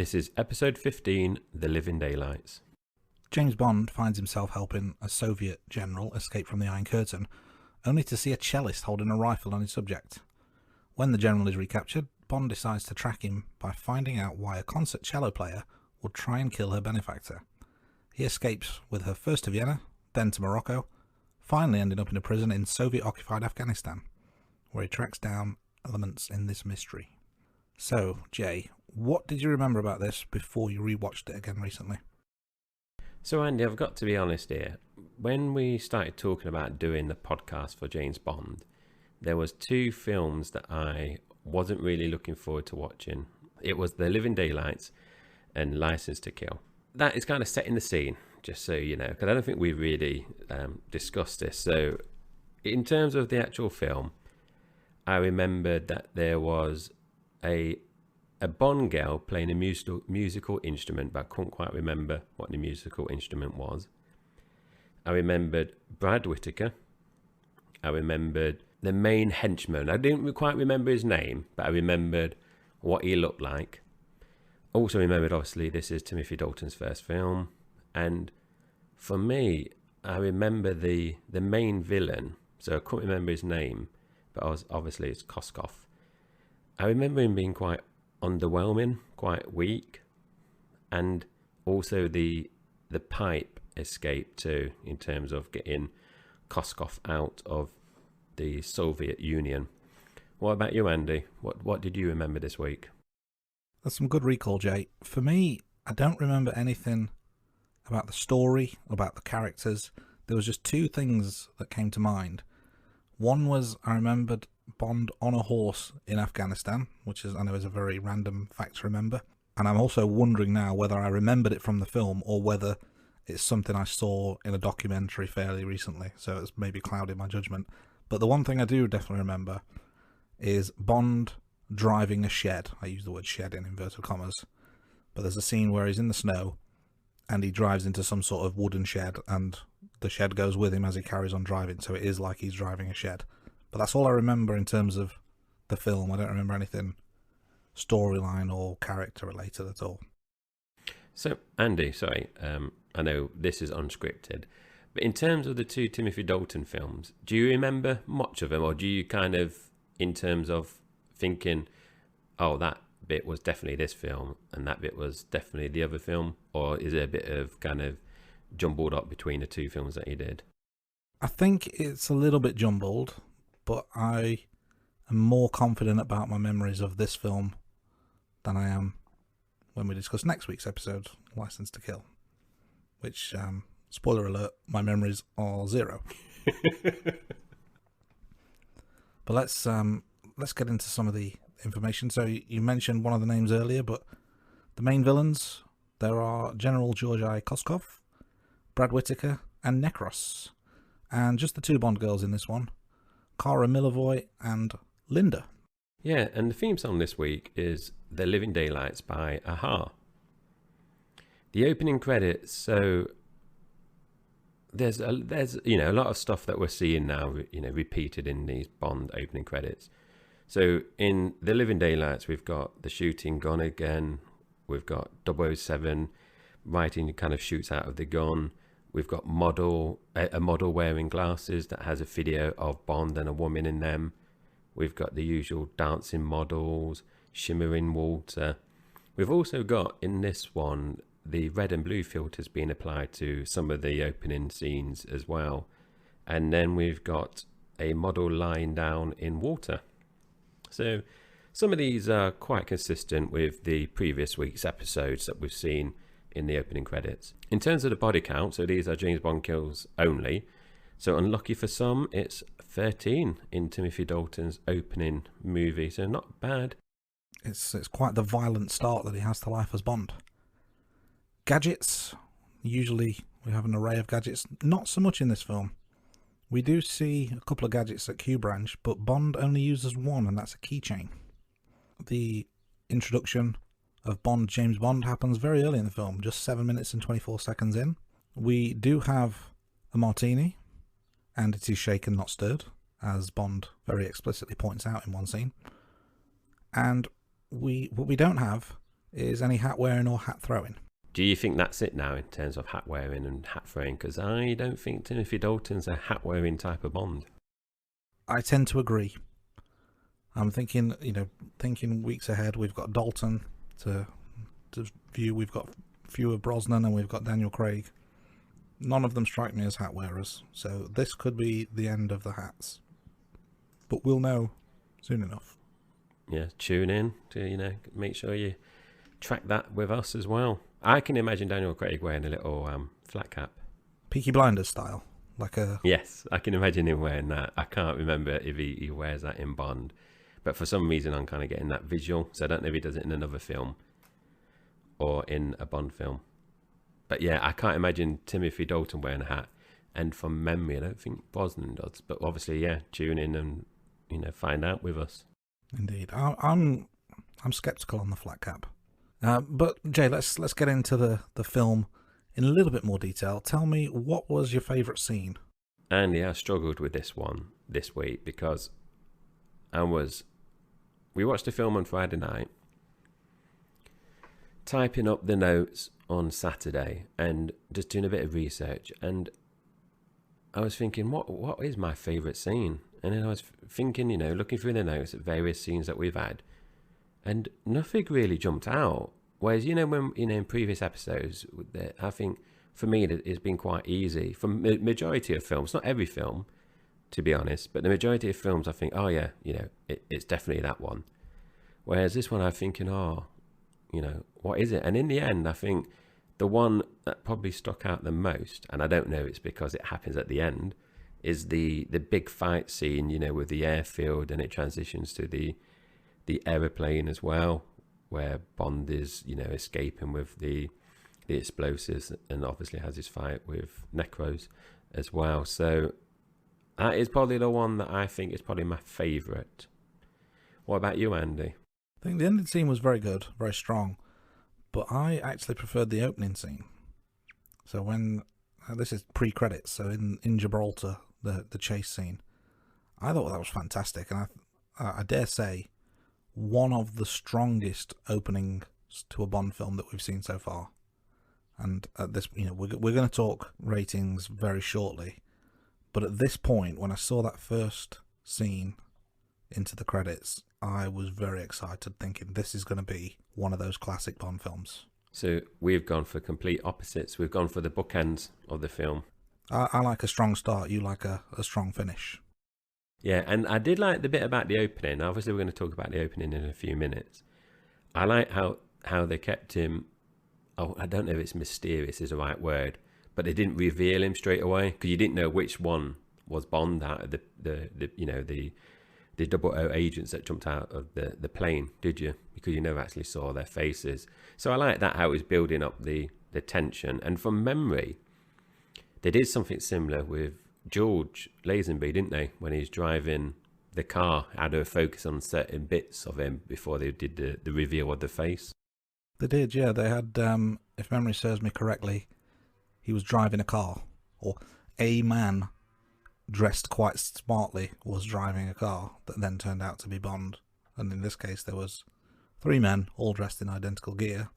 This is episode 15, The Living Daylights. James Bond finds himself helping a Soviet general escape from the Iron Curtain, only to see a cellist holding a rifle on his subject. When the general is recaptured, Bond decides to track him by finding out why a concert cello player would try and kill her benefactor. He escapes with her first to Vienna, then to Morocco, finally ending up in a prison in Soviet-occupied Afghanistan, where he tracks down elements in this mystery. So, Jay, what did you remember about this before you rewatched it again recently? So Andy, I've got to be honest here. When we started talking about doing the podcast for James Bond, there was two films that I wasn't really looking forward to watching. It was The Living Daylights and License to Kill. That is kind of setting the scene, just so you know, because I don't think we've really discussed this. So in terms of the actual film, I remembered that there was a Bond girl playing a musical instrument, but I couldn't quite remember what the musical instrument was. I remembered Brad Whitaker. I remembered the main henchman. I didn't quite remember his name, but I remembered what he looked like. Also remembered, obviously, this is Timothy Dalton's first film. And for me, I remember the main villain. So I couldn't remember his name, but obviously it's Koskov. I remember him being quite underwhelming, quite weak, and also the pipe escape too, in terms of getting Koskov out of the Soviet Union. What about you, Andy? What did you remember this week? That's some good recall, Jay. For me, I don't remember anything about the story, about the characters. There was just two things that came to mind. One was I remembered Bond on a horse in Afghanistan, which I know is a very random fact to remember. And I'm also wondering now whether I remembered it from the film or whether it's something I saw in a documentary fairly recently. So it's maybe clouded my judgment. But the one thing I do definitely remember is Bond driving a shed. I use the word shed in inverted commas. But there's a scene where he's in the snow and he drives into some sort of wooden shed and the shed goes with him as he carries on driving. So it is like he's driving a shed. But that's all I remember in terms of the film. I don't remember anything storyline or character related at all. So, Andy, sorry, I know this is unscripted, but in terms of the two Timothy Dalton films, do you remember much of them, or do you kind of, in terms of thinking, oh, that bit was definitely this film and that bit was definitely the other film, or is there a bit of kind of jumbled up between the two films that you did? I think it's a little bit jumbled, but I am more confident about my memories of this film than I am when we discuss next week's episode, License to Kill, which, spoiler alert, my memories are zero. But let's get into some of the information. So you mentioned one of the names earlier, but the main villains, there are General Georgi Koskov, Brad Whitaker, and Necros. And just the two Bond girls in this one, Cara Milivoy and Linda. Yeah, and the theme song this week is The Living Daylights by Aha. The opening credits, so there's a lot of stuff that we're seeing now, repeated in these Bond opening credits. So in The Living Daylights, we've got the shooting gun again. We've got 007 writing kind of shoots out of the gun. We've got a model wearing glasses that has a video of Bond and a woman in them. We've got the usual dancing models, shimmering water. We've also got in this one the red and blue filters being applied to some of the opening scenes as well. And then we've got a model lying down in water. So some of these are quite consistent with the previous week's episodes that we've seen in the opening credits. In terms of the body count, so these are James Bond kills only. So unlucky for some, it's 13 in Timothy Dalton's opening movie, so not bad. It's quite the violent start that he has to life as Bond. Gadgets, usually we have an array of gadgets, not so much in this film. We do see a couple of gadgets at Q Branch, but Bond only uses one, and that's a keychain. The introduction of James Bond happens very early in the film, just 7 minutes and 24 seconds in. We do have a martini, and it is shaken, not stirred, as Bond very explicitly points out in one scene. And what we don't have is any hat wearing or hat throwing. Do you think that's it now in terms of hat wearing and hat throwing? Because I don't think Timothy Dalton's a hat wearing type of Bond. I tend to agree. I'm thinking, thinking weeks ahead. We've got Dalton to view. We've got fewer Brosnan and we've got Daniel Craig. None of them strike me as hat wearers, so this could be the end of the hats. But we'll know soon enough. Yeah, tune in to, make sure you track that with us as well. I can imagine Daniel Craig wearing a little flat cap. Peaky Blinders style. Yes, I can imagine him wearing that. I can't remember if he wears that in Bond. But for some reason, I'm kind of getting that visual. So I don't know if he does it in another film or in a Bond film. But yeah, I can't imagine Timothy Dalton wearing a hat. And from memory, I don't think Brosnan does. But obviously, yeah, tune in and, find out with us. Indeed. I'm sceptical on the flat cap. But Jay, let's get into the film in a little bit more detail. Tell me, what was your favourite scene? Andy, I struggled with this one this week because we watched the film on Friday night, typing up the notes on Saturday and just doing a bit of research, and I was thinking, what is my favourite scene? And then I was thinking, looking through the notes at various scenes that we've had, and nothing really jumped out. Whereas, when, in previous episodes, I think for me it's been quite easy. For majority of films, not every film, to be honest, but the majority of films I think, oh yeah, it's definitely that one. Whereas this one I'm thinking, what is it? And in the end, I think the one that probably stuck out the most, and I don't know it's because it happens at the end, is the big fight scene, with the airfield, and it transitions to the aeroplane as well, where Bond is, escaping with the explosives, and obviously has his fight with Necros as well. So that is probably the one that I think is probably my favourite. What about you, Andy? I think the ending scene was very good, very strong, but I actually preferred the opening scene. So when this is pre-credits, so in Gibraltar, the chase scene, I thought that was fantastic, and I dare say one of the strongest openings to a Bond film that we've seen so far. And at this, we're going to talk ratings very shortly, but at this point, when I saw that first scene into the credits, I was very excited, thinking this is going to be one of those classic Bond films. So we've gone for complete opposites. We've gone for the bookends of the film. I like a strong start. You like a strong finish. Yeah, and I did like the bit about the opening. Obviously, we're going to talk about the opening in a few minutes. I like how they kept him. Oh, I don't know if it's mysterious is the right word, but they didn't reveal him straight away because you didn't know which one was Bond out of the 000 agents that jumped out of the plane, did you? Because you never actually saw their faces. So I like that, how it was building up the tension. And from memory, they did something similar with George Lazenby, didn't they? When he's driving the car, had to focus on certain bits of him before they did the reveal of the face. They did, yeah. They had, if memory serves me correctly, he was driving a car, or a man dressed quite smartly was driving a car that then turned out to be Bond. And in this case, there was 3 men all dressed in identical gear,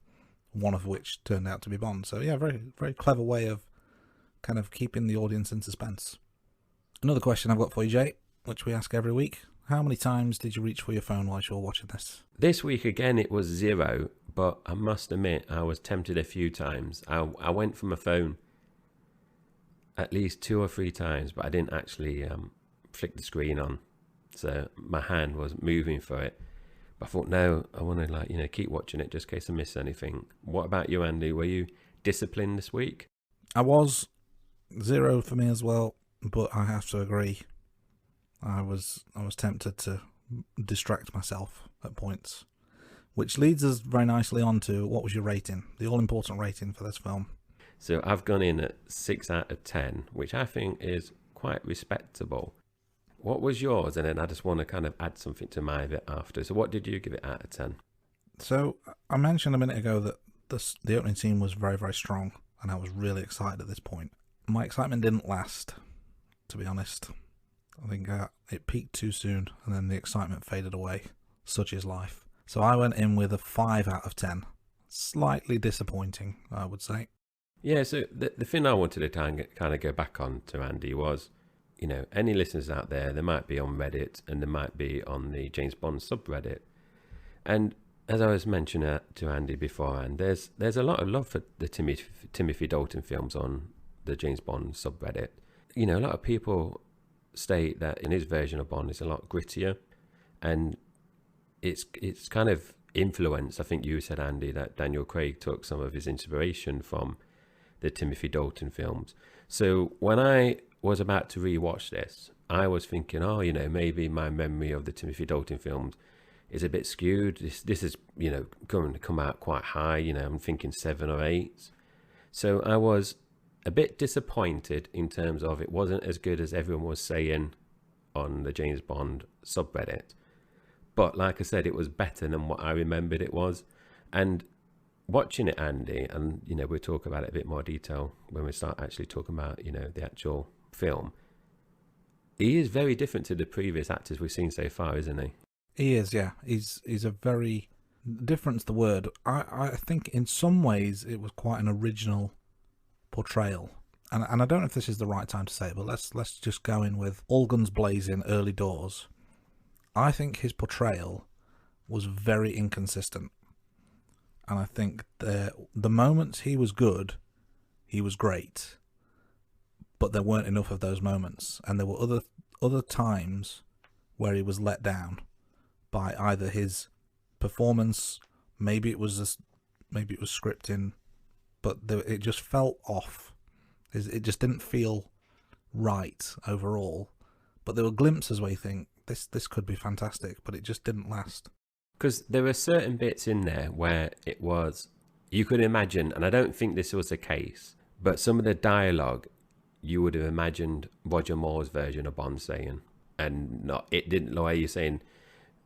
one of which turned out to be Bond. So yeah, very, very clever way of kind of keeping the audience in suspense. Another question I've got for you, Jay, which we ask every week. How many times did you reach for your phone while you were watching this? This week, again, it was 0, but I must admit, I was tempted a few times. I went for my phone at least 2 or 3 times, but I didn't actually flick the screen on. So my hand was moving for it. But I thought, no, I want to keep watching it just in case I miss anything. What about you, Andy? Were you disciplined this week? I was 0 for me as well, but I have to agree. I was tempted to distract myself at points, which leads us very nicely on to what was your rating, the all-important rating for this film. So I've gone in at 6 out of 10, which I think is quite respectable. What was yours? And then I just want to kind of add something to my bit after. So what did you give it out of 10? So I mentioned a minute ago that the opening scene was very, very strong, and I was really excited at this point. My excitement didn't last, to be honest. I think it peaked too soon, and then the excitement faded away. Such is life. So I went in with a 5 out of 10. slightly disappointing, I would say. Yeah, so the thing I wanted to kind of go back on to, Andy, was, any listeners out there, they might be on Reddit and they might be on the James Bond subreddit. And as I was mentioning to Andy beforehand, there's a lot of love for the Timothy Dalton films on the James Bond subreddit. A lot of people state that in his version of Bond is a lot grittier, and it's kind of influenced. I think you said, Andy, that Daniel Craig took some of his inspiration from the Timothy Dalton films. So when I was about to rewatch this, I was thinking, maybe my memory of the Timothy Dalton films is a bit skewed. This is, going to come out quite high. I'm thinking 7 or 8. So I was a bit disappointed in terms of it wasn't as good as everyone was saying on the James Bond subreddit. But like I said, it was better than what I remembered it was. And watching it, Andy, and we'll talk about it in a bit more detail when we start actually talking about the actual film. He is very different to the previous actors we've seen so far, isn't he? He is, yeah. He's a very different's the word. I think in some ways it was quite an original portrayal. And I don't know if this is the right time to say it, but let's just go in with all guns blazing, early doors. I think his portrayal was very inconsistent. And I think the moments he was good, he was great. But there weren't enough of those moments. And there were other times where he was let down by either his performance, maybe it was scripting, but it just felt off. It just didn't feel right overall. But there were glimpses where you think, this could be fantastic, but it just didn't last. Because there were certain bits in there where it was, you could imagine, and I don't think this was the case, but some of the dialogue you would have imagined Roger Moore's version of Bond saying, and it didn't the way you're saying.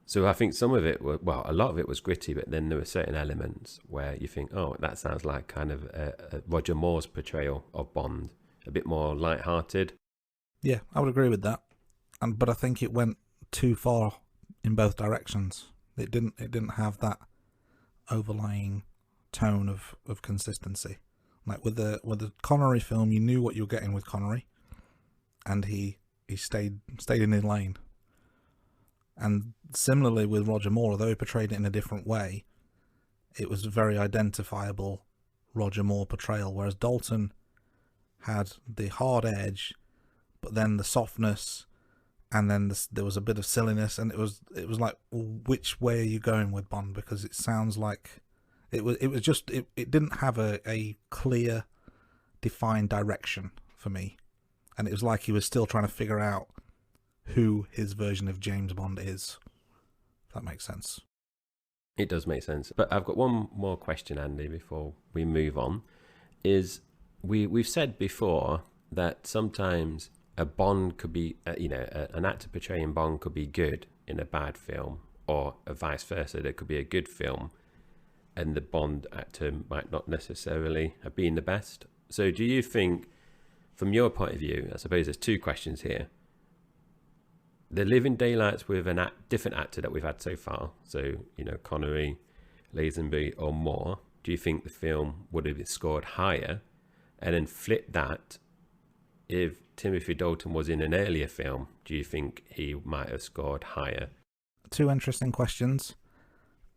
So I think some of it a lot of it was gritty, but then there were certain elements where you think, oh, that sounds like kind of a Roger Moore's portrayal of Bond, a bit more light-hearted. Yeah, I would agree with that. But I think it went too far in both directions. It didn't have that overlying tone of consistency. Like with the Connery film, you knew what you were getting with Connery, and he stayed in his lane. And similarly with Roger Moore, although he portrayed it in a different way, it was a very identifiable Roger Moore portrayal, whereas Dalton had the hard edge, but then the softness, and then there was a bit of silliness, and it was like, which way are you going with Bond? Because it sounds like it didn't have a clear, defined direction for me, and it was like he was still trying to figure out who his version of James Bond is. If that makes sense. It does make sense. But I've got one more question, Andy, before we move on. Is we've said before that sometimes a Bond could be, an actor portraying Bond could be good in a bad film, or vice versa. There could be a good film and the Bond actor might not necessarily have been the best. So do you think, from your point of view, I suppose there's two questions here. The Living Daylights with a different actor that we've had so far, so, Connery, Lazenby or Moore, do you think the film would have been scored higher? And then flip that, if Timothy Dalton was in an earlier film, do you think he might have scored higher? Two interesting questions.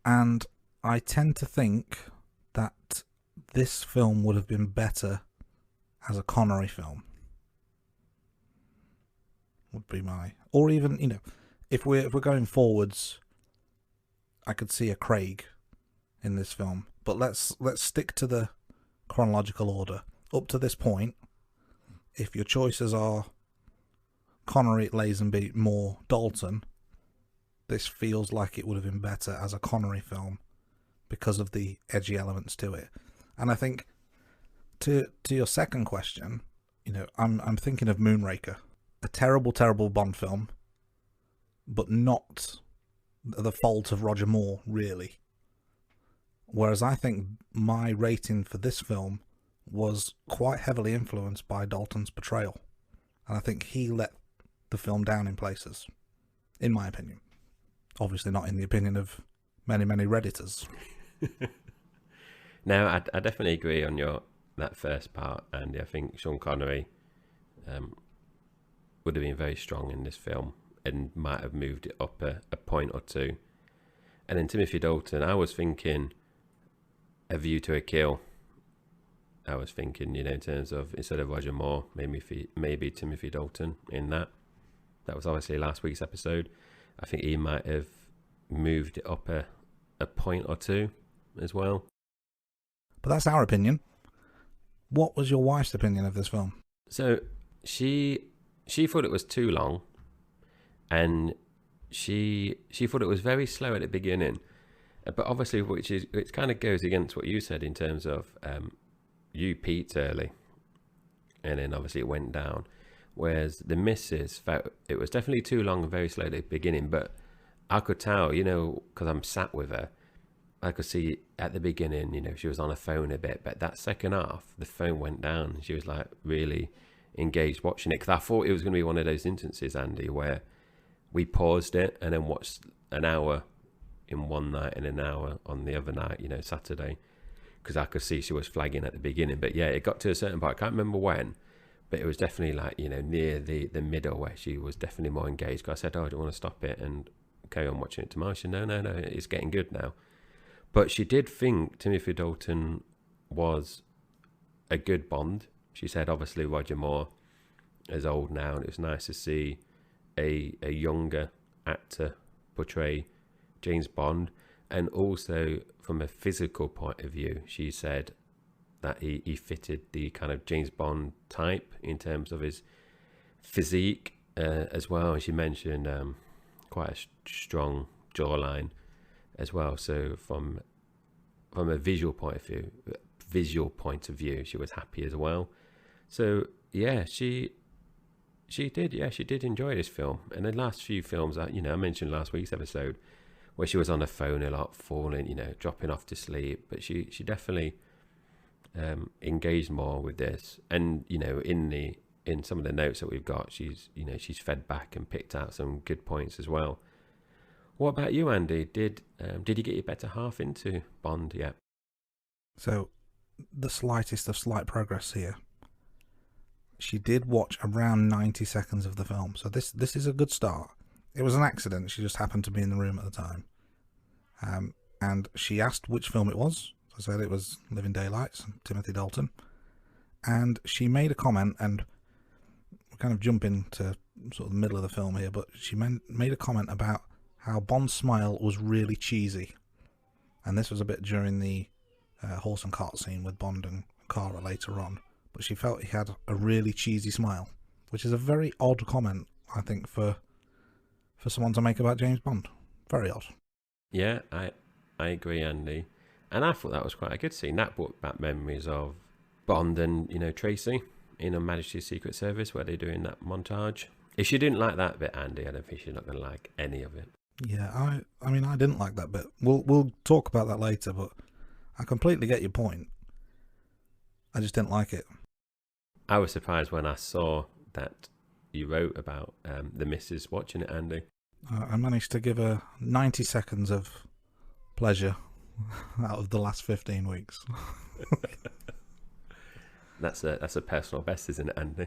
And I tend to think that this film would have been better as a Connery film. Would be my, or even, if we're going forwards, I could see a Craig in this film. But let's stick to the chronological order. Up to this point, if your choices are Connery, Lazenby, Moore, Dalton, this feels like it would have been better as a Connery film because of the edgy elements to it. And I think to your second question, I'm thinking of Moonraker. A terrible, terrible Bond film, but not the fault of Roger Moore, really. Whereas I think my rating for this film was quite heavily influenced by Dalton's portrayal. And I think he let the film down in places, in my opinion. Obviously not in the opinion of many, many Redditors. No, I definitely agree on that first part, and I think Sean Connery would have been very strong in this film and might have moved it up a point or two. And then Timothy Dalton, I was thinking A View to a Kill. I was thinking, in terms of instead of Roger Moore, maybe Timothy Dalton in that. That was obviously last week's episode. I think he might have moved it up a point or two as well. But that's our opinion. What was your wife's opinion of this film? So she thought it was too long, and she thought it was very slow at the beginning. But obviously, which kind of goes against what you said in terms of you peaked early, and then obviously it went down. Whereas the missus felt it was definitely too long and very slow at the beginning. But I could tell, because I'm sat with her, I could see at the beginning, she was on her phone a bit. But that second half, the phone went down. She was like really engaged watching it, because I thought it was going to be one of those instances, Andy, where we paused it and then watched an hour in one night and an hour on the other night, Saturday, because I could see she was flagging at the beginning. But yeah, it got to a certain part, I can't remember when, but it was definitely like, near the middle where she was definitely more engaged. Because I said, oh, I don't want to stop it and carry on watching it tomorrow. She said, no, it's getting good now. But she did think Timothy Dalton was a good Bond. She said, obviously, Roger Moore is old now, and it was nice to see a younger actor portray James Bond. And also, from a physical point of view, she said that he fitted the kind of James Bond type in terms of his physique as well. And she mentioned quite a strong jawline as well. So from a visual point of view, she was happy as well. So yeah, she did enjoy this film. And the last few films, I mentioned last week's episode, where she was on her phone a lot, falling, dropping off to sleep. But she definitely engaged more with this. And in some of the notes that we've got, she's fed back and picked out some good points as well. What about you, Andy? Did you get your better half into Bond yet? So, the slightest of slight progress here. She did watch around 90 seconds of the film, so this is a good start. It was an accident. She just happened to be in the room at the time. And she asked which film it was. I said it was Living Daylights, Timothy Dalton. And she made a comment, and we're kind of jumping to sort of the middle of the film here, but she made a comment about how Bond's smile was really cheesy. And this was a bit during the horse and cart scene with Bond and Cara later on. But she felt he had a really cheesy smile, which is a very odd comment, I think, for someone to make about James Bond. Very odd. Yeah, I agree, Andy. And I thought that was quite a good scene. That brought back memories of Bond and, Tracy in Her Majesty's Secret Service, where they're doing that montage. If she didn't like that bit, Andy, I don't think she's not going to like any of it. Yeah, I mean, I didn't like that bit. We'll talk about that later, but I completely get your point. I just didn't like it. I was surprised when I saw that you wrote about the missus watching it, Andy. I managed to give her 90 seconds of pleasure out of the last 15 weeks. That's a personal best, isn't it, Andy?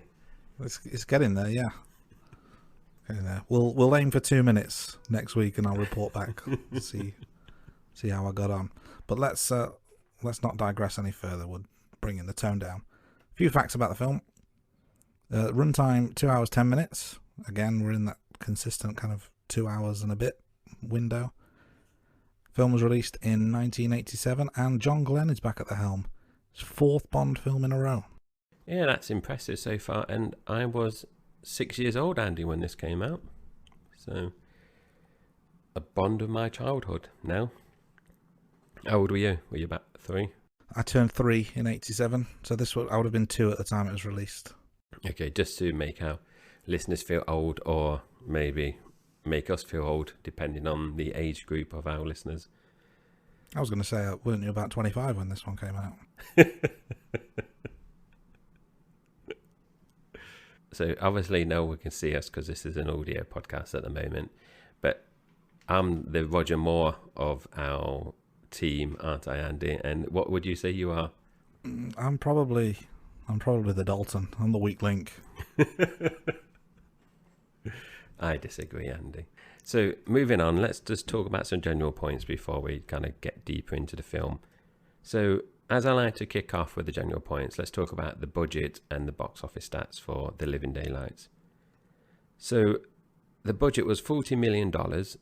It's getting there, yeah. Getting there. We'll aim for 2 minutes next week, and I'll report back. see how I got on. But let's not digress any further. We're bringing the tone down. A few facts about the film. Runtime 2 hours 10 minutes. Again, we're in that consistent kind of 2 hours and a bit window. Film was released in 1987, and John Glenn is back at the helm. His fourth Bond film in a row. Yeah, that's impressive so far. And I was 6 years old, Andy, when this came out. So, a Bond of my childhood now. How old were you? Were you about 3? I turned 3 in 87, so I would have been 2 at the time it was released. Okay, just to make our listeners feel old, or maybe make us feel old, depending on the age group of our listeners. I was going to say, weren't you about 25 when this one came out? So obviously no one can see us because this is an audio podcast at the moment, but I'm the Roger Moore of our team, aren't I, Andy? And what would you say you are? I'm probably the Dalton. I'm the weak link. I disagree, Andy. So moving on, let's just talk about some general points before we kind of get deeper into the film. So as I like to kick off with the general points, let's talk about the budget and the box office stats for The Living Daylights. So the budget was $40 million,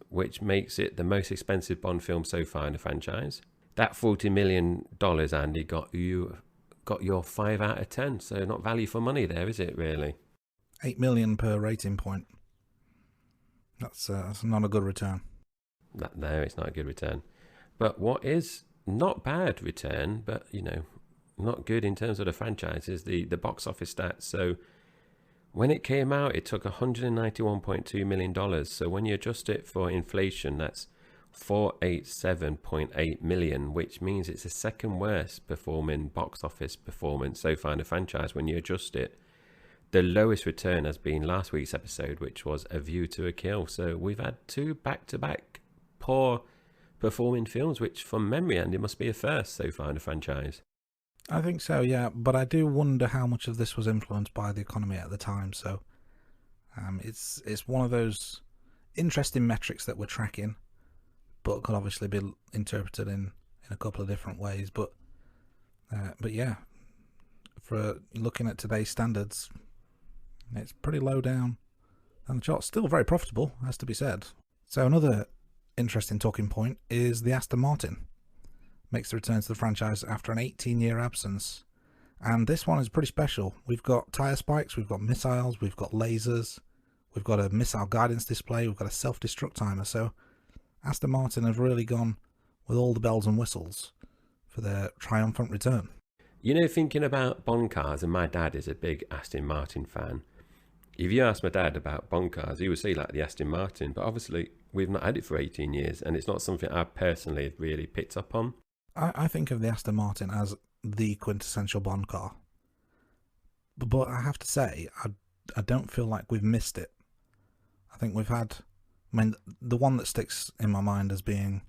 which makes it the most expensive Bond film so far in the franchise. That $40 million, Andy, got your 5 out of 10. So not value for money there, is it really? 8 million per rating point. That's not a good return. No, it's not a good return. But what is not bad return, but not good in terms of the franchise, is the box office stats. So when it came out, it took $191.2 million. So when you adjust it for inflation, that's $487.8 million, which means it's the second worst performing box office performance so far in the franchise when you adjust it. The lowest return has been last week's episode, which was A View to a Kill. So we've had 2 back-to-back poor performing films, which from memory, Andy, must be a first so far in the franchise. I think so, yeah. But I do wonder how much of this was influenced by the economy at the time. So it's one of those interesting metrics that we're tracking, but could obviously be interpreted in a couple of different ways. But yeah, for looking at today's standards, it's pretty low down on the charts. Still very profitable, has to be said. So another interesting talking point is the Aston Martin. Makes the return to the franchise after an 18-year absence. And this one is pretty special. We've got tyre spikes, we've got missiles, we've got lasers, we've got a missile guidance display, we've got a self-destruct timer. So Aston Martin have really gone with all the bells and whistles for their triumphant return. Thinking about Bond cars, and my dad is a big Aston Martin fan. If you ask my dad about Bond cars, he would say like the Aston Martin, but obviously we've not had it for 18 years, and it's not something I personally really picked up on. I think of the Aston Martin as the quintessential Bond car. But I have to say, I don't feel like we've missed it. I think we've had... the one that sticks in my mind as being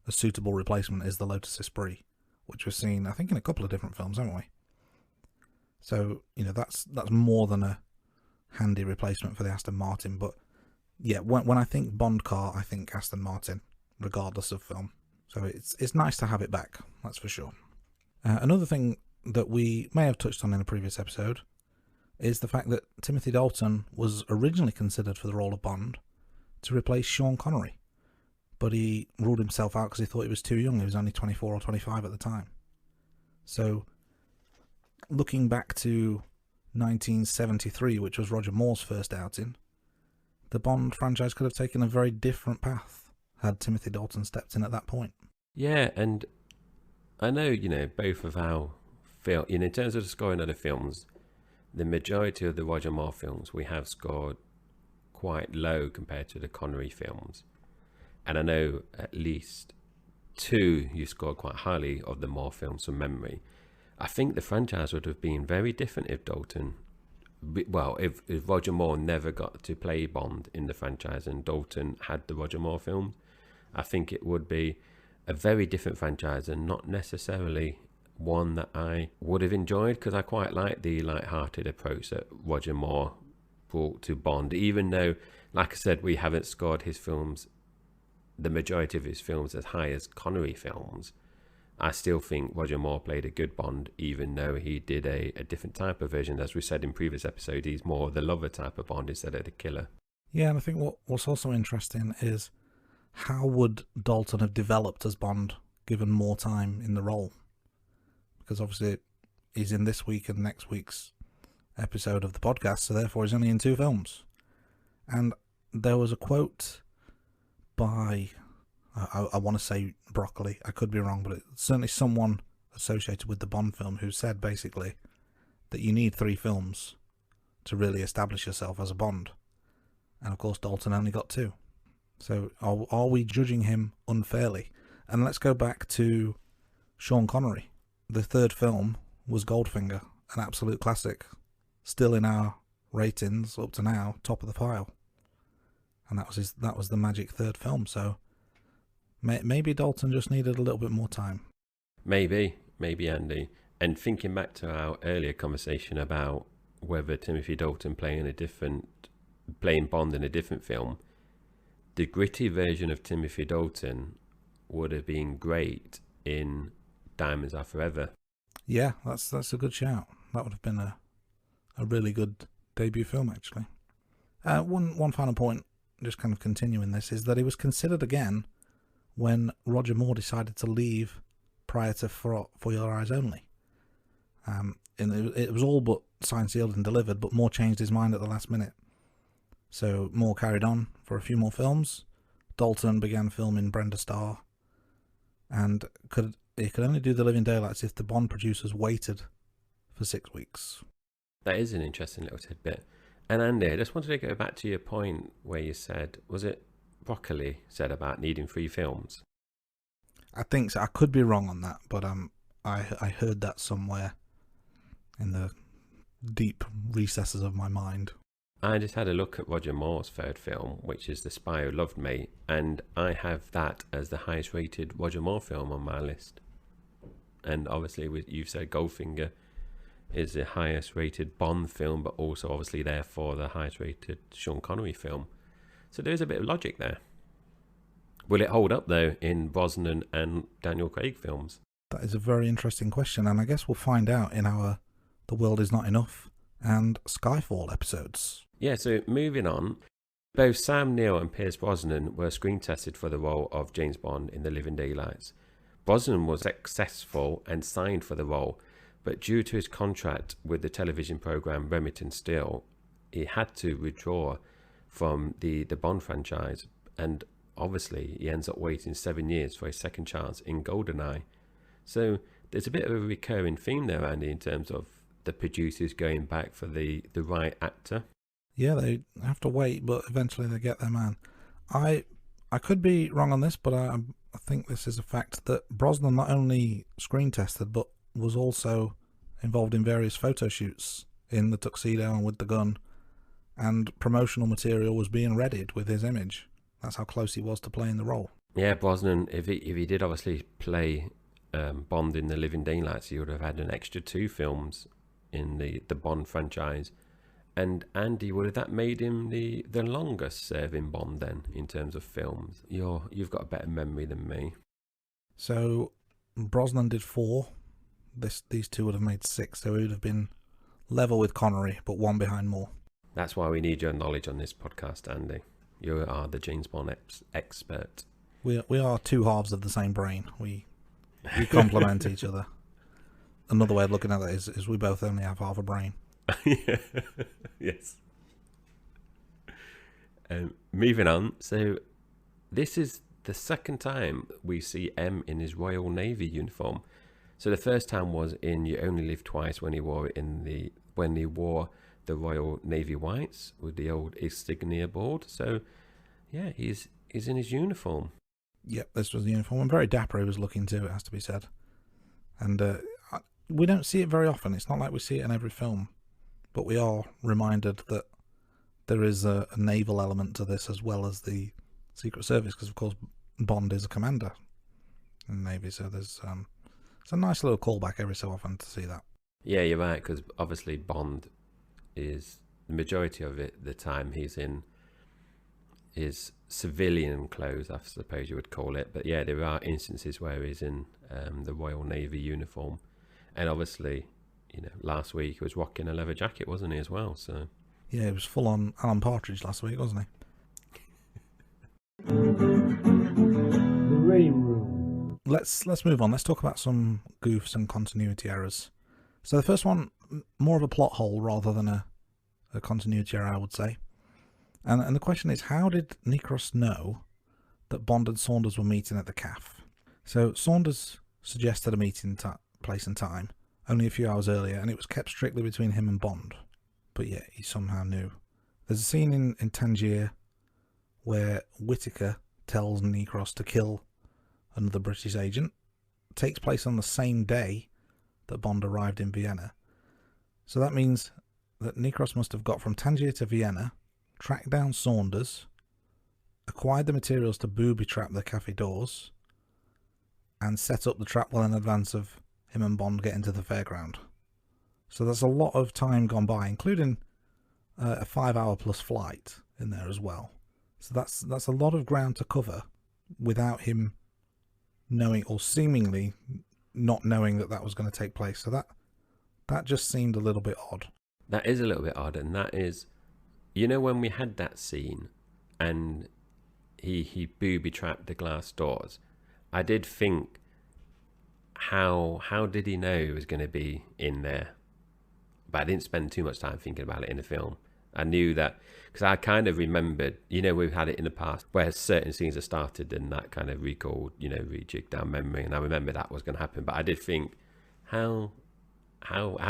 a suitable replacement is the Lotus Esprit, which we've seen, I think, in a couple of different films, haven't we? So, that's more than a handy replacement for the Aston Martin. But yeah, when I think Bond car, I think Aston Martin, regardless of film. So it's nice to have it back, that's for sure. Another thing that we may have touched on in a previous episode is the fact that Timothy Dalton was originally considered for the role of Bond to replace Sean Connery, but he ruled himself out because he thought he was too young. He was only 24 or 25 at the time. So looking back to 1973, which was Roger Moore's first outing, the Bond franchise could have taken a very different path had Timothy Dalton stepped in at that point. Yeah, and I know, both of our film, in terms of the scoring of the films, the majority of the Roger Moore films we have scored quite low compared to the Connery films. And I know at least 2 you scored quite highly of the Moore films from memory. I think the franchise would have been very different if if Roger Moore never got to play Bond in the franchise and Dalton had the Roger Moore films. I think it would be a very different franchise and not necessarily one that I would have enjoyed, because I quite like the light-hearted approach that Roger Moore brought to Bond, even though, like I said, we haven't scored his films, the majority of his films, as high as Connery films. I still think Roger Moore played a good Bond, even though he did a different type of version. As we said in previous episodes, he's more the lover type of Bond instead of the killer. Yeah, and I think what's also interesting is how would Dalton have developed as Bond given more time in the role? Because obviously he's in this week and next week's episode of the podcast, so therefore he's only in 2 films. And there was a quote by, I want to say Broccoli, I could be wrong, but it's certainly someone associated with the Bond film who said basically that you need 3 films to really establish yourself as a Bond. And of course Dalton only got 2. So are we judging him unfairly? And let's go back to Sean Connery. The 3rd film was Goldfinger, an absolute classic, still in our ratings up to now, top of the pile. And that was the magic 3rd film. So Maybe Dalton just needed a little bit more time. Maybe Andy. And thinking back to our earlier conversation about whether Timothy Dalton playing Bond in a different film, the gritty version of Timothy Dalton would have been great in Diamonds Are Forever. Yeah, that's a good shout. That would have been a really good debut film, actually. One final point, just kind of continuing this, is that he was considered again when Roger Moore decided to leave prior to For Your Eyes Only. And it was all but signed, sealed and delivered, but Moore changed his mind at the last minute. So Moore carried on for a few more films. Dalton began filming Brenda Starr, and he could only do The Living Daylights if the Bond producers waited for 6 weeks. That is an interesting little tidbit. And Andy, I just wanted to go back to your point where you said, was it Broccoli said about needing 3 films? I think so. I could be wrong on that, but I heard that somewhere in the deep recesses of my mind. I just had a look at Roger Moore's third film, which is The Spy Who Loved Me, and I have that as the highest rated Roger Moore film on my list. And obviously, you've said Goldfinger is the highest rated Bond film, but also obviously therefore the highest rated Sean Connery film. So there's a bit of logic there. Will it hold up though in Brosnan and Daniel Craig films? That is a very interesting question, and I guess we'll find out in our The World Is Not Enough and Skyfall episodes. Yeah, so moving on. Both Sam Neill and Pierce Brosnan were screen tested for the role of James Bond in The Living Daylights. Brosnan was successful and signed for the role, but due to his contract with the television program Remington Steele, he had to withdraw from the Bond franchise, and obviously he ends up waiting 7 years for his second chance in GoldenEye. So there's a bit of a recurring theme there, Andy, in terms of the producers going back for the right actor. Yeah, they have to wait, but eventually they get their man. I could be wrong on this, but I think this is a fact that Brosnan not only screen tested, but was also involved in various photo shoots in the tuxedo and with the gun, and promotional material was being readied with his image. That's how close he was to playing the role. Yeah, Brosnan, if he did obviously play Bond in The Living Daylights, he would have had an extra 2 films in the Bond franchise. And Andy, would have that made him the longest serving Bond then in terms of films? You've got a better memory than me. So Brosnan did 4. These 2 would have made 6, so he would have been level with Connery, but 1 behind Moore. That's why we need your knowledge on this podcast, Andy. You are the James Bond expert. We are 2 halves of the same brain. We complement each other. Another way of looking at it is we both only have half a brain. Yeah. Yes. Moving on. So this is the second time we see M in his Royal Navy uniform. So the first time was in You Only Live Twice, when he wore it when he wore the Royal Navy whites with the old insignia board. So yeah, he's in his uniform. Yep, this was the uniform. And very dapper he was looking too, it has to be said. And we don't see it very often. It's not like we see it in every film. But we are reminded that there is a naval element to this as well as the Secret Service, because of course Bond is a commander in the Navy. So there's it's a nice little callback every so often to see that. Yeah, you're right, because obviously Bond is, the majority of it, the time he's in his civilian clothes, I suppose you would call it. But yeah, there are instances where he's in the Royal Navy uniform. And obviously, last week he was rocking a leather jacket, wasn't he, as well? So yeah, he was full on Alan Partridge last week, wasn't he? The Rain Room. Let's move on. Let's talk about some goofs and continuity errors. So the first one, more of a plot hole rather than a continuity error, I would say. And the question is, how did Nikros know that Bond and Saunders were meeting at the CAF? So Saunders suggested a meeting place and time only a few hours earlier, and it was kept strictly between him and Bond. But yeah, he somehow knew. There's a scene in Tangier where Whittaker tells Nikros to kill another British agent. It takes place on the same day that Bond arrived in Vienna. So that means that Nikros must have got from Tangier to Vienna, tracked down Saunders, acquired the materials to booby trap the cafe doors, and set up the trap well in advance of him and Bond getting to the fairground. So there's a lot of time gone by, including a 5-hour plus flight in there as well. So that's a lot of ground to cover without him knowing, or seemingly not knowing, that was going to take place. So that just seemed a little bit odd. That is a little bit odd, and that is, when we had that scene and he booby trapped the glass doors, I did think, how did he know he was going to be in there? But I didn't spend too much time thinking about it in the film. I knew that because I kind of remembered, we've had it in the past where certain scenes are started and that kind of recalled, rejigged down memory, and I remember that was going to happen. But I did think, how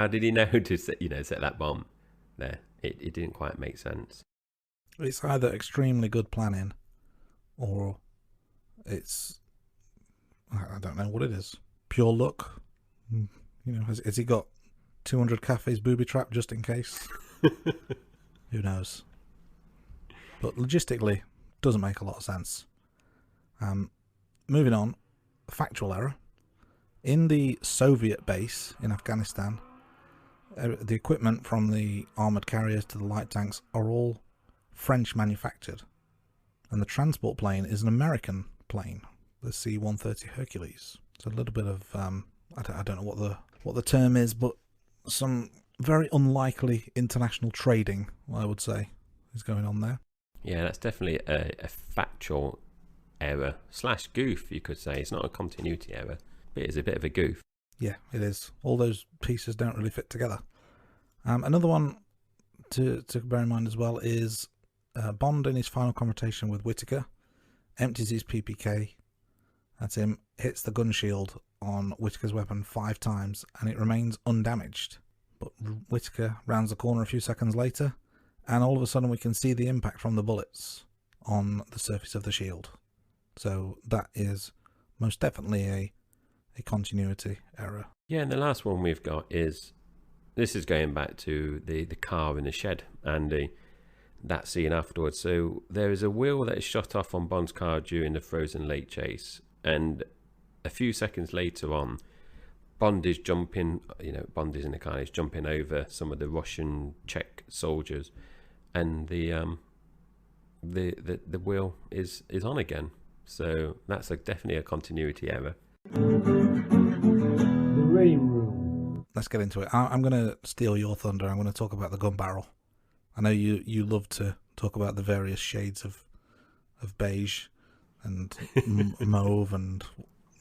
did he know to set that bomb there? It didn't quite make sense. It's either extremely good planning, or it's, I don't know what it is. Pure luck. Has he got 200 cafes booby trapped just in case? Who knows? But logistically, doesn't make a lot of sense. Moving on, factual error. In the Soviet base in Afghanistan, the equipment from the armoured carriers to the light tanks are all French manufactured. And the transport plane is an American plane, the C-130 Hercules. So a little bit of, I don't know what the term is, but some very unlikely international trading, I would say, is going on there. Yeah, that's definitely a factual error / goof, you could say. It's not a continuity error, but it is a bit of a goof. Yeah, it is. All those pieces don't really fit together. Another one to bear in mind as well is Bond in his final confrontation with Whittaker empties his PPK. That's him, hits the gun shield on Whittaker's weapon 5 times and it remains undamaged. But Whittaker rounds the corner a few seconds later, and all of a sudden we can see the impact from the bullets on the surface of the shield. So that is most definitely a continuity error. Yeah, and the last one we've got is, this is going back to the car in the shed, and that scene afterwards. So there is a wheel that is shot off on Bond's car during the frozen lake chase, and a few seconds later on, Bond is jumping, Bond is in the car, he's jumping over some of the Russian Czech soldiers, and the wheel is on again. So that's definitely a continuity error. The Rain Room. Let's get into it. I'm going to steal your thunder. I'm going to talk about the gun barrel. I know you love to talk about the various shades of beige and mauve and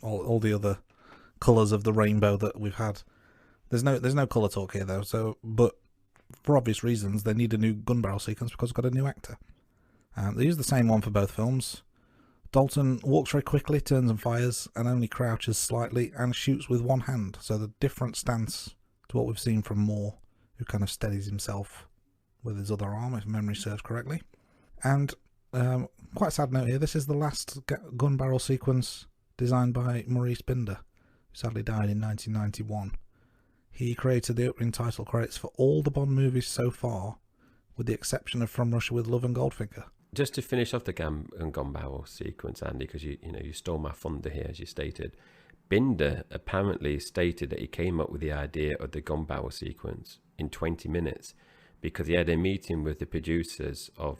all the other colours of the rainbow that we've had. There's no colour talk here though. So, but for obvious reasons, they need a new gun barrel sequence because we've got a new actor. They use the same one for both films. Dalton walks very quickly, turns and fires, and only crouches slightly and shoots with one hand. So the different stance to what we've seen from Moore, who kind of steadies himself with his other arm, if memory serves correctly. And quite a sad note here, this is the last gun barrel sequence designed by Maurice Binder, who sadly died in 1991. He created the opening title credits for all the Bond movies so far, with the exception of From Russia with Love and Goldfinger. Just to finish off the gun barrel sequence, Andy, because you stole my thunder here, as you stated. Binder apparently stated that he came up with the idea of the gun barrel sequence in 20 minutes because he had a meeting with the producers of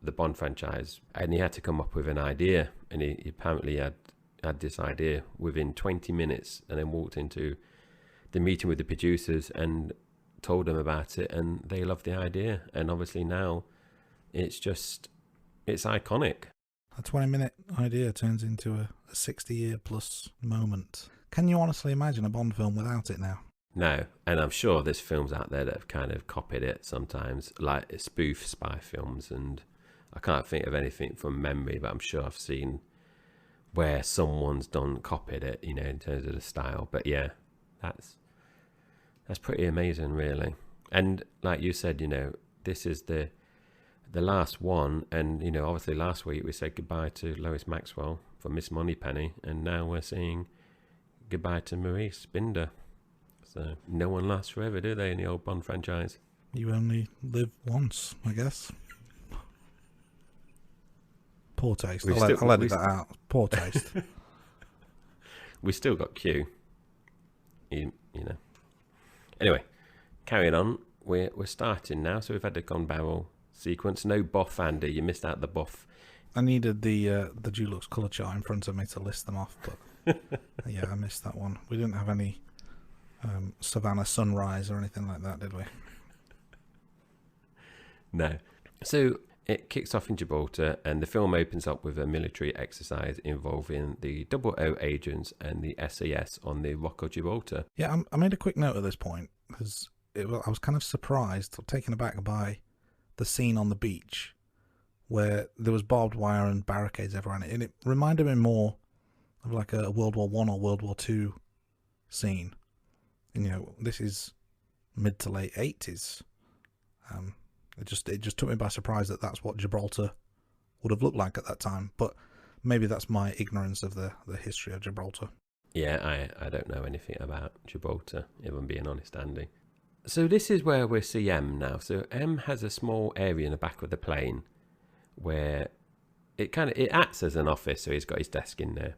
the Bond franchise and he had to come up with an idea, and he apparently had this idea within 20 minutes and then walked into the meeting with the producers and told them about it, and they loved the idea, and obviously now it's iconic. A 20-minute idea turns into a 60-year plus moment. Can you honestly imagine a Bond film without it now? No, and I'm sure there's films out there that have kind of copied it sometimes, like spoof spy films, and I can't think of anything from memory, but I'm sure I've seen where someone's copied it, in terms of the style. But yeah, that's pretty amazing, really. And like you said, this is the last one, and obviously last week we said goodbye to Lois Maxwell for Miss Moneypenny, and now we're saying goodbye to Maurice Binder. So no one lasts forever, do they, in the old Bond franchise? You only live once, I guess. Poor taste. We've I'll still- edit we- that out. Poor taste. We still got Q. You know. Anyway, carrying on. We're starting now. So we've had the gun barrel sequence. No buff, Andy. You missed out the buff. I needed the Dulux colour chart in front of me to list them off, but yeah, I missed that one. We didn't have any Savannah Sunrise or anything like that, did we? No. So it kicks off in Gibraltar, and the film opens up with a military exercise involving the 00 agents and the SAS on the Rock of Gibraltar. Yeah, I made a quick note at this point because I was kind of surprised or taken aback by the scene on the beach where there was barbed wire and barricades everywhere, and it reminded me more of like a World War One or World War Two scene. And, you know, this is mid to late 80s. It just took me by surprise that that's what Gibraltar would have looked like at that time. But maybe that's my ignorance of the history of Gibraltar. Yeah, I don't know anything about Gibraltar, if I'm being honest, Andy. So this is where we see M now. So M has a small area in the back of the plane where it acts as an office, so he's got his desk in there.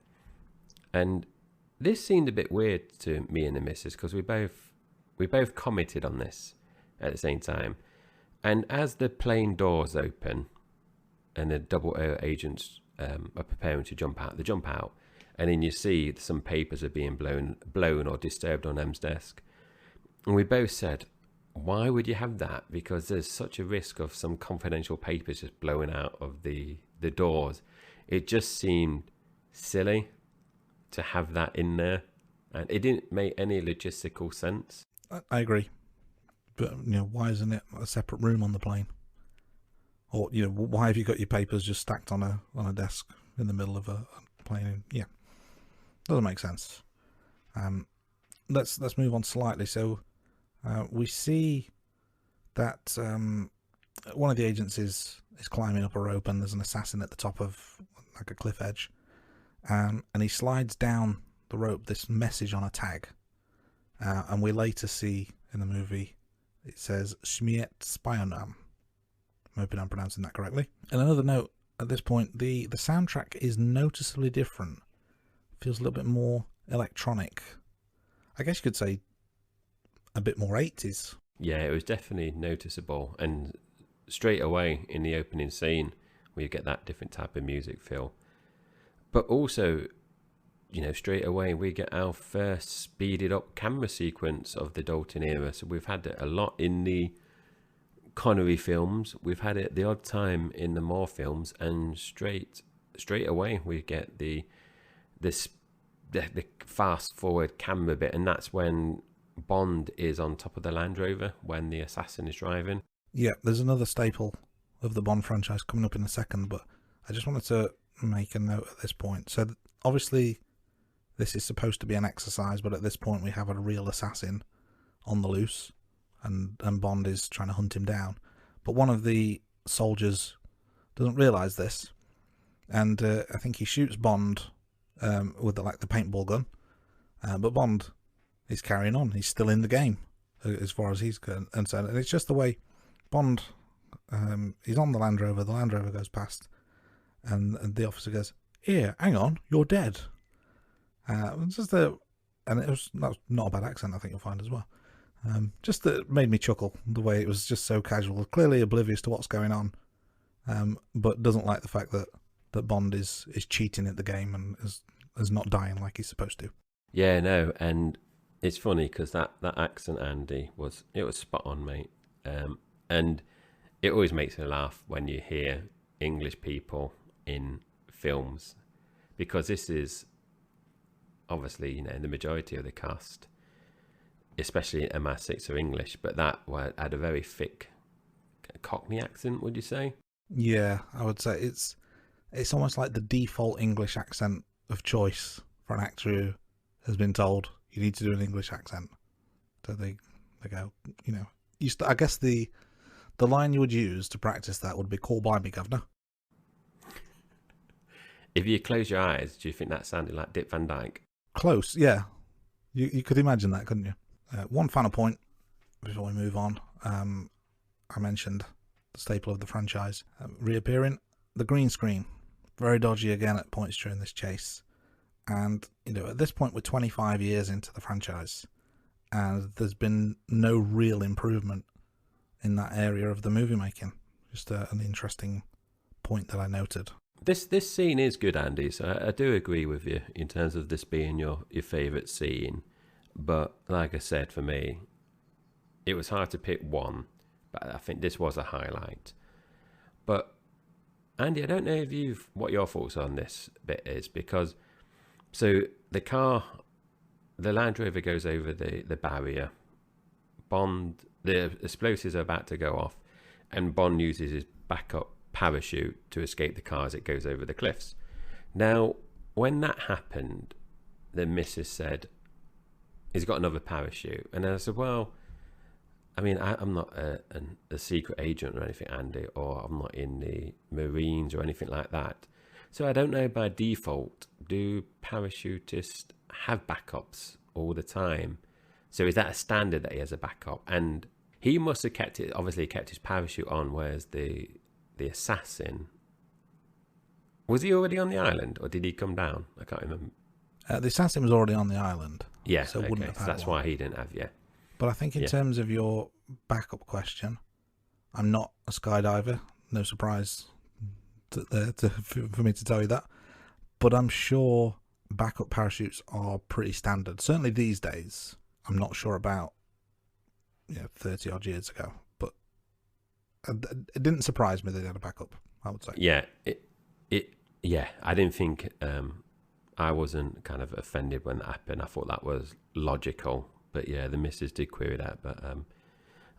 And this seemed a bit weird to me and the missus because we both commented on this at the same time. And as the plane doors open and the 00 agents are preparing to jump out, they jump out, and then you see some papers are being blown or disturbed on M's desk. And we both said, why would you have that? Because there's such a risk of some confidential papers just blowing out of the doors. It just seemed silly to have that in there, and it didn't make any logistical sense. I agree. But, you know, why isn't it a separate room on the plane? Or, you know, why have you got your papers just stacked on a desk in the middle of a plane? Yeah, doesn't make sense. Let's move on slightly. So we see that one of the agents is climbing up a rope, and there's an assassin at the top of like a cliff edge, and he slides down the rope this message on a tag, and we later see in the movie it says Śmierć Spionam. I'm hoping I'm pronouncing that correctly. And another note at this point, the soundtrack is noticeably different. Feels a little bit more electronic. I guess you could say a bit more 80s. Yeah, it was definitely noticeable, and straight away in the opening scene we get that different type of music feel. But also, you know, straight away we get our first speeded up camera sequence of the Dalton era. So we've had it a lot in the Connery films, we've had it the odd time in the Moore films, and straight away we get the fast forward camera bit, and that's when Bond is on top of the Land Rover when the assassin is driving. Yeah, there's another staple of the Bond franchise coming up in a second, but I just wanted to make a note at this point. So obviously this is supposed to be an exercise, but at this point we have a real assassin on the loose, and Bond is trying to hunt him down. But one of the soldiers doesn't realise this, and I think he shoots Bond with the paintball gun, but Bond is carrying on. He's still in the game as far as he's concerned, and it's just the way Bond, he's on the Land Rover goes past, and the officer goes, "Here, hang on, you're dead." And that was not a bad accent, I think you'll find as well. Just that made me chuckle, the way it was just so casual, clearly oblivious to what's going on, but doesn't like the fact that Bond is cheating at the game and is not dying like he's supposed to. Yeah, no, and it's funny because that accent, Andy, was spot on, mate. And it always makes me laugh when you hear English people in films, because this is obviously, you know, the majority of the cast, especially in MI6, are English, but that had a very thick Cockney accent, would you say? Yeah, I would say it's almost like the default English accent of choice for an actor who has been told you need to do an English accent. So they go, you know, I guess the line you would use to practice that would be "Call by me, governor." If you close your eyes, do you think that sounded like Dick Van Dyke? Close, yeah. You could imagine that, couldn't you? One final point before we move on. I mentioned the staple of the franchise reappearing, the green screen. very dodgy again at points during this chase. And, at this point we're 25 years into the franchise, and there's been no real improvement in that area of the movie making. Just an interesting point that I noted. This scene is good, Andy, so I do agree with you in terms of this being your favourite scene. But like I said, for me, it was hard to pick one, but I think this was a highlight. But Andy, I don't know what your thoughts on this bit is, because so the Land Rover goes over the barrier. Bond, the explosives are about to go off, and Bond uses his backup parachute to escape the car as it goes over the cliffs. Now, when that happened, the missus said, he's got another parachute. And I said, well, I mean, I'm not a secret agent or anything, Andy, or I'm not in the Marines or anything like that. So I don't know, by default, do parachutists have backups all the time? So is that a standard that he has a backup? And he must have kept his parachute on, whereas the assassin, was he already on the island, or did he come down? I can't remember. The assassin was already on the island. Yeah, so okay, wouldn't have had that's one. why he didn't have, yeah. But I think in terms of your backup question, I'm not a skydiver. No surprise for me to tell you that. But I'm sure backup parachutes are pretty standard. Certainly these days. I'm not sure about 30 odd years ago. But it didn't surprise me that they had a backup, I would say. Yeah, I didn't think, I wasn't kind of offended when that happened. I thought that was logical. But yeah, the missus did query that. But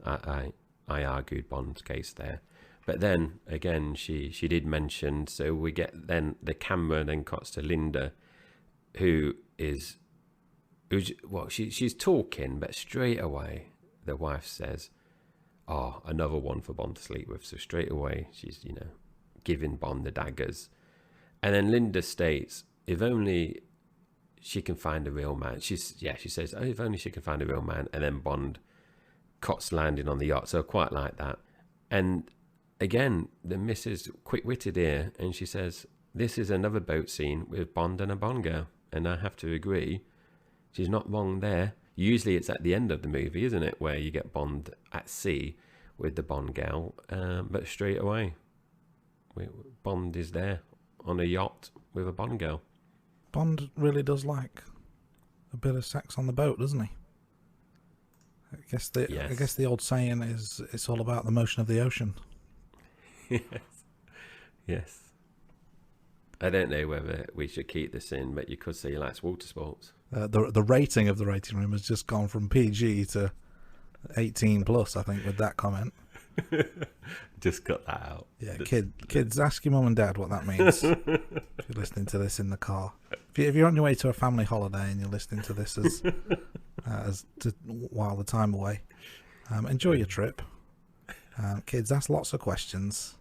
I argued Bond's case there. But then again, she did mention. So we get then the camera then cuts to Linda, she's talking, but straight away the wife says, "Oh, another one for Bond to sleep with." So straight away she's giving Bond the daggers, and then Linda states, "If only she can find a real man." She says, "Oh, if only she can find a real man." And then Bond cuts landing on the yacht. So I quite like that. And again, the missus quick-witted here, and she says, "This is another boat scene with Bond and a Bond girl." And I have to agree, she's not wrong there. Usually it's at the end of the movie, isn't it, where you get Bond at sea with the Bond girl, but straight away Bond is there on a yacht with a Bond girl. Bond really does like a bit of sex on the boat, doesn't he? I guess the old saying is, it's all about the motion of the ocean. Yes. I don't know whether we should keep this in, but you could say he likes water sports. The rating of the rating room has just gone from PG to 18 plus, I think, with that comment. Just cut that out. Yeah, kids, ask your mum and dad what that means. If you're listening to this in the car, if you're on your way to a family holiday and you're listening to this while the time away, enjoy your trip. Kids, ask lots of questions.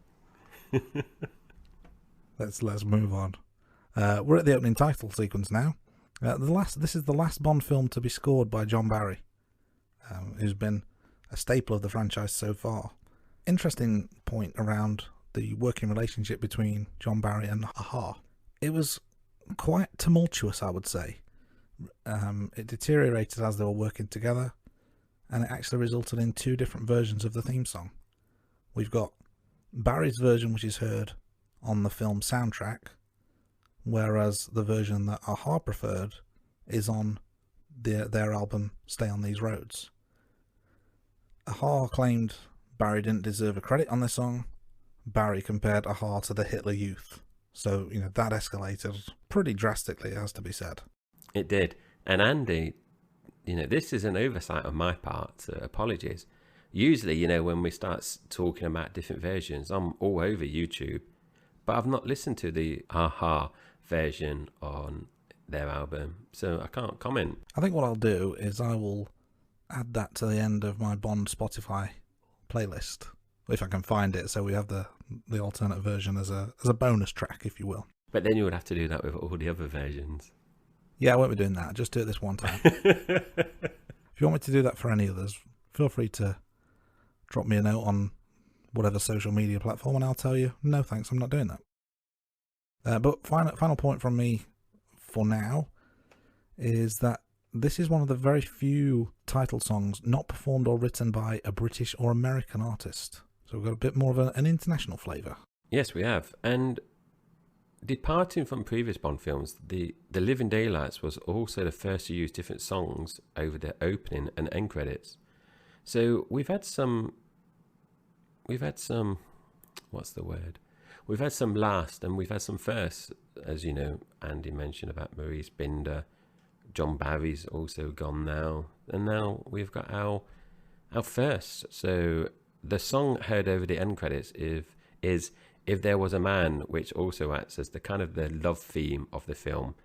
Let's move on. We're at the opening title sequence now. This is the last Bond film to be scored by John Barry, who's been a staple of the franchise so far. Interesting point around the working relationship between John Barry and Aha. It was quite tumultuous, I would say. It deteriorated as they were working together, and it actually resulted in two different versions of the theme song. We've got Barry's version, which is heard on the film soundtrack, whereas the version that Aha preferred is on their album Stay on These Roads. Aha claimed Barry didn't deserve a credit on this song. Barry compared Aha to the Hitler Youth. So, that escalated pretty drastically, it has to be said. It did. And Andy, this is an oversight on my part, so apologies. Usually, when we start talking about different versions, I'm all over YouTube, but I've not listened to the Aha version on their album, so I can't comment. I think what I'll do is I will add that to the end of my Bond Spotify playlist, if I can find it, so we have the alternate version as a bonus track, if you will. But then you would have to do that with all the other versions. Yeah, I won't be doing that. Just do it this one time. If you want me to do that for any others, feel free to drop me a note on whatever social media platform, and I'll tell you, no thanks, I'm not doing that. But final point from me for now is that this is one of the very few title songs not performed or written by a British or American artist. So we've got a bit more of an international flavour. Yes, we have. And departing from previous Bond films, the Living Daylights was also the first to use different songs over their opening and end credits. So we've had some, what's the word? We've had some last and we've had some first, as you know, Andy mentioned about Maurice Binder. John Barry's also gone now. And now we've got our first. So the song heard over the end credits is If There Was a Man, which also acts as the kind of the love theme of the film,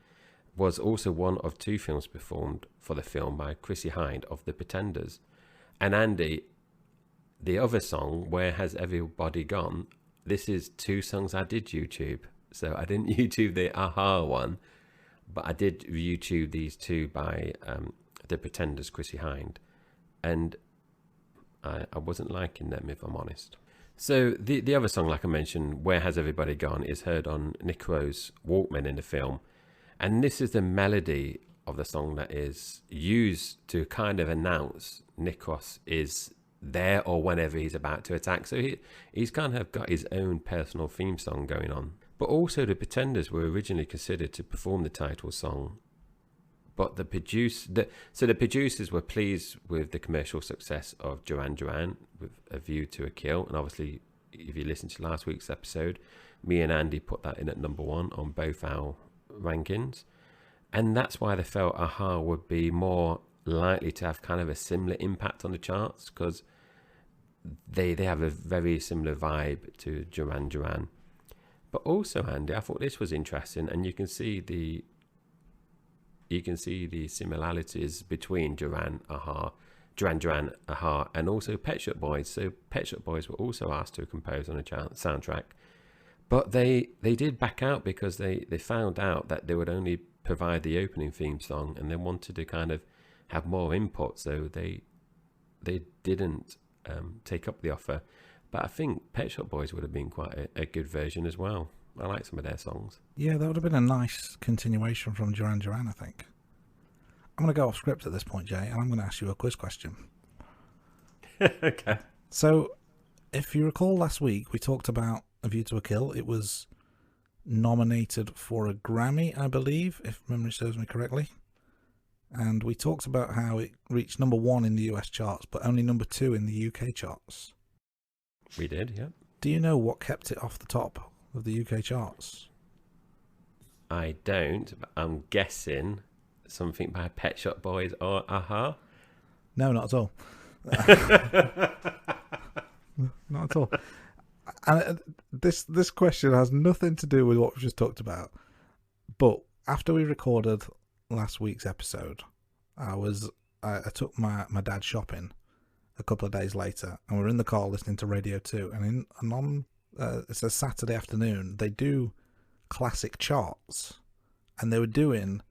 was also one of two films performed for the film by Chrissie Hynde of The Pretenders. And Andy, the other song, Where Has Everybody Gone? This is two songs I did YouTube. So I didn't YouTube the Aha one, but I did YouTube these two by The Pretenders, Chrissie Hynde. And I wasn't liking them, if I'm honest. So the other song, like I mentioned, Where Has Everybody Gone, is heard on Nick Rowe's Walkman in the film. And this is the melody of the song that is used to kind of announce Nick Ross is there or whenever he's about to attack. So he's kind of got his own personal theme song going on. But also the Pretenders were originally considered to perform the title song. But the producers were pleased with the commercial success of Duran Duran with A View to a Kill. And obviously, if you listened to last week's episode, me and Andy put that in at number 1 on both our rankings. And that's why they felt Aha would be more likely to have kind of a similar impact on the charts, because they have a very similar vibe to Duran Duran. But also, Andy, I thought this was interesting, and you can see the similarities between Duran Duran, Aha, and also Pet Shop Boys. So Pet Shop Boys were also asked to compose on a soundtrack, but they did back out because they found out that they would only provide the opening theme song, and they wanted to kind of have more input, so they didn't take up the offer. But I think Pet Shop Boys would have been quite a good version as well. I like some of their songs. Yeah, that would have been a nice continuation from Duran Duran, I think. I'm going to go off script at this point, Jay, and I'm going to ask you a quiz question. Okay. So, if you recall last week, we talked about A View to a Kill. It was nominated for a Grammy, I believe, if memory serves me correctly. And we talked about how it reached number 1 in the US charts, but only number 2 in the UK charts. We did, yeah. Do you know what kept it off the top of the UK charts? I don't, but I'm guessing something by Pet Shop Boys or Aha. No, not at all. Not at all. And this question has nothing to do with what we've just talked about. But after we recorded last week's episode, I took my dad shopping a couple of days later, and we were in the car listening to Radio 2, and on it's a Saturday afternoon, they do classic charts, and they were doing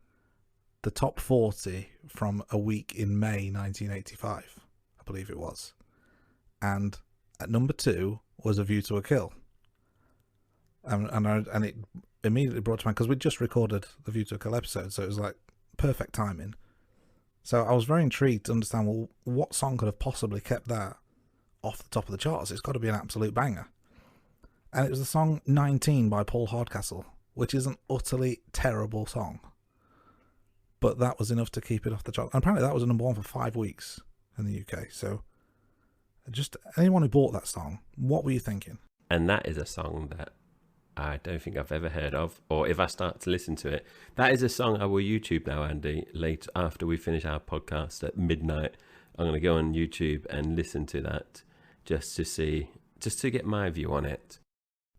the top 40 from a week in May 1985, I believe it was. And at number 2 was A View to a Kill. And it immediately brought to mind, because we just recorded the View to a Kill episode, so it was like perfect timing. So I was very intrigued to understand, well, what song could have possibly kept that off the top of the charts? It's got to be an absolute banger. And it was the song 19 by Paul Hardcastle, which is an utterly terrible song. But that was enough to keep it off the chart. And apparently that was a number 1 for 5 weeks in the UK. So just anyone who bought that song, what were you thinking? And that is a song that I don't think I've ever heard of, or if I start to listen to it, that is a song I will YouTube now, Andy, late after we finish our podcast at midnight. I'm going to go on YouTube and listen to that just to get my view on it.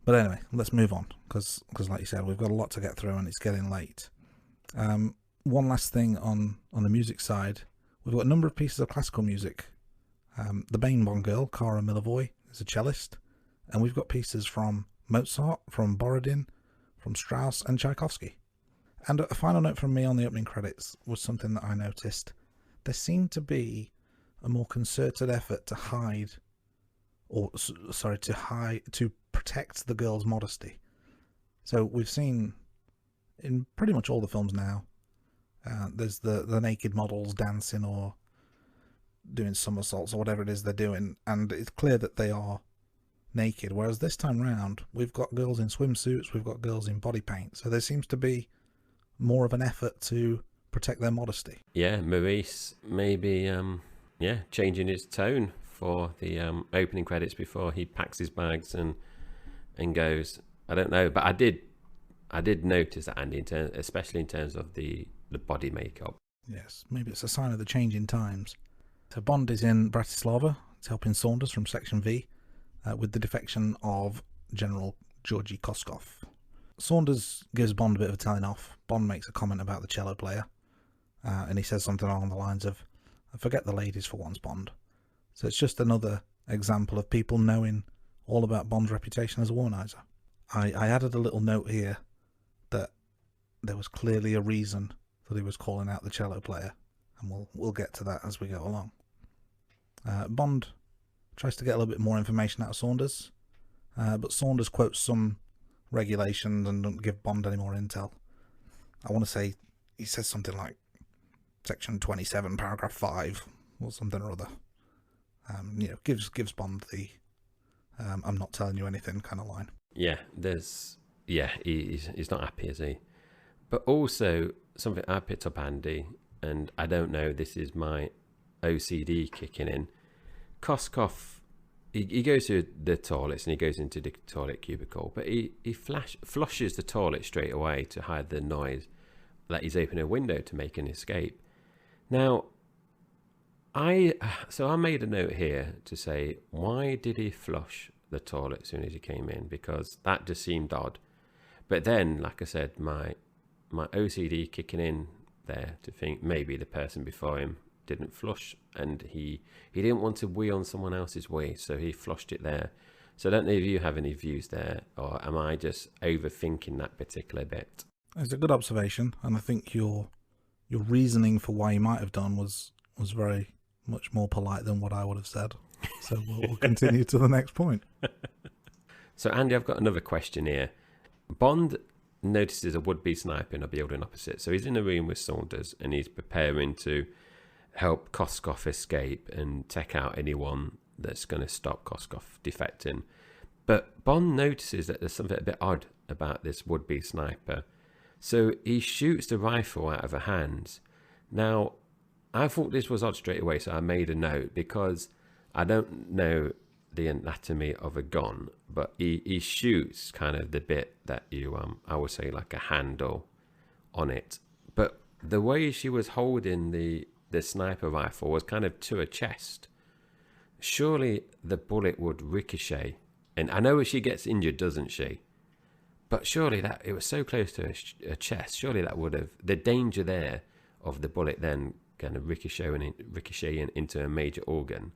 But anyway, let's move on, because like you said, we've got a lot to get through and it's getting late. One last thing on the music side, we've got a number of pieces of classical music. The Bain Bond girl, Cara Milivoy, is a cellist, and we've got pieces from Mozart, from Borodin, from Strauss and Tchaikovsky. And a final note from me on the opening credits was something that I noticed. There seemed to be a more concerted effort to to protect the girl's modesty. So we've seen in pretty much all the films now, there's the naked models dancing or doing somersaults or whatever it is they're doing, and it's clear that they are naked, whereas this time round we've got girls in swimsuits, we've got girls in body paint, so there seems to be more of an effort to protect their modesty. Yeah, Maurice maybe changing his tone for the opening credits before he packs his bags and goes. I don't know, but I did notice that, Andy, especially in terms of the body makeup. Yes, maybe it's a sign of the change in times. So Bond is in Bratislava. It's helping Saunders from Section V with the defection of General Georgy Koskov. Saunders gives Bond a bit of a telling off. Bond makes a comment about the cello player, and he says something along the lines of, "Forget the ladies for once, Bond." So it's just another example of people knowing all about Bond's reputation as a womanizer. I added a little note here that there was clearly a reason that he was calling out the cello player, and we'll get to that as we go along. Bond tries to get a little bit more information out of Saunders, but Saunders quotes some regulations and doesn't give Bond any more intel. I want to say he says something like Section 27, Paragraph 5, or something or other. Gives Bond the "I'm not telling you anything" kind of line. Yeah, he's not happy, is he? But also something I picked up, Andy, and I don't know, this is my OCD kicking in. Koskov, he goes to the toilets and he goes into the toilet cubicle, but he flushes the toilet straight away to hide the noise that he's opening a window to make an escape. Now, I made a note here to say, why did he flush the toilet as soon as he came in? Because that just seemed odd. But then, like I said, my OCD kicking in there to think maybe the person before him didn't flush, and he didn't want to wee on someone else's wee, so he flushed it there. So I don't know if you have any views there, or am I just overthinking that particular bit? It's a good observation, and I think your reasoning for why you might have done was very much more polite than what I would have said. So we'll continue to the next point. So Andy, I've got another question here. Bond notices a would-be sniper in a building opposite. So he's in a room with Saunders and he's preparing to help Koskov escape and take out anyone that's going to stop Koskov defecting. But Bond notices that there's something a bit odd about this would-be sniper. So he shoots the rifle out of her hands. Now, I thought this was odd straight away, so I made a note because I don't know the anatomy of a gun, but he shoots kind of the bit that you, I would say like a handle on it. But the way she was holding the sniper rifle was kind of to her chest. Surely the bullet would ricochet. And I know she gets injured, doesn't she? But surely that it was so close to her chest. Surely that would have, the danger there of the bullet then kind of ricocheting into a major organ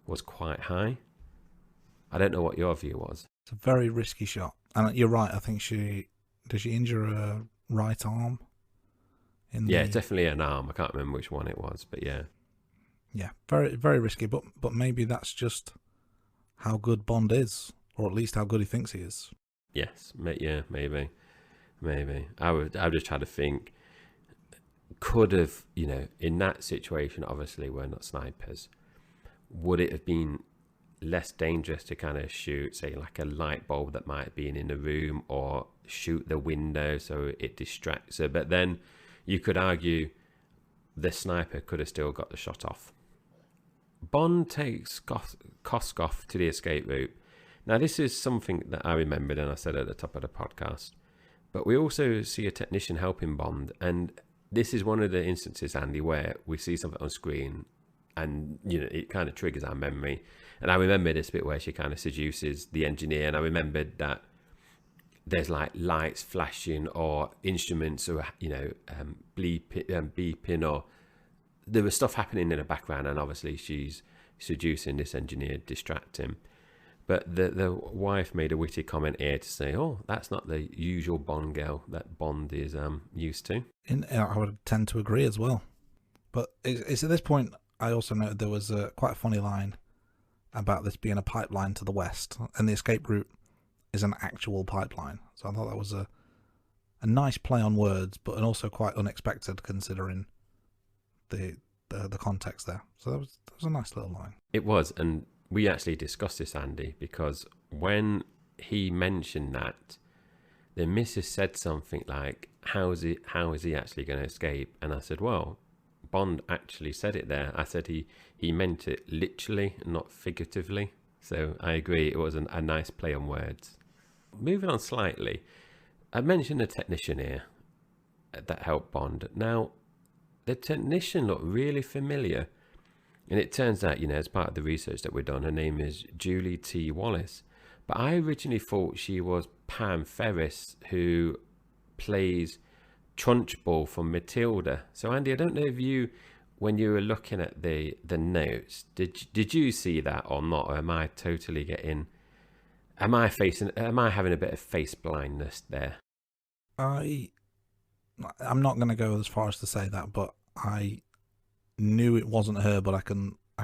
was quite high. I don't know what your view was. It's a very risky shot, and you're right. I think she injure her right arm? It's definitely an arm. I can't remember which one it was, but yeah. Yeah, very very risky. But maybe that's just how good Bond is, or at least how good he thinks he is. Yes, yeah, maybe. I would just try to think. Could have, in that situation, obviously we're not snipers. Would it have been less dangerous to kind of shoot, say, like a light bulb that might have been in the room, or shoot the window so it distracts her? But then you could argue the sniper could have still got the shot off. Bond takes Koskov to the escape route. Now, this is something that I remembered and I said at the top of the podcast. But we also see a technician helping Bond, and this is one of the instances, Andy, where we see something on screen and, it kind of triggers our memory. And I remember this bit where she kind of seduces the engineer, and I remembered that there's like lights flashing or instruments or, beeping, or there was stuff happening in the background, and obviously she's seducing this engineer, distract him. But the wife made a witty comment here to say, oh, that's not the usual Bond girl that Bond is used to. I would tend to agree as well. But it's at this point, I also noted there was quite a funny line about this being a pipeline to the west, and the escape route is an actual pipeline. So I thought that was a nice play on words, but also quite unexpected considering the context there. So that was a nice little line. It was, and we actually discussed this, Andy, because when he mentioned that, the missus said something like, how is he actually going to escape? And I said, well, Bond actually said it there. I said he meant it literally, not figuratively. So I agree, it was a nice play on words. Moving on slightly, I mentioned the technician here that helped Bond. Now, the technician looked really familiar. And it turns out, as part of the research that we've done, her name is Julie T. Wallace. But I originally thought she was Pam Ferris, who plays Trunchbull from Matilda. So, Andy, I don't know if you, when you were looking at the notes, did you see that or not? Or am I totally am I having a bit of face blindness there? I'm not going to go as far as to say that, but I knew it wasn't her, but I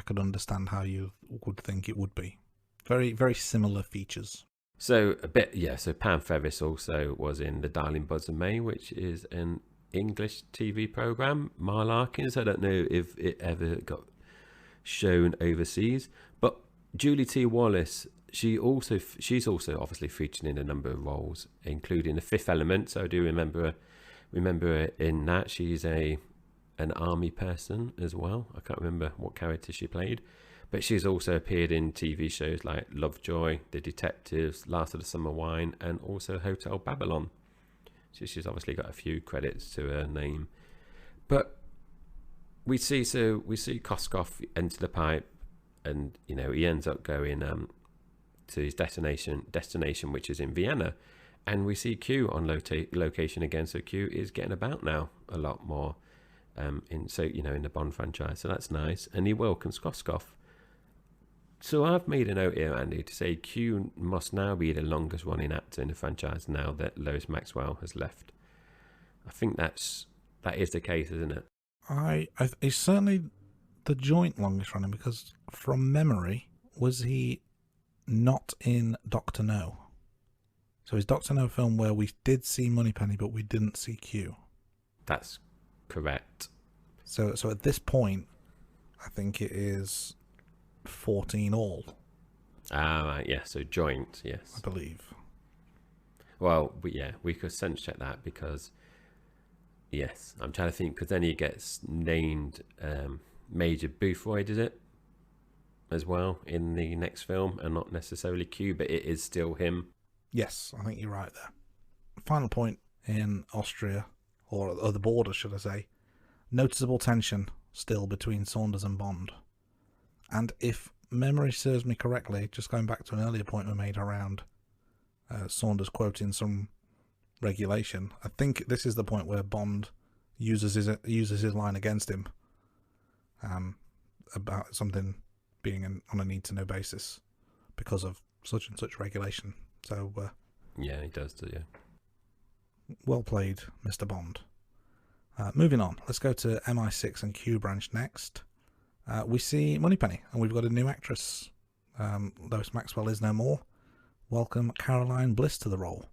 could understand how you would think it would be. Very, very similar features. So a bit, yeah. So Pam Ferris also was in The Darling Buzz and May, which is an English TV program, Marlarkins. I don't know if it ever got shown overseas, but Julie T. Wallace, she's also obviously featured in a number of roles, including The Fifth Element. So I do remember her in that. She's an army person as well. I can't remember what character she played, but she's also appeared in TV shows like Lovejoy, The Detectives, Last of the Summer Wine, and also Hotel Babylon. So she's obviously got a few credits to her name. But we see Koskov enter the pipe, and he ends up going to his destination, which is in Vienna, and we see Q on location again. So Q is getting about now a lot more. In the Bond franchise, so that's nice, and he welcomes Koskov. So I've made a note here, Andy, to say Q must now be the longest running actor in the franchise now that Lois Maxwell has left. I think that is the case, isn't it? It's certainly the joint longest running, because from memory, was he not in Dr. No? So his Dr. No film where we did see Moneypenny, but we didn't see Q. That's correct. So at this point, I think it is 14 all. Right, yeah. So joint, yes, I believe. Well, we could sense check that, because yes, I'm trying to think, because then he gets named Major Boothroyd, is it, as well in the next film, and not necessarily Q, but it is still him. Yes, I think you're right there. Final point in Austria, or the border, should I say, noticeable tension still between Saunders and Bond. And if memory serves me correctly, just going back to an earlier point we made around Saunders quoting some regulation, I think this is the point where Bond uses his line against him about something being on a need-to-know basis because of such and such regulation. So yeah, he does, yeah. Well played, Mr. Bond. Moving on, let's go to MI6 and Q branch next. We see Moneypenny, and we've got a new actress. Lois Maxwell is no more. Welcome Caroline Bliss to the role.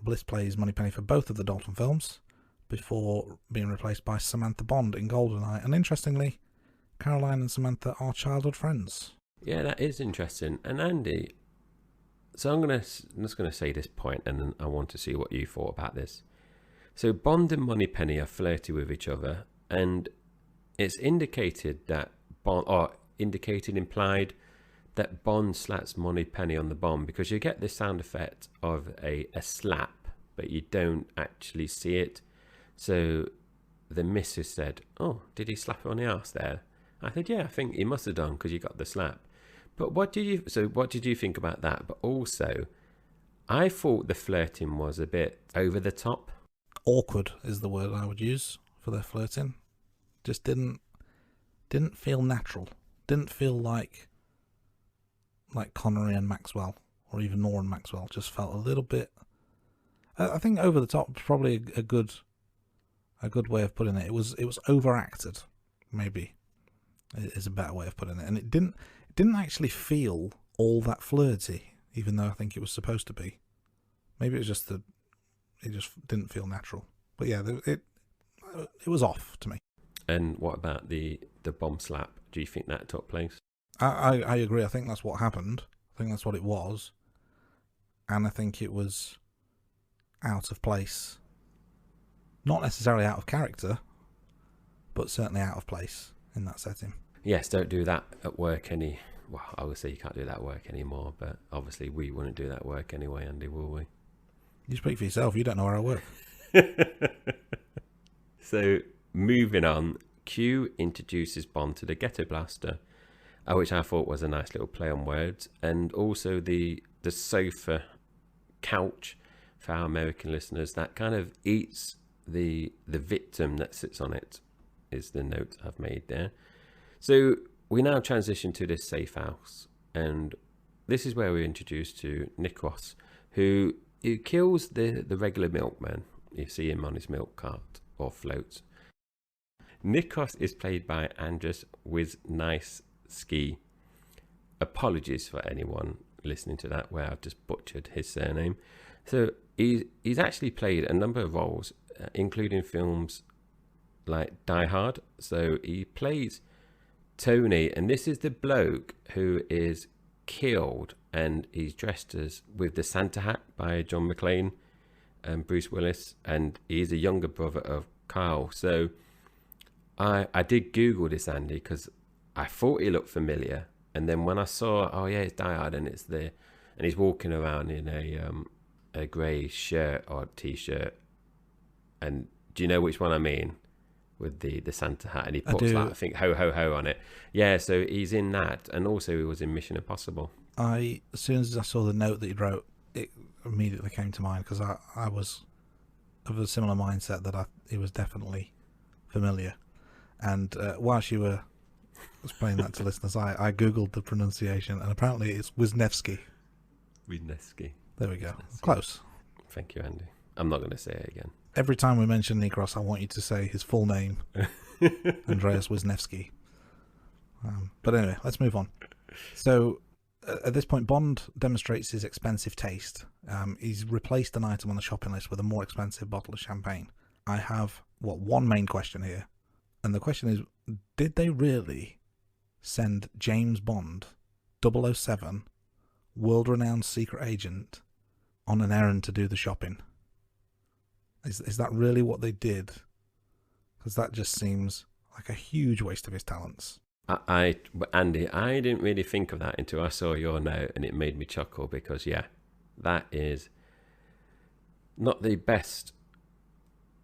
Bliss plays Moneypenny for both of the Dalton films, before being replaced by Samantha Bond in GoldenEye. And interestingly, Caroline and Samantha are childhood friends. Yeah, that is interesting. And Andy, so I'm just going to say this point, and then I want to see what you thought about this. So Bond and Moneypenny are flirty with each other, and it's indicated that implied that Bond slaps Moneypenny on the bum, because you get this sound effect of a slap, but you don't actually see it. So the missus said, "Oh, did he slap her on the arse there?" I said, "Yeah, I think he must have done, because you got the slap." But what did you think about that? But also, I thought the flirting was a bit over the top. Awkward is the word I would use for their flirting. Just didn't feel natural. Didn't feel like Connery and Maxwell, or even Moore and Maxwell. Just felt a little bit. I think over the top was probably a good way of putting it. It was overacted, maybe, is a better way of putting it. And it didn't actually feel all that flirty. even though I think it was supposed to be. Maybe it was just that it just didn't feel natural. But yeah, it was off to me. And what about the bomb slap? Do you think that took place? I agree. I think that's what happened. I think that's what it was. And I think it was out of place. Not necessarily out of character, but certainly out of place in that setting. Yes, don't do that at work well, I would say you can't do that at work anymore, but obviously we wouldn't do that at work anyway, Andy, will we? You speak for yourself. You don't know where I work. So, moving on, Q introduces Bond to the Ghetto Blaster, which I thought was a nice little play on words, and also the sofa couch for our American listeners that kind of eats the victim that sits on it, is the note I've made there. So we now transition to this safe house, and this is where we're introduced to Nikos, who kills the regular milkman. You see him on his milk cart or float. Nikos is played by Andras Wisniewski. Apologies for anyone listening to that where I've just butchered his surname. So he's actually played a number of roles, including films like Die Hard. So he plays Tony, and this is the bloke who is killed, and he's dressed as with the Santa hat by John McClane and Bruce Willis, and he's a younger brother of Carl. So I did Google this, Andy, because I thought he looked familiar, and then when I saw, oh yeah, it's Die Hard, and he's walking around in a grey shirt or t-shirt, and do you know which one I mean? With the Santa hat, and he puts I think ho ho ho on it. Yeah, so he's in that, and also he was in Mission Impossible. As soon as I saw the note that he wrote, it immediately came to mind, because I was of a similar mindset that he was definitely familiar. And whilst you were explaining that to listeners, I googled the pronunciation, and apparently it's Wisniewski. Wisniewski. There we go. Close. Thank you, Andy. I'm not going to say it again. Every time we mention Nikos, I want you to say his full name, Andreas Wisniewski. But anyway, let's move on. So at this point, Bond demonstrates his expensive taste. He's replaced an item on the shopping list with a more expensive bottle of champagne. I have one main question here, and the question is: did they really send James Bond, 007, world-renowned secret agent, on an errand to do the shopping? Is that really what they did? Because that just seems like a huge waste of his talents. Andy, I didn't really think of that until I saw your note, and it made me chuckle, because yeah, that is not the best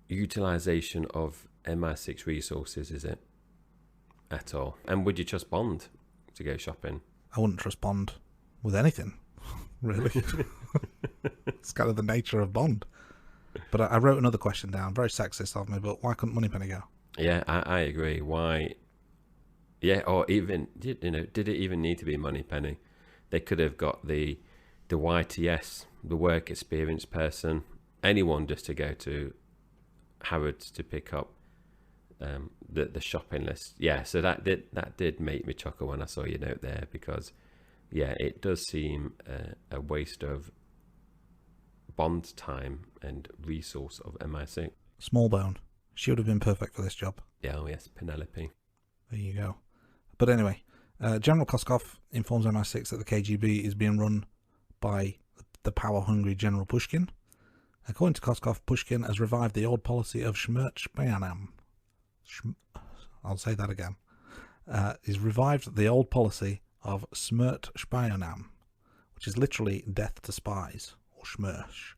utilization of MI6 resources, is it? At all. And would you trust Bond to go shopping? I wouldn't trust Bond with anything, really. It's kind of the nature of Bond. But I wrote another question down, very sexist of me, but why couldn't Moneypenny go? Yeah, I agree. Why? Yeah, or even, did it even need to be Moneypenny? They could have got the YTS, the work experience person, anyone just to go to Harrods to pick up the shopping list. Yeah, so that did make me chuckle when I saw your note there, because yeah, it does seem a waste of Bond's time and resource of MI6. Smallbone. She would have been perfect for this job. Yeah, oh yes, Penelope. There you go. But anyway, General Koskov informs MI6 that the KGB is being run by the power-hungry General Pushkin. According to Koskov, Pushkin has revived the old policy of Schmerz-Spayanam. I'll say that again. He's revived the old policy of Schmerz-Spayanam, which is literally death to spies, or Schmerz,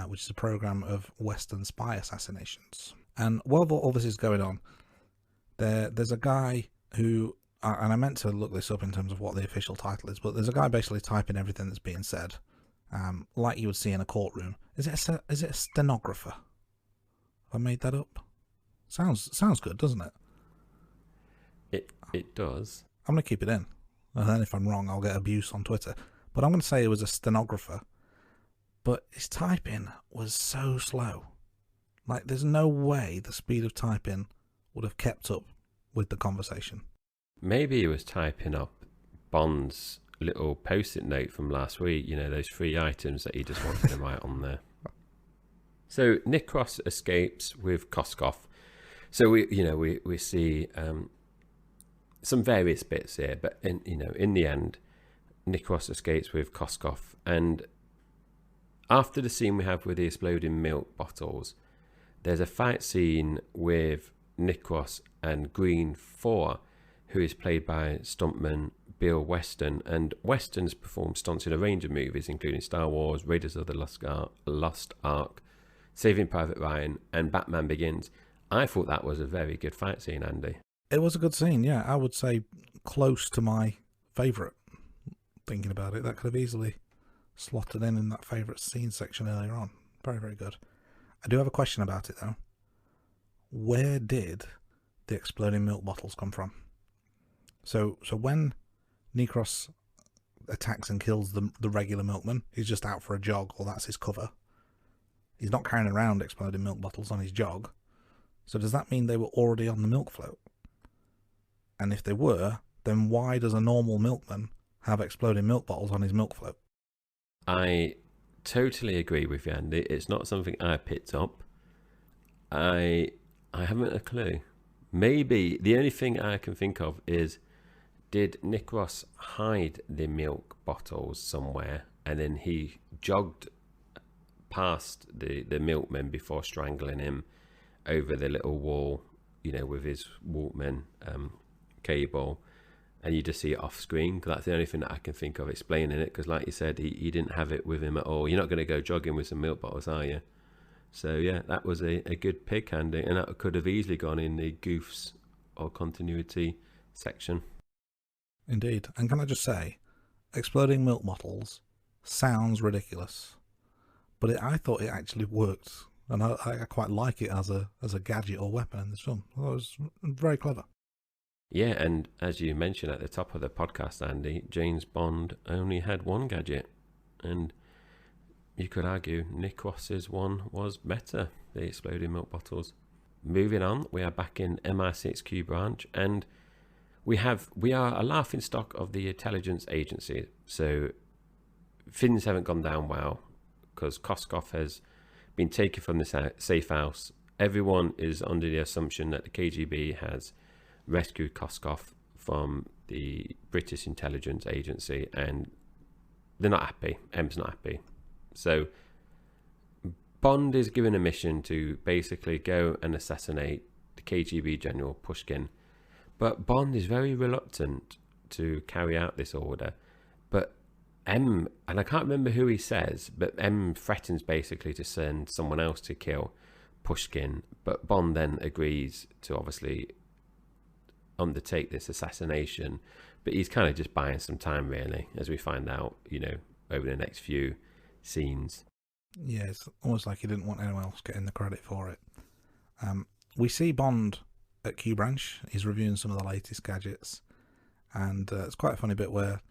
which is a program of Western spy assassinations. And while all this is going on, there's a guy who, and I meant to look this up in terms of what the official title is, but there's a guy basically typing everything that's being said, like you would see in a courtroom. Is it a stenographer? Have I made that up? Sounds good, doesn't it? It does. I'm going to keep it in. And then if I'm wrong, I'll get abuse on Twitter. But I'm going to say it was a stenographer. But his typing was so slow. Like, there's no way the speed of typing would have kept up with the conversation. Maybe he was typing up Bond's little post-it note from last week, those 3 items that he just wanted to write on there. So Nikros escapes with Koskov. So we see some various bits here, but in the end, Nikros escapes with Koskov, and after the scene we have with the exploding milk bottles, there's a fight scene with Nikros and Green 4, who is played by stuntman Bill Weston, and Weston's performed stunts in a range of movies, including Star Wars, Raiders of the Lost Ark, Saving Private Ryan, and Batman Begins. I thought that was a very good fight scene, Andy. It was a good scene, yeah. I would say close to my favourite. Thinking about it, that could have easily slotted in that favourite scene section earlier on. Very, very good. I do have a question about it, though. Where did the exploding milk bottles come from? So when Nikros attacks and kills the regular milkman, he's just out for a jog, or that's his cover. He's not carrying around exploding milk bottles on his jog. So does that mean they were already on the milk float? And if they were, then why does a normal milkman have exploding milk bottles on his milk float? I totally agree with you, Andy. It's not something I picked up. I haven't a clue. Maybe the only thing I can think of is, did Nikros hide the milk bottles somewhere and then he jogged past the milkman before strangling him over the little wall, with his Walkman cable, and you just see it off screen? Because that's the only thing that I can think of explaining it, because like you said, he didn't have it with him at all. You're not going to go jogging with some milk bottles, are you? So yeah, that was a good pick, Andy, and that could have easily gone in the goofs or continuity section. Indeed. And can I just say, exploding milk bottles sounds ridiculous, but I thought it actually worked, and I quite like it as a gadget or weapon in this film. I thought it was very clever. Yeah, and as you mentioned at the top of the podcast, Andy, James Bond only had one gadget, and you could argue Nikros's one was better, the exploding milk bottles. Moving on, we are back in MI6 Q branch, and we are a laughing stock of the intelligence agency. So things haven't gone down well, because Koskov has been taken from the safe house. Everyone is under the assumption that the KGB has rescued Koskov from the British intelligence agency, and they're not happy. M's not happy. So Bond is given a mission to basically go and assassinate the KGB general Pushkin, but Bond is very reluctant to carry out this order. But M, and I can't remember who he says, but M threatens basically to send someone else to kill Pushkin, but Bond then agrees to obviously undertake this assassination, but he's kind of just buying some time, really, as we find out, over the next few scenes. Yeah, it's almost like he didn't want anyone else getting the credit for it. We see Bond at Q Branch. He's reviewing some of the latest gadgets, and it's quite a funny bit where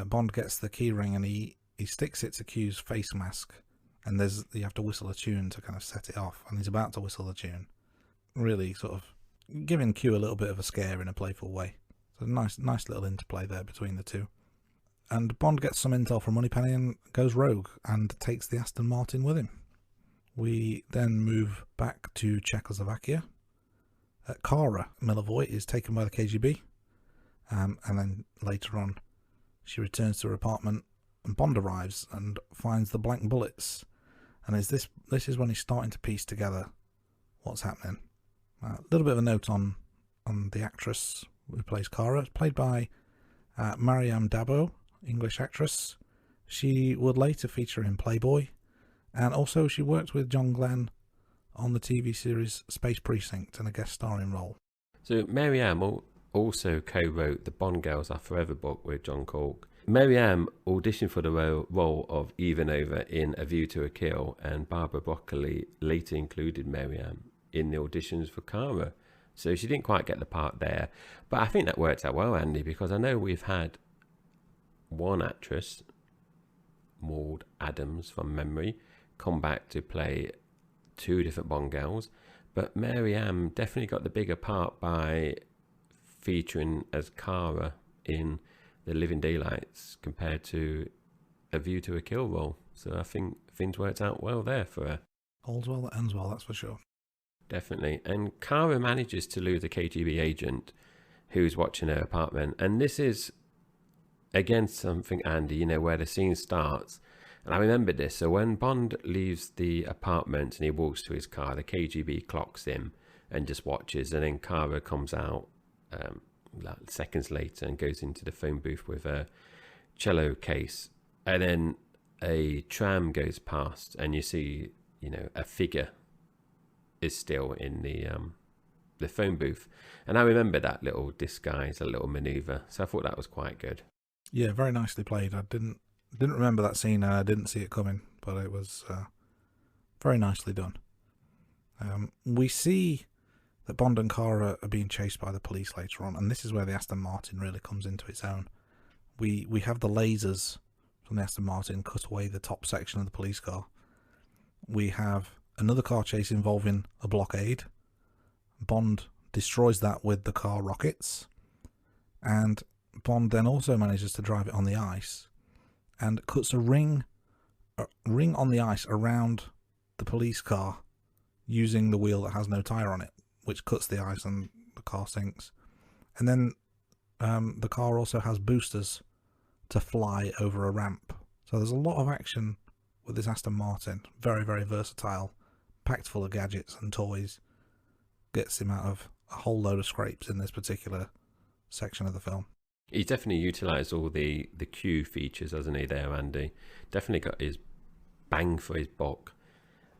Bond gets the key ring and he sticks it to Q's face mask, and you have to whistle a tune to kind of set it off, and he's about to whistle the tune, really sort of giving Q a little bit of a scare in a playful way. So nice little interplay there between the two. And Bond gets some intel from Moneypenny and goes rogue and takes the Aston Martin with him. We then move back to Czechoslovakia. Kara Milivoy is taken by the KGB, and then later on she returns to her apartment, and Bond arrives and finds the blank bullets. And this is when he's starting to piece together what's happening. A little bit of a note on the actress who plays Kara, played by Mariam Dabo, English actress. She would later feature in Playboy, and also she worked with John Glenn on the TV series Space Precinct in a guest starring role. So Mariam also co-wrote the Bond Girls Are Forever book with John Cork. Mariam auditioned for the role of Ivanova in A View to a Kill, and Barbara Broccoli later included Mariam in the auditions for Kara. So she didn't quite get the part there, but I think that worked out well, Andy, because I know we've had one actress, Maud Adams from memory, come back to play two different Bond girls, but Mariam definitely got the bigger part by featuring as Kara in the living daylights compared to A View to a Kill role. So I think things worked out well there for her. All's well that ends well, that's for sure. Definitely. And Kara manages to lure the KGB agent who's watching her apartment. And this is, again, something, Andy, you know, where the scene starts. And I remember this. So when Bond leaves the apartment and he walks to his car, the KGB clocks him and just watches. And then Kara comes out seconds later and goes into the phone booth with a cello case. And then a tram goes past and you see, you know, a figure is still in the phone booth. And I remember that little disguise, a little maneuver. So I thought that was quite good. Yeah, very nicely played. I didn't remember that scene and I didn't see it coming, but it was very nicely done. We see that Bond and Kara are being chased by the police later on, and this is where the Aston Martin really comes into its own. We have the lasers from the Aston Martin cut away the top section of the police car. We have another car chase involving a blockade. Bond destroys that with the car rockets, and Bond then also manages to drive it on the ice and cuts a ring on the ice around the police car using the wheel that has no tyre on it, which cuts the ice and the car sinks. And then the car also has boosters to fly over a ramp. So there's a lot of action with this Aston Martin. Very, very versatile, packed full of gadgets and toys. Gets him out of a whole load of scrapes in this particular section of the film. He's definitely utilised all the Q features, hasn't he, there, Andy? Definitely got his bang for his buck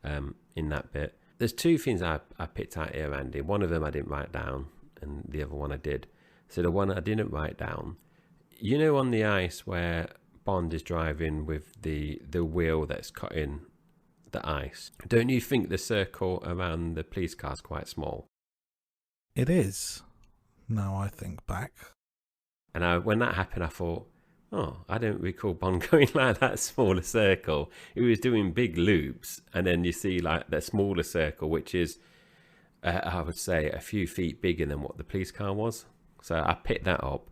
in that bit. There's two things I picked out here, Andy. One of them I didn't write down, and the other one I did. So the one I didn't write down, you know, on the ice where Bond is driving with the wheel that's cutting the ice, don't you think the circle around the police car is quite small? It is. Now I think back. And when that happened, I thought, oh, I don't recall Bond going like that smaller circle. He was doing big loops, and then you see like that smaller circle, which is, I would say, a few feet bigger than what the police car was. So I picked that up.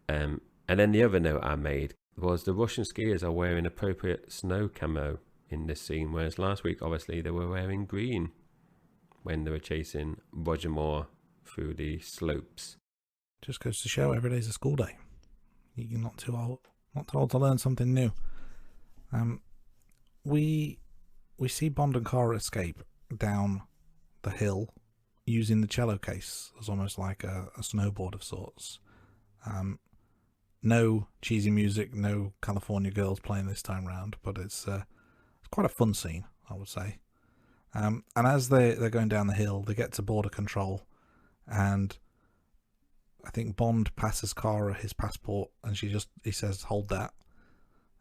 And then the other note I made was the Russian skiers are wearing appropriate snow camo in this scene, whereas last week, obviously, they were wearing green when they were chasing Roger Moore through the slopes. Just goes to show every day's a school day. You're not too old to learn something new. We see Bond and Kara escape down the hill using the cello case as almost like a snowboard of sorts. No cheesy music, no California Girls playing this time round, but it's quite a fun scene, I would say. And as they're going down the hill, they get to border control, and I think Bond passes Kara his passport, and he says, "Hold that."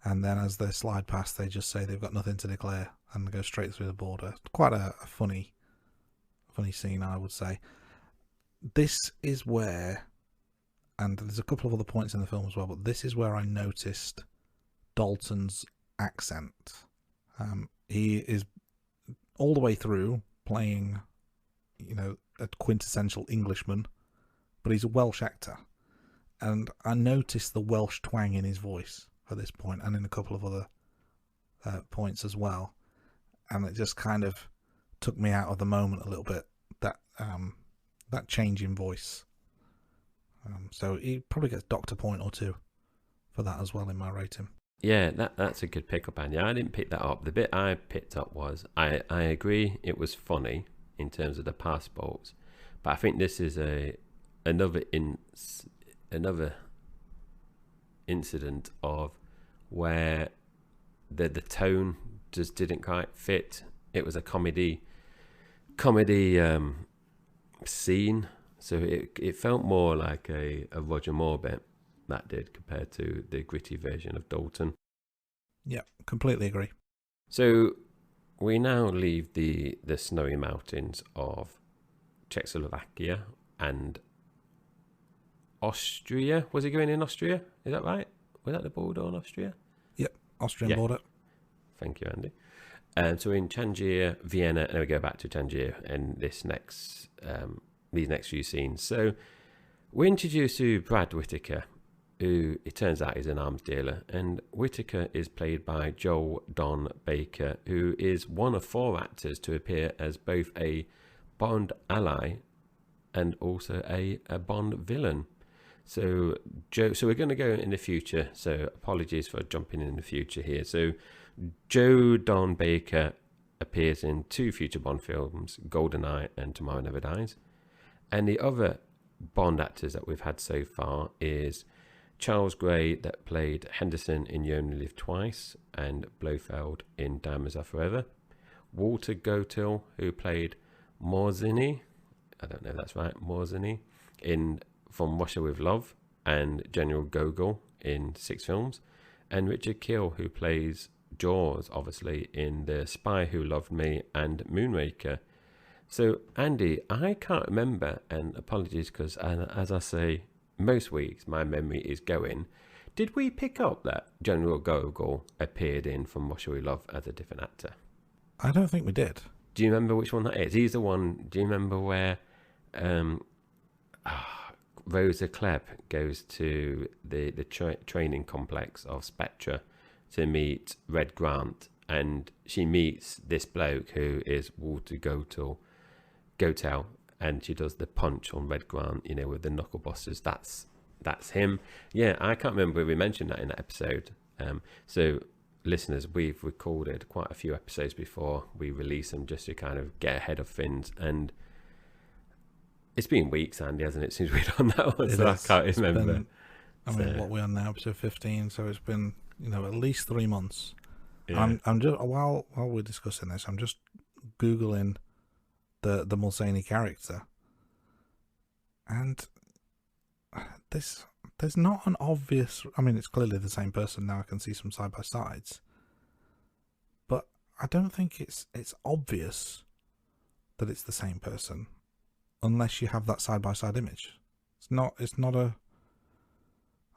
And then as they slide past, they just say they've got nothing to declare, and they go straight through the border. Quite a funny scene, I would say. This is where, and there's a couple of other points in the film as well, but this is where I noticed Dalton's accent. He is all the way through playing, you know, a quintessential Englishman, but he's a Welsh actor, and I noticed the Welsh twang in his voice at this point, and in a couple of other points as well, and it just kind of took me out of the moment a little bit, that change in voice. So he probably gets docked a point or two for that as well in my rating. Yeah, that's a good pickup, Andy. I didn't pick that up. The bit I picked up was, I agree it was funny in terms of the passports, but I think this is another incident of where the tone just didn't quite fit. It was a comedy scene, so it felt more like a Roger Moore bit, that did, compared to the gritty version of Dalton. Yeah, completely agree. So we now leave the snowy mountains of Czechoslovakia and Austria. Was he going in Austria? Is that right? Was that the border on Austria? Yep, Austrian border. Thank you, Andy. So in Tangier, Vienna, and we go back to Tangier in these next few scenes. So we're introduced to Brad Whittaker, who it turns out is an arms dealer, and Whittaker is played by Joel Don Baker, who is one of 4 actors to appear as both a Bond ally and also a Bond villain. So we're going to go in the future, so apologies for jumping in the future here. So Joe Don Baker appears in 2 future Bond films, GoldenEye and Tomorrow Never Dies. And the other Bond actors that we've had so far is Charles Gray, that played Henderson in You Only Live Twice, and Blofeld in Diamonds Are Forever. Walter Gotell, who played Morzini, I don't know if that's right, Morzini, in From Russia with Love, and General Gogol in 6 films. And Richard Kiel, who plays Jaws, obviously, in The Spy Who Loved Me and Moonraker. So, Andy, I can't remember, and apologies because, as I say, most weeks my memory is going. Did we pick up that General Gogol appeared in From Russia with Love as a different actor? I don't think we did. Do you remember which one that is? He's the one, do you remember where Rosa Klebb goes to the training complex of Spectre to meet Red Grant, and she meets this bloke who is Walter Gotell, and she does the punch on Red Grant, you know, with the knuckle busters. That's him. Yeah, I can't remember if we mentioned that in that episode. So listeners, we've recorded quite a few episodes before we release them, just to kind of get ahead of things. And it's been weeks, Andy, hasn't it, since we've done that one? So I can't remember. What we're on now, episode 15. So it's been, at least 3 months. Yeah. I'm just while we're discussing this, I'm just googling the Mulsaney character, and there's not an obvious. I mean, it's clearly the same person now. I can see some side by sides, but I don't think it's obvious that it's the same person unless you have that side by side image. It's not a.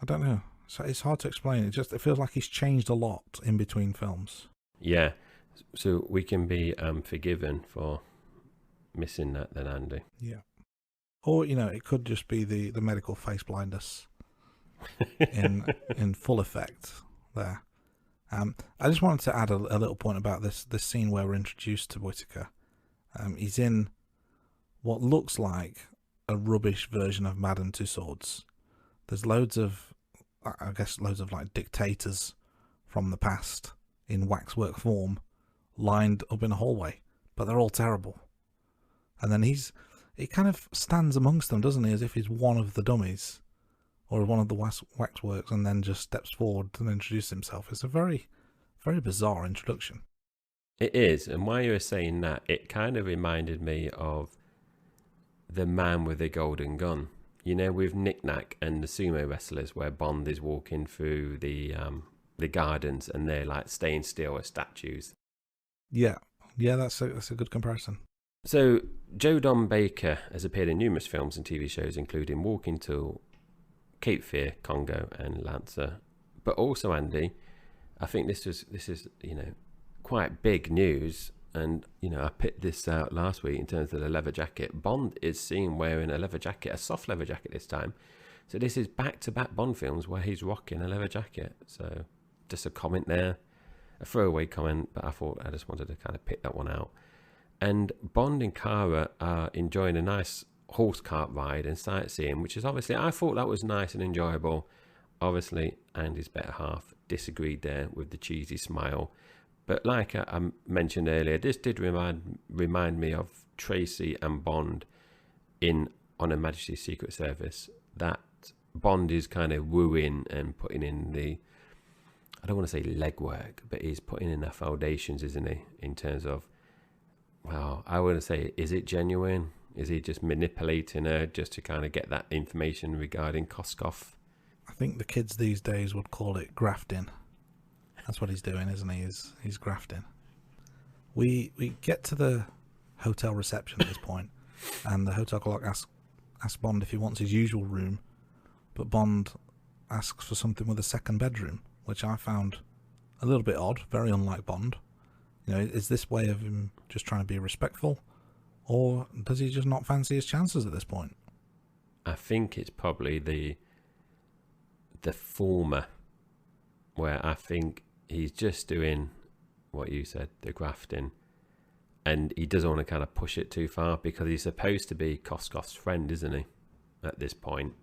I don't know. So it's hard to explain. It feels like he's changed a lot in between films. Yeah, so we can be forgiven for missing that then, Andy. Yeah. Or, it could just be the medical face blindness in full effect there. I just wanted to add a little point about this scene where we're introduced to Whittaker. He's in what looks like a rubbish version of Madame Tussauds. There's loads of like dictators from the past in waxwork form lined up in a hallway, but they're all terrible. And then he kind of stands amongst them, doesn't he, as if he's one of the dummies or one of the waxworks, and then just steps forward and introduces himself. It's a very, very bizarre introduction. It is, and while you were saying that, it kind of reminded me of The Man with the Golden Gun. With Knick Knack and the sumo wrestlers, where Bond is walking through the gardens and they're like staying still as statues. Yeah, that's a good comparison. So Joe Don Baker has appeared in numerous films and TV shows, including Walking Tool, Cape Fear, Congo, and Lancer. But also, Andy, I think this is quite big news. And, I picked this out last week in terms of the leather jacket. Bond is seen wearing a leather jacket, a soft leather jacket this time. So this is back-to-back Bond films where he's rocking a leather jacket. So just a comment there, a throwaway comment, but I thought I just wanted to kind of pick that one out. And Bond and Cara are enjoying a nice horse cart ride and sightseeing, which is obviously, I thought that was nice and enjoyable. Obviously, Andy's better half disagreed there with the cheesy smile. But like I mentioned earlier, this did remind me of Tracy and Bond on Her Majesty's Secret Service. That Bond is kind of wooing and putting in I don't want to say legwork, but he's putting in the foundations, isn't he? In terms of, well, I wouldn't say, is it genuine? Is he just manipulating her just to kind of get that information regarding Koskov? I think the kids these days would call it grafting. That's what he's doing, isn't he? He's grafting. We get to the hotel reception at this point, and the hotel clerk asks Bond if he wants his usual room, but Bond asks for something with a second bedroom, which I found a little bit odd, very unlike Bond. Is this way of him just trying to be respectful, or does he just not fancy his chances at this point? I think it's probably the former, where I think he's just doing what you said, the grafting, and he doesn't want to kind of push it too far because he's supposed to be Koskov's friend, isn't he, at this point?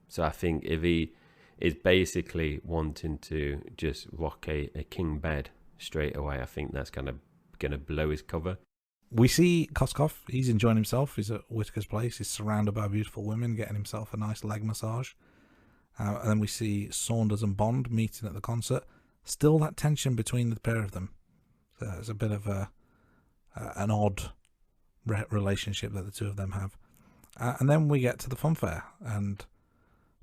So I think if he is basically wanting to just rock a king bed straight away, I think that's kind of going to blow his cover. We see Koskov, he's enjoying himself. He's at Whitaker's place. He's surrounded by beautiful women, getting himself a nice leg massage. And then we see Saunders and Bond meeting at the concert. Still that tension between the pair of them. So it's a bit of an odd relationship that the two of them have. And then we get to the funfair, and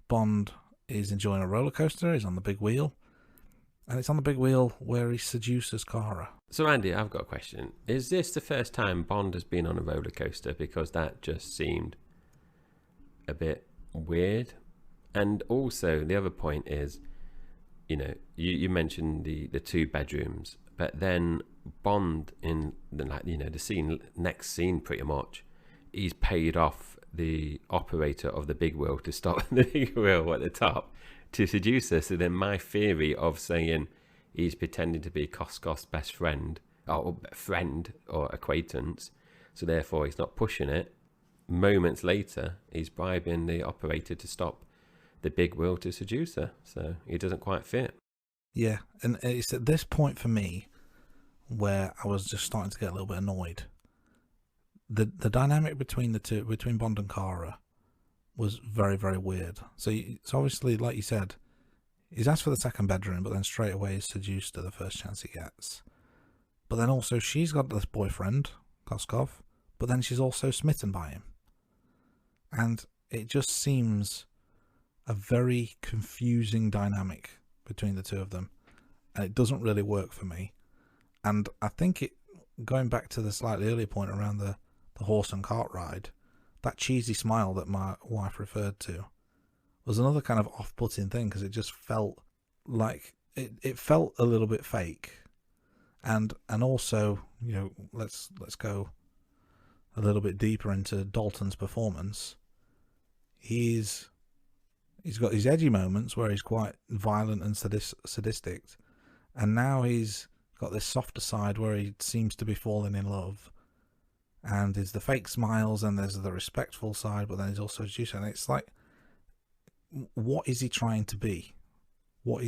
Bond is enjoying a roller coaster. He's on the big wheel. And it's on the big wheel where he seduces Cara. So, Andy, I've got a question. Is this the first time Bond has been on a roller coaster? Because that just seemed a bit weird. And also, the other point is, you mentioned the two bedrooms, but then Bond in the next scene pretty much, he's paid off the operator of the big wheel to stop the big wheel at the top to seduce her. So then my theory of saying he's pretending to be Koskov's best friend or acquaintance, so therefore he's not pushing it, moments later he's bribing the operator to stop the big wheel to seduce her, so he doesn't quite fit. Yeah, and it's at this point for me where I was just starting to get a little bit annoyed. The dynamic between the two, between Bond and Cara, was very, very weird. So obviously, like you said, he's asked for the second bedroom, but then straight away he's seduced her the first chance he gets. But then also she's got this boyfriend, Koskov, but then she's also smitten by him. And it just seems a very confusing dynamic between the two of them. And it doesn't really work for me. And I think going back to the slightly earlier point around the horse and cart ride, that cheesy smile that my wife referred to was another kind of off-putting thing, because it just felt like it felt a little bit fake. And also, let's go a little bit deeper into Dalton's performance. He's got his edgy moments where he's quite violent and sadistic, and now he's got this softer side where he seems to be falling in love. And there's the fake smiles, and there's the respectful side, but then he's also juicy. And it's like, what is he trying to be? What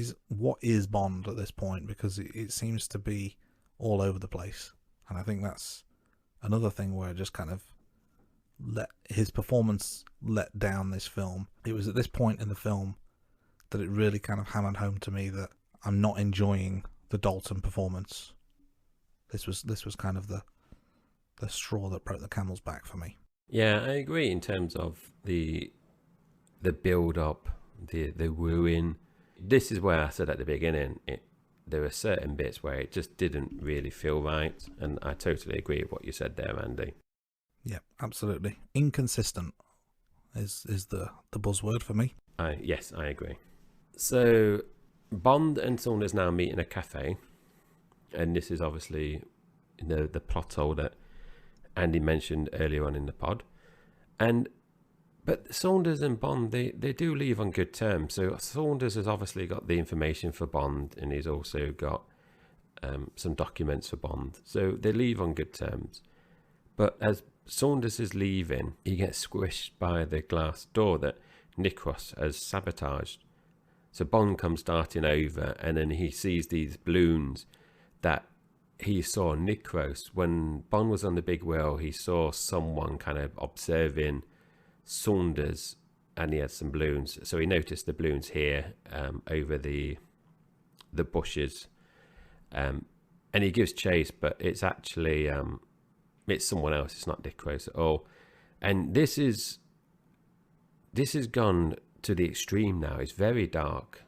is Bond at this point? Because it seems to be all over the place. And I think that's another thing where just kind of his performance let down this film. It was at this point in the film that it really kind of hammered home to me that I'm not enjoying the Dalton performance. This was kind of the straw that broke the camel's back for me. Yeah, I agree in terms of the build up, the wooing. This is where I said at the beginning, there were certain bits where it just didn't really feel right, and I totally agree with what you said there, Andy. Yeah, absolutely. Inconsistent is the buzzword for me. Yes, I agree. So Bond and Saunders now meet in a cafe, and this is obviously the plot hole that Andy mentioned earlier on in the pod. But Saunders and Bond, they do leave on good terms. So Saunders has obviously got the information for Bond, and he's also got some documents for Bond. So they leave on good terms. But as Saunders is leaving, he gets squished by the glass door that Nikros has sabotaged. So Bond comes darting over, and then he sees these balloons that he saw Nikros. When Bond was on the big wheel, he saw someone kind of observing Saunders, and he had some balloons. So he noticed the balloons here over the bushes, and he gives chase, but it's actually it's someone else. It's not Nikros at all. And this has gone to the extreme now. It's very dark,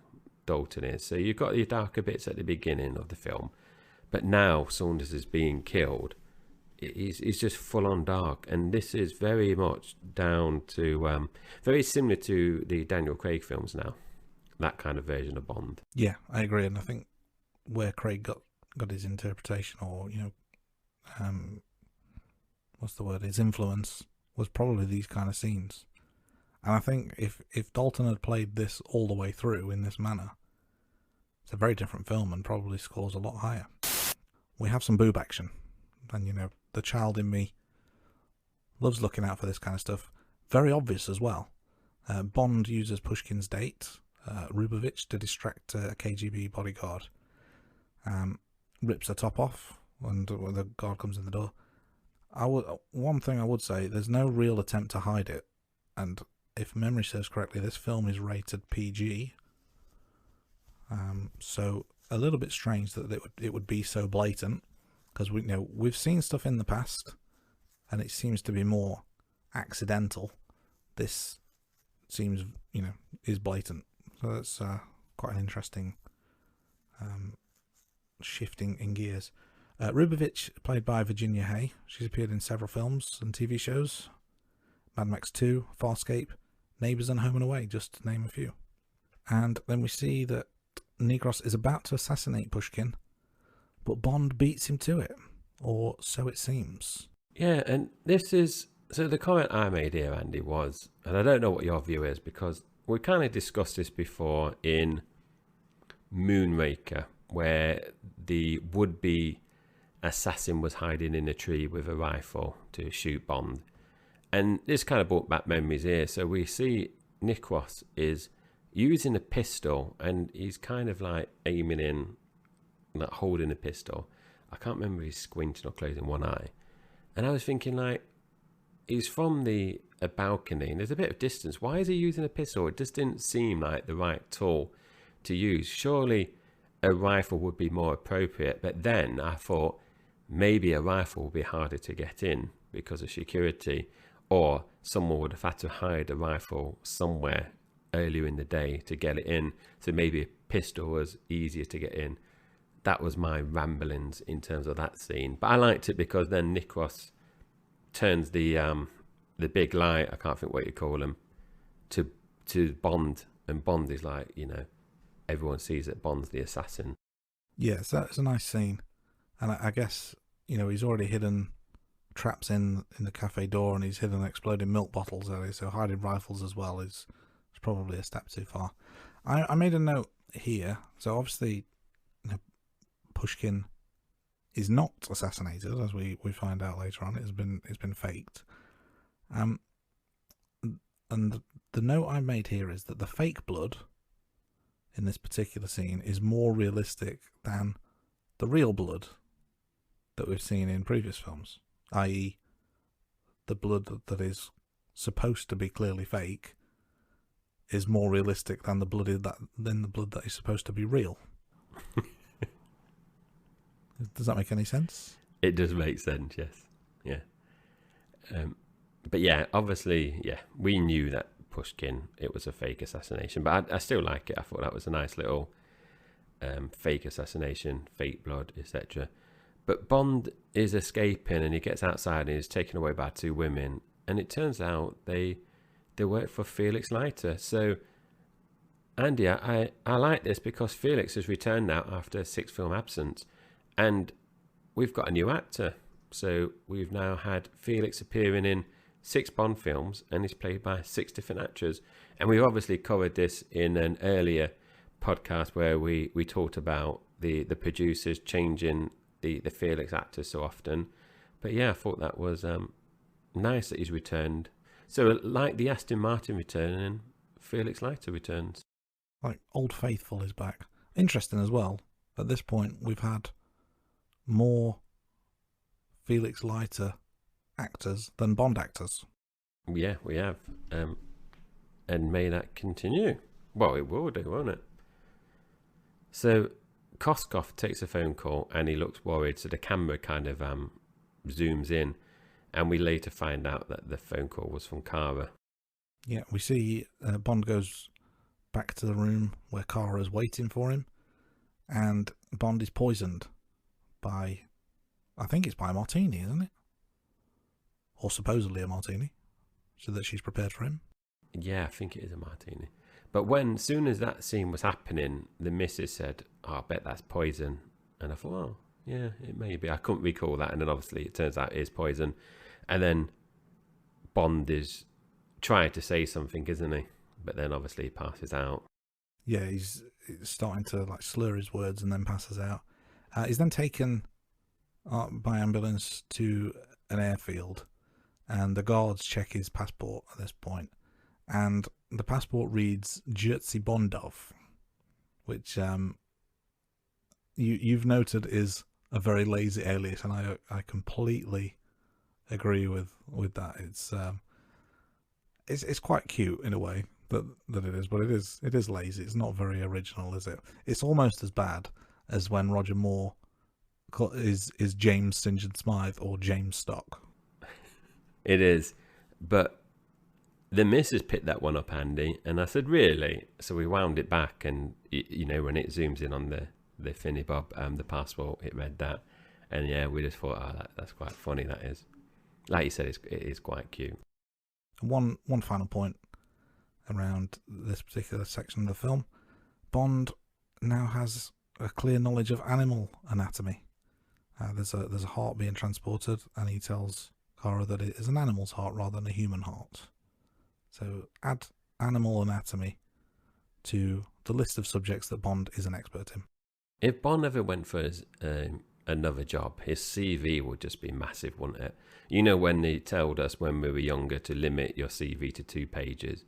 Dalton is. So you've got your darker bits at the beginning of the film, but now Saunders is being killed. It's just full on dark, and this is very much down to very similar to the Daniel Craig films now, that kind of version of Bond. Yeah, I agree, and I think where Craig got his interpretation, or what's the word? His influence was probably these kind of scenes. And I think if Dalton had played this all the way through in this manner, it's a very different film and probably scores a lot higher. We have some boob action, and the child in me loves looking out for this kind of stuff. Very obvious as well. Bond uses Pushkin's date, Rubovich, to distract a KGB bodyguard. Rips her top off, and the guard comes in the door. One thing I would say, there's no real attempt to hide it, and if memory serves correctly, this film is rated PG. So a little bit strange that it would be so blatant, because we've seen stuff in the past, and it seems to be more accidental. This seems is blatant, so that's quite an interesting shifting in gears. Rubovich, played by Virginia Hay, she's appeared in several films and TV shows: Mad Max 2, Farscape, Neighbours, and Home and Away, just to name a few. And then we see that Negros is about to assassinate Pushkin, but Bond beats him to it, or so it seems. Yeah, and this is... So the comment I made here, Andy, was, and I don't know what your view is, because we kind of discussed this before in Moonraker, where the would-be assassin was hiding in a tree with a rifle to shoot Bond. And this kind of brought back memories here. So we see Nikos is using a pistol, and he's kind of like aiming in, like holding a pistol. I can't remember if he's squinting or closing one eye. And I was thinking, like, he's from a balcony, and there's a bit of distance. Why is he using a pistol? It just didn't seem like the right tool to use. Surely a rifle would be more appropriate. But then I thought maybe a rifle would be harder to get in because of security, or someone would have had to hide a rifle somewhere earlier in the day to get it in. So maybe a pistol was easier to get in. That was my ramblings in terms of that scene. But I liked it because then Nikos turns the big light, I can't think what you call him, to Bond, and Bond is like, everyone sees that Bond's the assassin. Yes, that's a nice scene. And I guess, he's already hidden traps in the cafe door, and he's hidden exploding milk bottles earlier, so hiding rifles as well is probably a step too far. I made a note here. So obviously, Pushkin is not assassinated, as we find out later on. It's been faked. And the note I made here is that the fake blood in this particular scene is more realistic than the real blood that we've seen in previous films, i.e. the blood that is supposed to be clearly fake is more realistic than the blood that is supposed to be real. Does that make any sense? It does make sense, yes. Yeah. But yeah, obviously, we knew that Pushkin, it was a fake assassination, but I still like it. I thought that was a nice little fake assassination, fake blood, etc. But Bond is escaping, and he gets outside and is taken away by two women, and it turns out they work for Felix Leiter. So, Andy, I like this because Felix has returned now after a 6-film absence, and we've got a new actor. So we've now had Felix appearing in 6 Bond films, and he's played by 6 different actors. And we obviously covered this in an earlier podcast where we talked about the producers changing the Felix actors so often. But yeah, I thought that was nice that he's returned. So like the Aston Martin returning, Felix Leiter returns. Like Old Faithful is back. Interesting as well. At this point, we've had more Felix Leiter actors than Bond actors. Yeah, we have. And may that continue. Well, it will do, won't it? So Koskov takes a phone call and he looks worried, so the camera kind of zooms in, and we later find out that the phone call was from Kara. Yeah, we see Bond goes back to the room where Kara is waiting for him, and Bond is poisoned by, I think it's by a martini, isn't it? Or supposedly a martini, so that she's prepared for him. Yeah, I think it is a martini. But soon as that scene was happening, the missus said, "Oh, I bet that's poison." And I thought, oh, yeah, it may be. I couldn't recall that. And then obviously it turns out it is poison. And then Bond is trying to say something, isn't he? But then obviously he passes out. Yeah, he's starting to like slur his words and then passes out. He's then taken by ambulance to an airfield, and the guards check his passport at this point, and the passport reads Jerzy Bondov, which you've noted is a very lazy alias, and I completely agree with that. It's quite cute in a way that it is, but it is lazy. It's not very original, is it? It's almost as bad as when Roger Moore is James St. John Smythe or James Stock. It is, but the missus picked that one up, Andy, and I said, really? So we wound it back, and you know, when it zooms in on the Finny Bob, the passport, it read that, and yeah, we just thought, oh, that's quite funny. That is, like you said, it is quite cute. One final point around this particular section of the film: Bond now has a clear knowledge of animal anatomy. There's a heart being transported, and he tells Cara that it is an animal's heart rather than a human heart. So add animal anatomy to the list of subjects that Bond is an expert in. If Bond ever went for another job, his CV would just be massive, wouldn't it? You know, when they told us when we were younger to limit your CV to 2 pages,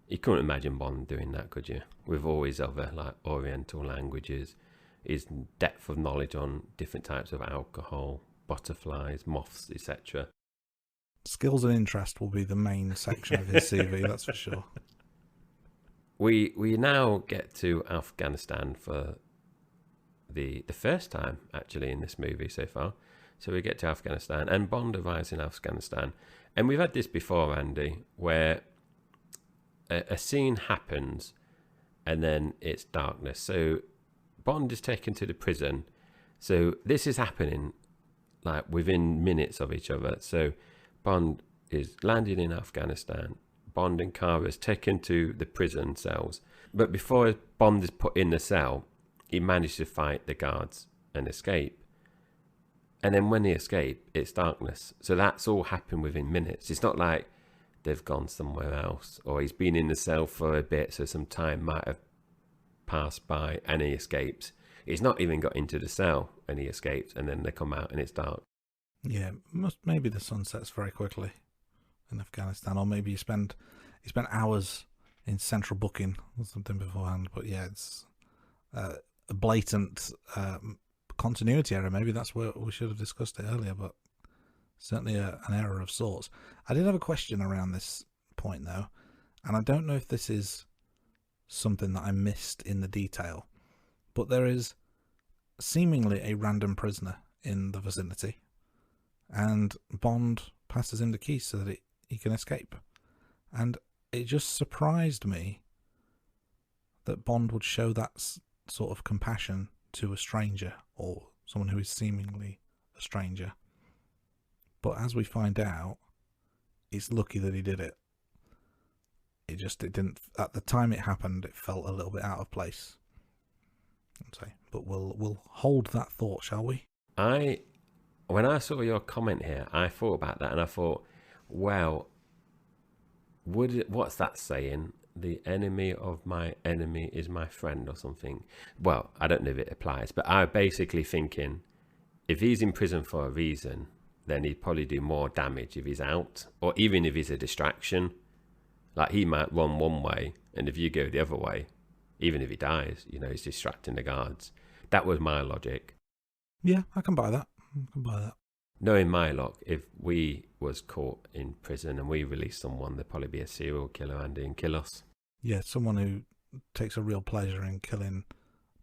you couldn't imagine Bond doing that, could you? With all his other like Oriental languages, his depth of knowledge on different types of alcohol, butterflies, moths, etc. Skills and interest will be the main section of his CV, that's for sure. We now get to Afghanistan for the first time, actually, in this movie so far. So we get to Afghanistan, and Bond arrives in Afghanistan. And we've had this before, Andy, where a scene happens, and then it's darkness. So Bond is taken to the prison. So this is happening like within minutes of each other. So Bond is landing in Afghanistan. Bond and Cara is taken to the prison cells. But before Bond is put in the cell, he managed to fight the guards and escape. And then when he escaped, it's darkness. So that's all happened within minutes. It's not like they've gone somewhere else, or he's been in the cell for a bit, so some time might have passed by and he escapes. He's not even got into the cell and he escapes, and then they come out and it's dark. Yeah, maybe the sun sets very quickly in Afghanistan, or maybe he spent hours in central booking or something beforehand. But yeah, it's a blatant continuity error. Maybe that's where we should have discussed it earlier, but certainly an error of sorts. I did have a question around this point though, and I don't know if this is something that I missed in the detail, but there is seemingly a random prisoner in the vicinity, and Bond passes him the keys so that he can escape. And it just surprised me that Bond would show that sort of compassion to a stranger, or someone who is seemingly a stranger. But as we find out, it's lucky that he did it. It didn't, at the time it happened, it felt a little bit out of place. But we'll hold that thought, shall we? When I saw your comment here, I thought about that, and I thought, well, what's that saying? The enemy of my enemy is my friend, or something. Well, I don't know if it applies, but I'm basically thinking, if he's in prison for a reason, then he'd probably do more damage if he's out, or even if he's a distraction. Like, he might run one way, and if you go the other way, even if he dies, you know, he's distracting the guards. That was my logic. Yeah, I can buy that. Knowing my luck, if we was caught in prison and we released someone, there'd probably be a serial killer, Andy, and kill us. Yeah, someone who takes a real pleasure in killing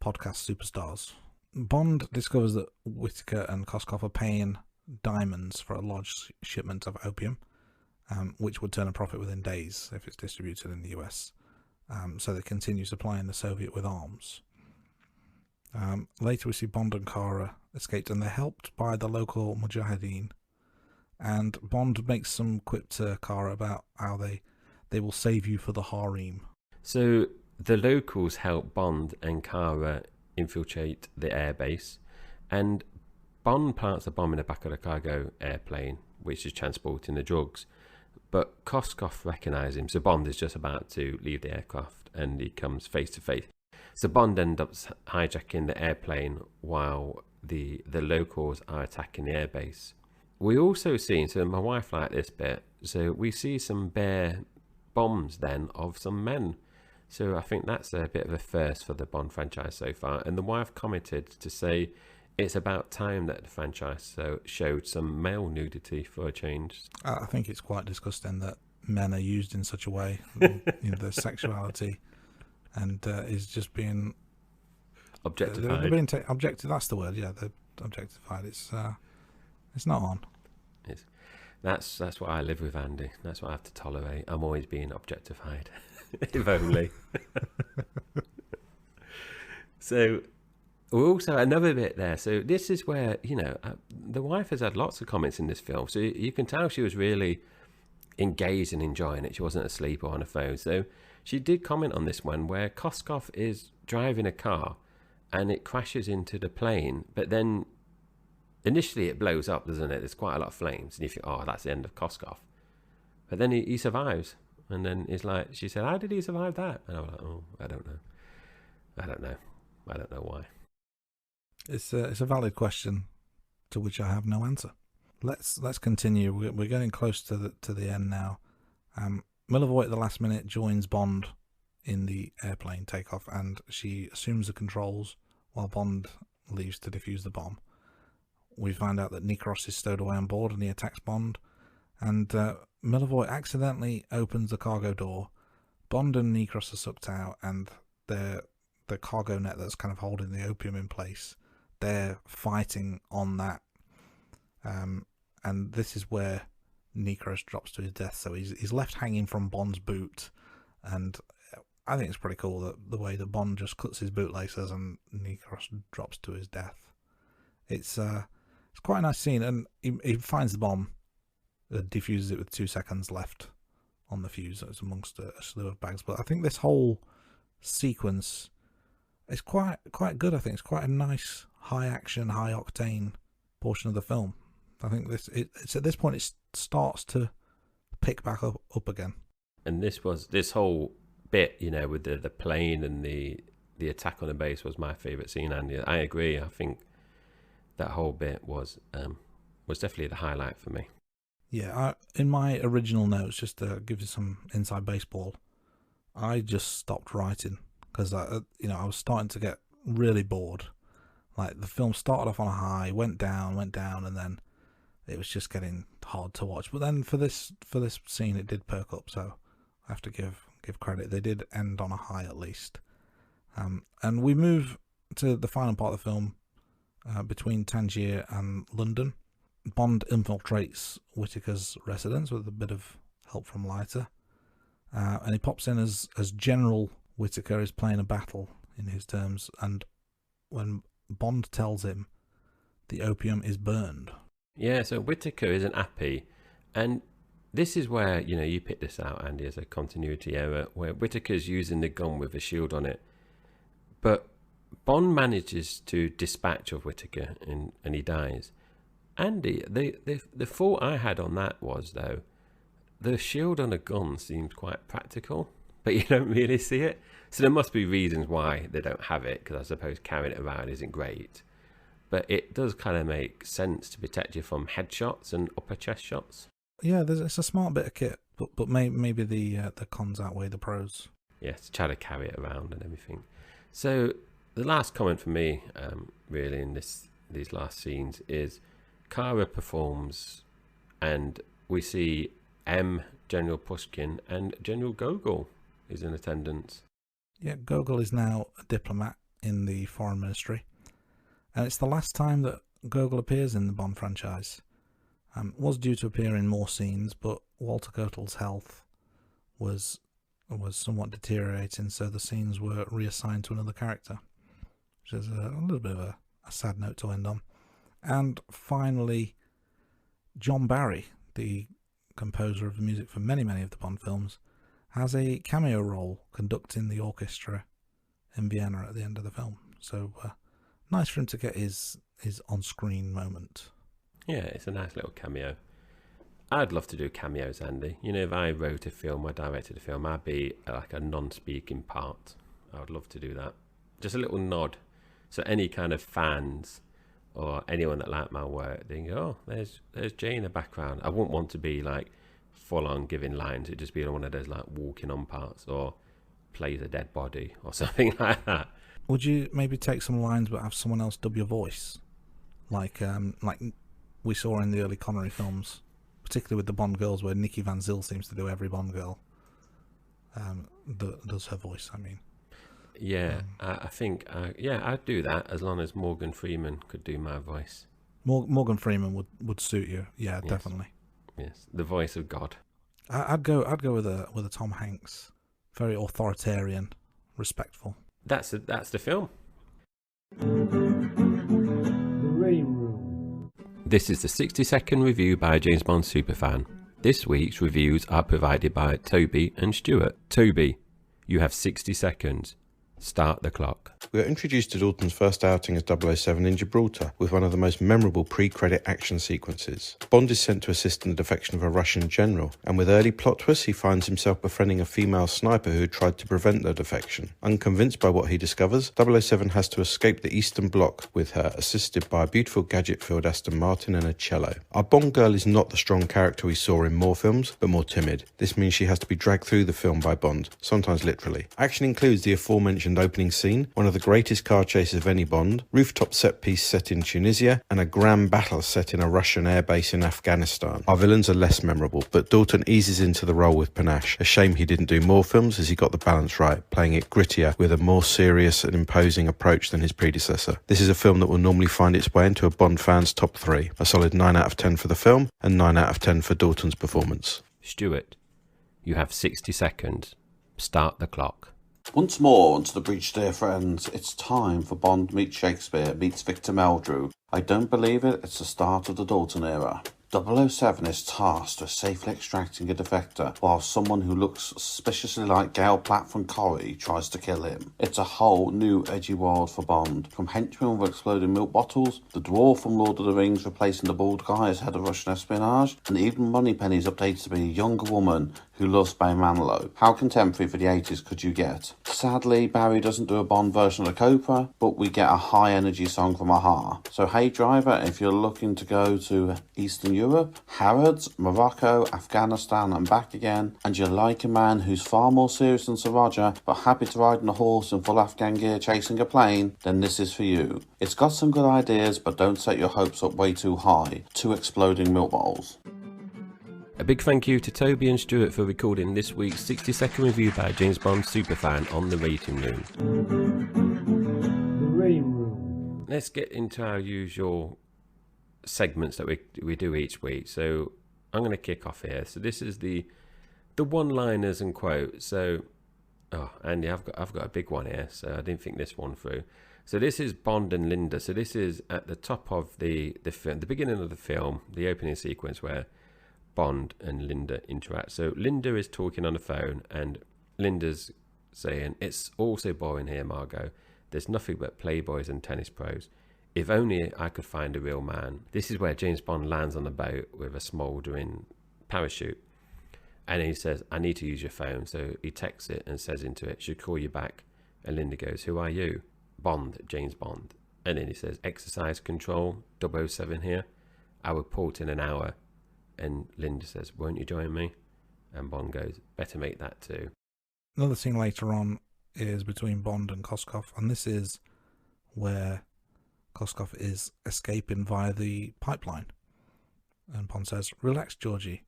podcast superstars. Bond discovers that Whitaker and Koskov are paying diamonds for a large shipment of opium, which would turn a profit within days if it's distributed in the US. So they continue supplying the Soviet with arms. Later we see Bond and Cara escaped, and they're helped by the local Mujahideen. And Bond makes some quip to Cara about how they will save you for the harem. So the locals help Bond and Cara infiltrate the airbase, and Bond plants a bomb in the back of the cargo airplane, which is transporting the drugs. But Koskov recognises him, so Bond is just about to leave the aircraft, and he comes face to face. So Bond ends up hijacking the airplane while the locals are attacking the airbase. We also see, so my wife liked this bit, so we see some bare bombs then of some men. So I think that's a bit of a first for the Bond franchise so far. And the wife commented to say it's about time that the franchise showed some male nudity for a change. I think it's quite disgusting that men are used in such a way, their sexuality, and is just being Objectified. They're being objective. That's the word. Yeah, they're objectified. It's not on. That's what I live with, Andy. That's what I have to tolerate. I'm always being objectified, if only. So we also another bit there. So this is where the wife has had lots of comments in this film. So you can tell she was really engaged and enjoying it. She wasn't asleep or on a phone. So she did comment on this one where Koskov is driving a car and it crashes into the plane, but then initially it blows up, doesn't it? There's quite a lot of flames, and you think, oh, that's the end of Koskov. But then he survives, and then it's like, she said, how did he survive that? And I was like, oh, I don't know why. It's a valid question to which I have no answer. Let's continue. We're getting close to the end now. Milivoj at the last minute joins Bond in the airplane takeoff, and she assumes the controls while Bond leaves to defuse the bomb. We find out that Nikros is stowed away on board, and he attacks Bond. And Milivoj accidentally opens the cargo door. Bond and Nikros are sucked out, and the cargo net that's kind of holding the opium in place, they're fighting on that. And this is where Nikros drops to his death. So he's left hanging from Bond's boot, and I think it's pretty cool that the way that Bond just cuts his bootlaces and Nikros drops to his death. It's quite a nice scene, and he finds the bomb, defuses it with 2 seconds left on the fuse. It's amongst a slew of bags. But I think this whole sequence is quite good. I think it's quite a nice, high action, high octane portion of the film. I think it's at this point it starts to pick back up again. And this whole bit, with the plane and the attack on the base was my favourite scene, Andy. I agree. I think that whole bit was definitely the highlight for me. Yeah, in my original notes, just to give you some inside baseball, I just stopped writing because I was starting to get really bored. Like, the film started off on a high, went down, and then it was just getting hard to watch. But then for this scene, it did perk up. So I have to give credit. They did end on a high at least. And we move to the final part of the film. Between Tangier and London, Bond infiltrates Whittaker's residence with a bit of help from Leiter, and he pops in as General Whittaker is playing a battle in his terms, and when Bond tells him the opium is burned. Yeah, so Whittaker isn't happy, and this is where you picked this out, Andy, as a continuity error, where Whittaker's using the gun with a shield on it, but Bond manages to dispatch of Whittaker and he dies. Andy, the thought I had on that was, though, the shield on a gun seems quite practical, but you don't really see it. So there must be reasons why they don't have it, because I suppose carrying it around isn't great. But it does kind of make sense to protect you from headshots and upper chest shots. Yeah, it's a smart bit of kit, but maybe the cons outweigh the pros. Yes, to try to carry it around and everything. So the last comment for me, really, in these last scenes is Kara performs, and we see General Pushkin, and General Gogol is in attendance. Yeah, Gogol is now a diplomat in the Foreign Ministry, and it's the last time that Gogol appears in the Bond franchise. Was due to appear in more scenes, but Walter Kotel's health was somewhat deteriorating, so the scenes were reassigned to another character, which is a little bit of a sad note to end on. And finally, John Barry, the composer of the music for many of the Bond films, has a cameo role conducting the orchestra in Vienna at the end of the film. So nice for him to get his on-screen moment. Yeah, it's a nice little cameo. I'd love to do cameos, Andy. You know, if I wrote a film or directed a film, I'd be like a non-speaking part. I would love to do that. Just a little nod. So any kind of fans or anyone that like my work, they go, oh, there's Jay in the background. I wouldn't want to be like full on giving lines. It'd just be one of those like walking on parts or plays a dead body or something like that. Would you maybe take some lines but have someone else dub your voice? Like we saw in the early Connery films, particularly with the Bond girls, where Nikki Van Zyl seems to do every Bond girl. Does her voice, I mean. Yeah, I think, I'd do that as long as Morgan Freeman could do my voice. Morgan Freeman would suit you. Yeah, Yes. definitely. Yes, the voice of God. I'd go with a Tom Hanks, very authoritarian, respectful. That's the film. The Rain Room. This is the 60-second review by James Bond Superfan. This week's reviews are provided by Toby and Stuart. Toby, you have 60 seconds. Start the clock. We are introduced to Dalton's first outing as 007 in Gibraltar with one of the most memorable pre-credit action sequences. Bond is sent to assist in the defection of a Russian general, and with early plot twists he finds himself befriending a female sniper who had tried to prevent the defection. Unconvinced by what he discovers, 007 has to escape the Eastern Bloc with her, assisted by a beautiful gadget-filled Aston Martin and a cello. Our Bond girl is not the strong character we saw in more films, but more timid. This means she has to be dragged through the film by Bond, sometimes literally. Action includes the aforementioned opening scene, one of the greatest car chases of any Bond, rooftop set piece set in Tunisia, and a grand battle set in a Russian airbase in Afghanistan. Our villains are less memorable, but Dalton eases into the role with panache. A shame he didn't do more films, as he got the balance right, playing it grittier with a more serious and imposing approach than his predecessor. This is a film that will normally find its way into a Bond fan's top 3. A solid 9 out of 10 for the film, and 9 out of 10 for Dalton's performance. Stuart, you have 60 seconds. Start the clock. Once more onto the breach, dear friends. It's time for Bond meets Shakespeare meets Victor Meldrew. I don't believe it, it's the start of the Dalton era. 007 is tasked with safely extracting a defector while someone who looks suspiciously like Gail Platt from Corrie tries to kill him. It's a whole new edgy world for Bond. From henchmen with exploding milk bottles, the dwarf from Lord of the Rings replacing the bald guy as head of Russian espionage, and even Moneypenny's updated to be a younger woman who loves Bay Manilow. How contemporary for the 80s could you get? Sadly, Barry doesn't do a Bond version of the Cobra, but we get a high energy song from Aha. So hey driver, if you're looking to go to Eastern Europe, Harrods, Morocco, Afghanistan and back again, and you like a man who's far more serious than Sir Roger, but happy to ride on a horse in full Afghan gear chasing a plane, then this is for you. It's got some good ideas, but don't set your hopes up way too high. 2 exploding milk bottles. A big thank you to Toby and Stuart for recording this week's 60-second review by James Bond Superfan on The Rating Room. The Rain Room. Let's get into our usual segments that we do each week. So I'm going to kick off here. So this is the one-liners and quotes. So, Andy, I've got a big one here. So I didn't think this one through. So this is Bond and Linda. So this is at the top of the film, the beginning of the film, the opening sequence where Bond and Linda interact. So Linda is talking on the phone and Linda's saying, "It's all so boring here, Margot. There's nothing but playboys and tennis pros. If only I could find a real man." This is where James Bond lands on a boat with a smouldering parachute. And he says, "I need to use your phone." So he texts it and says into it, "Should call you back." And Linda goes, "Who are you?" "Bond, James Bond." And then he says, "Exercise control, 007 here. I will port in an hour." And Linda says, "Won't you join me?" And Bond goes, "Better make that too." Another scene later on is between Bond and Koskov, and this is where Koskov is escaping via the pipeline. And Bond says, "Relax, Georgie.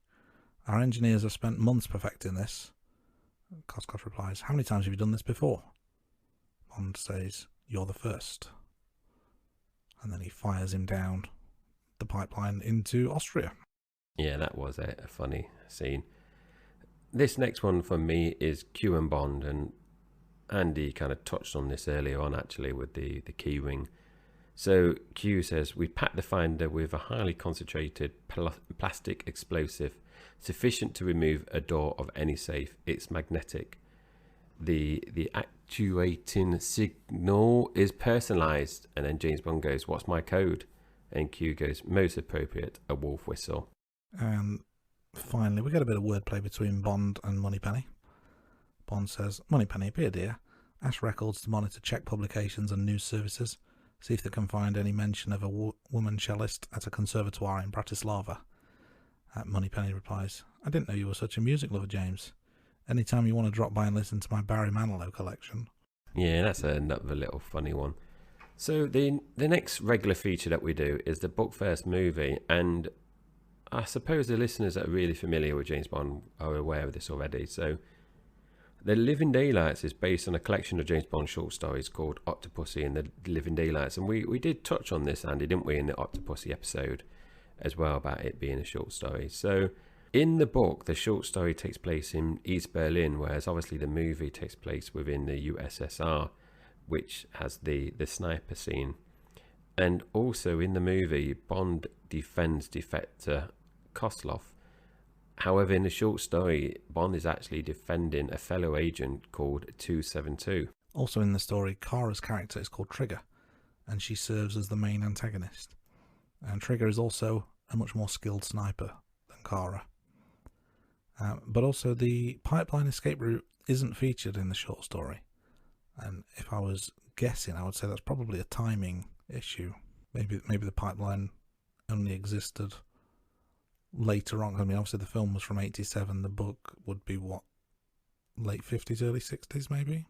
Our engineers have spent months perfecting this." Koskov replies, "How many times have you done this before?" Bond says, "You're the first." And then he fires him down the pipeline into Austria. Yeah, that was a funny scene. This next one for me is Q and Bond, and Andy kind of touched on this earlier on actually with the key ring. So Q says, "We packed the finder with a highly concentrated plastic explosive sufficient to remove a door of any safe. It's magnetic. The actuating signal is personalized." And then James Bond goes, "What's my code?" And Q goes, "Most appropriate, a wolf whistle." And finally, we get a bit of wordplay between Bond and Moneypenny. Bond says, Moneypenny, be a dear. Ask Records to monitor Czech publications and news services. See if they can find any mention of a woman cellist at a conservatoire in Bratislava. Moneypenny replies, I didn't know you were such a music lover, James. Anytime you want to drop by and listen to my Barry Manilow collection. Yeah, that's another little funny one. So the next regular feature that we do is the book first movie, and I suppose the listeners that are really familiar with James Bond are aware of this already. So The Living Daylights is based on a collection of James Bond short stories called Octopussy and the Living Daylights, and we did touch on this, Andy, didn't we, in the Octopussy episode as well, about it being a short story. So in the book, the short story takes place in East Berlin, whereas obviously the movie takes place within the USSR, which has the sniper scene. And also in the movie, Bond defends defector Koslov. However, in the short story, Bond is actually defending a fellow agent called 272. Also in the story, Kara's character is called Trigger, and she serves as the main antagonist. And Trigger is also a much more skilled sniper than Kara. But also the pipeline escape route isn't featured in the short story. And if I was guessing, I would say that's probably a timing issue. Maybe the pipeline only existed later on. I mean, obviously the film was from 87. The book would be what, late 50s, early 60s, maybe.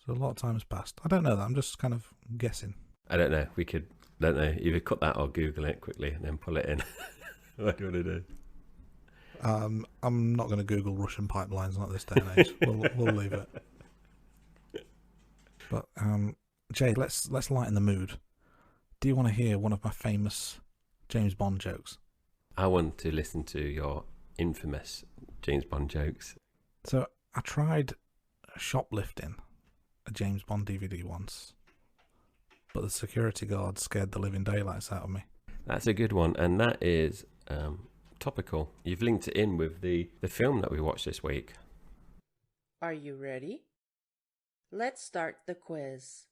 So a lot of time has passed. I don't know that. I'm just kind of guessing. I don't know. Don't know. Either cut that or Google it quickly and then pull it in. What do you want to do? I'm not going to Google Russian pipelines not this day and age. We'll leave it. But Jay, let's lighten the mood. Do you want to hear one of my famous James Bond jokes? I want to listen to your infamous James Bond jokes. So I tried shoplifting a James Bond DVD once, but the security guard scared the living daylights out of me. That's a good one, and that is topical. You've linked it in with the film that we watched this week. Are you ready? Let's start the quiz.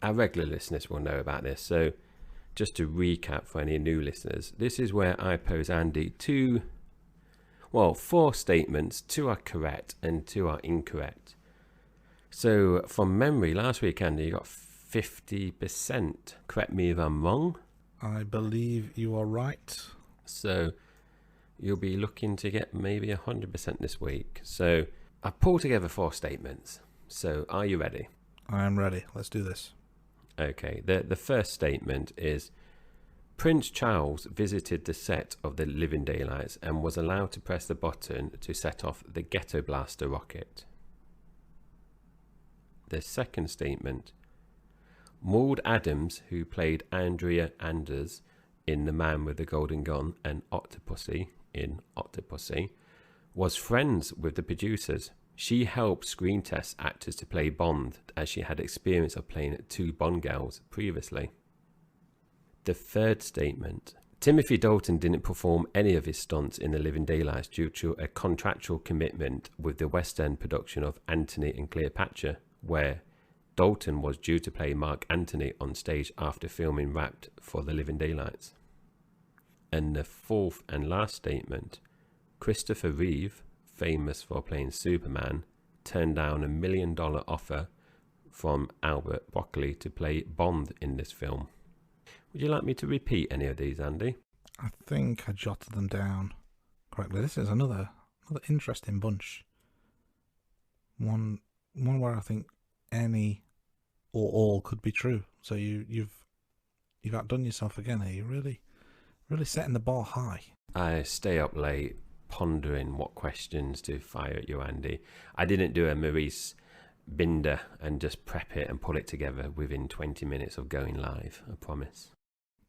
Our regular listeners will know about this, so just to recap for any new listeners, this is where I pose Andy four statements. 2 are correct and 2 are incorrect. So from memory, last week, Andy, you got 50%. Correct me if I'm wrong. I believe you are right. So you'll be looking to get maybe 100% this week. So I pulled together 4 statements. So are you ready? I am ready. Let's do this. Okay. The first statement is, Prince Charles visited the set of The Living Daylights and was allowed to press the button to set off the Ghetto Blaster rocket. The second statement, Maud Adams, who played Andrea Anders in The Man with the Golden Gun and Octopussy in Octopussy, was friends with the producers. She helped screen test actors to play Bond, as she had experience of playing 2 Bond girls previously. The third statement, Timothy Dalton didn't perform any of his stunts in The Living Daylights due to a contractual commitment with the West End production of Antony and Cleopatra, where Dalton was due to play Mark Antony on stage after filming wrapped for The Living Daylights. And the fourth and last statement, Christopher Reeve, famous for playing Superman, turned down $1 million offer from Albert Broccoli to play Bond in this film. Would you like me to repeat any of these, Andy? I think I jotted them down correctly. This is another interesting bunch. One where I think any or all could be true. So you've outdone yourself again here. You're really setting the bar high. I stay up late pondering what questions to fire at you, Andy. I didn't do a Maurice Binder and just prep it and pull it together within 20 minutes of going live, I promise.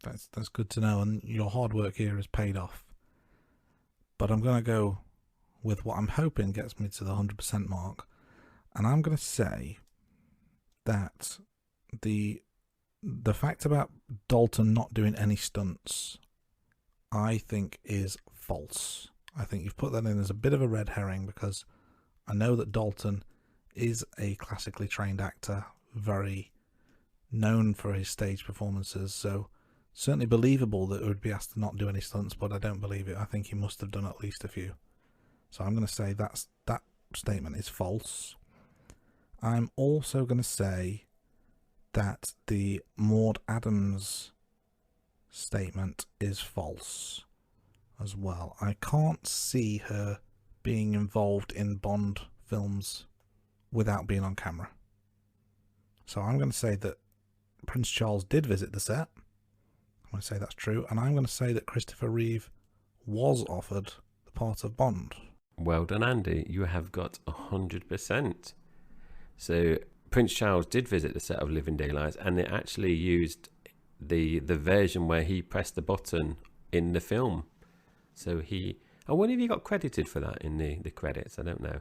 That's good to know, and your hard work here has paid off. But I'm going to go with what I'm hoping gets me to the 100% mark, and I'm going to say that the fact about Dalton not doing any stunts, I think, is false. I think you've put that in as a bit of a red herring, because I know that Dalton is a classically trained actor, very known for his stage performances, so certainly believable that it would be asked to not do any stunts, but I don't believe it. I think he must have done at least a few. So I'm going to say that statement is false. I'm also going to say that the Maud Adams statement is false as well. I can't see her being involved in Bond films without being on camera. So I'm going to say that Prince Charles did visit the set. I'm going to say that's true. And I'm going to say that Christopher Reeve was offered the part of Bond. Well done, Andy. You have got 100%. So Prince Charles did visit the set of Living Daylights, and it actually used the version where he pressed the button in the film. So I wonder if he got credited for that in the credits. I don't know.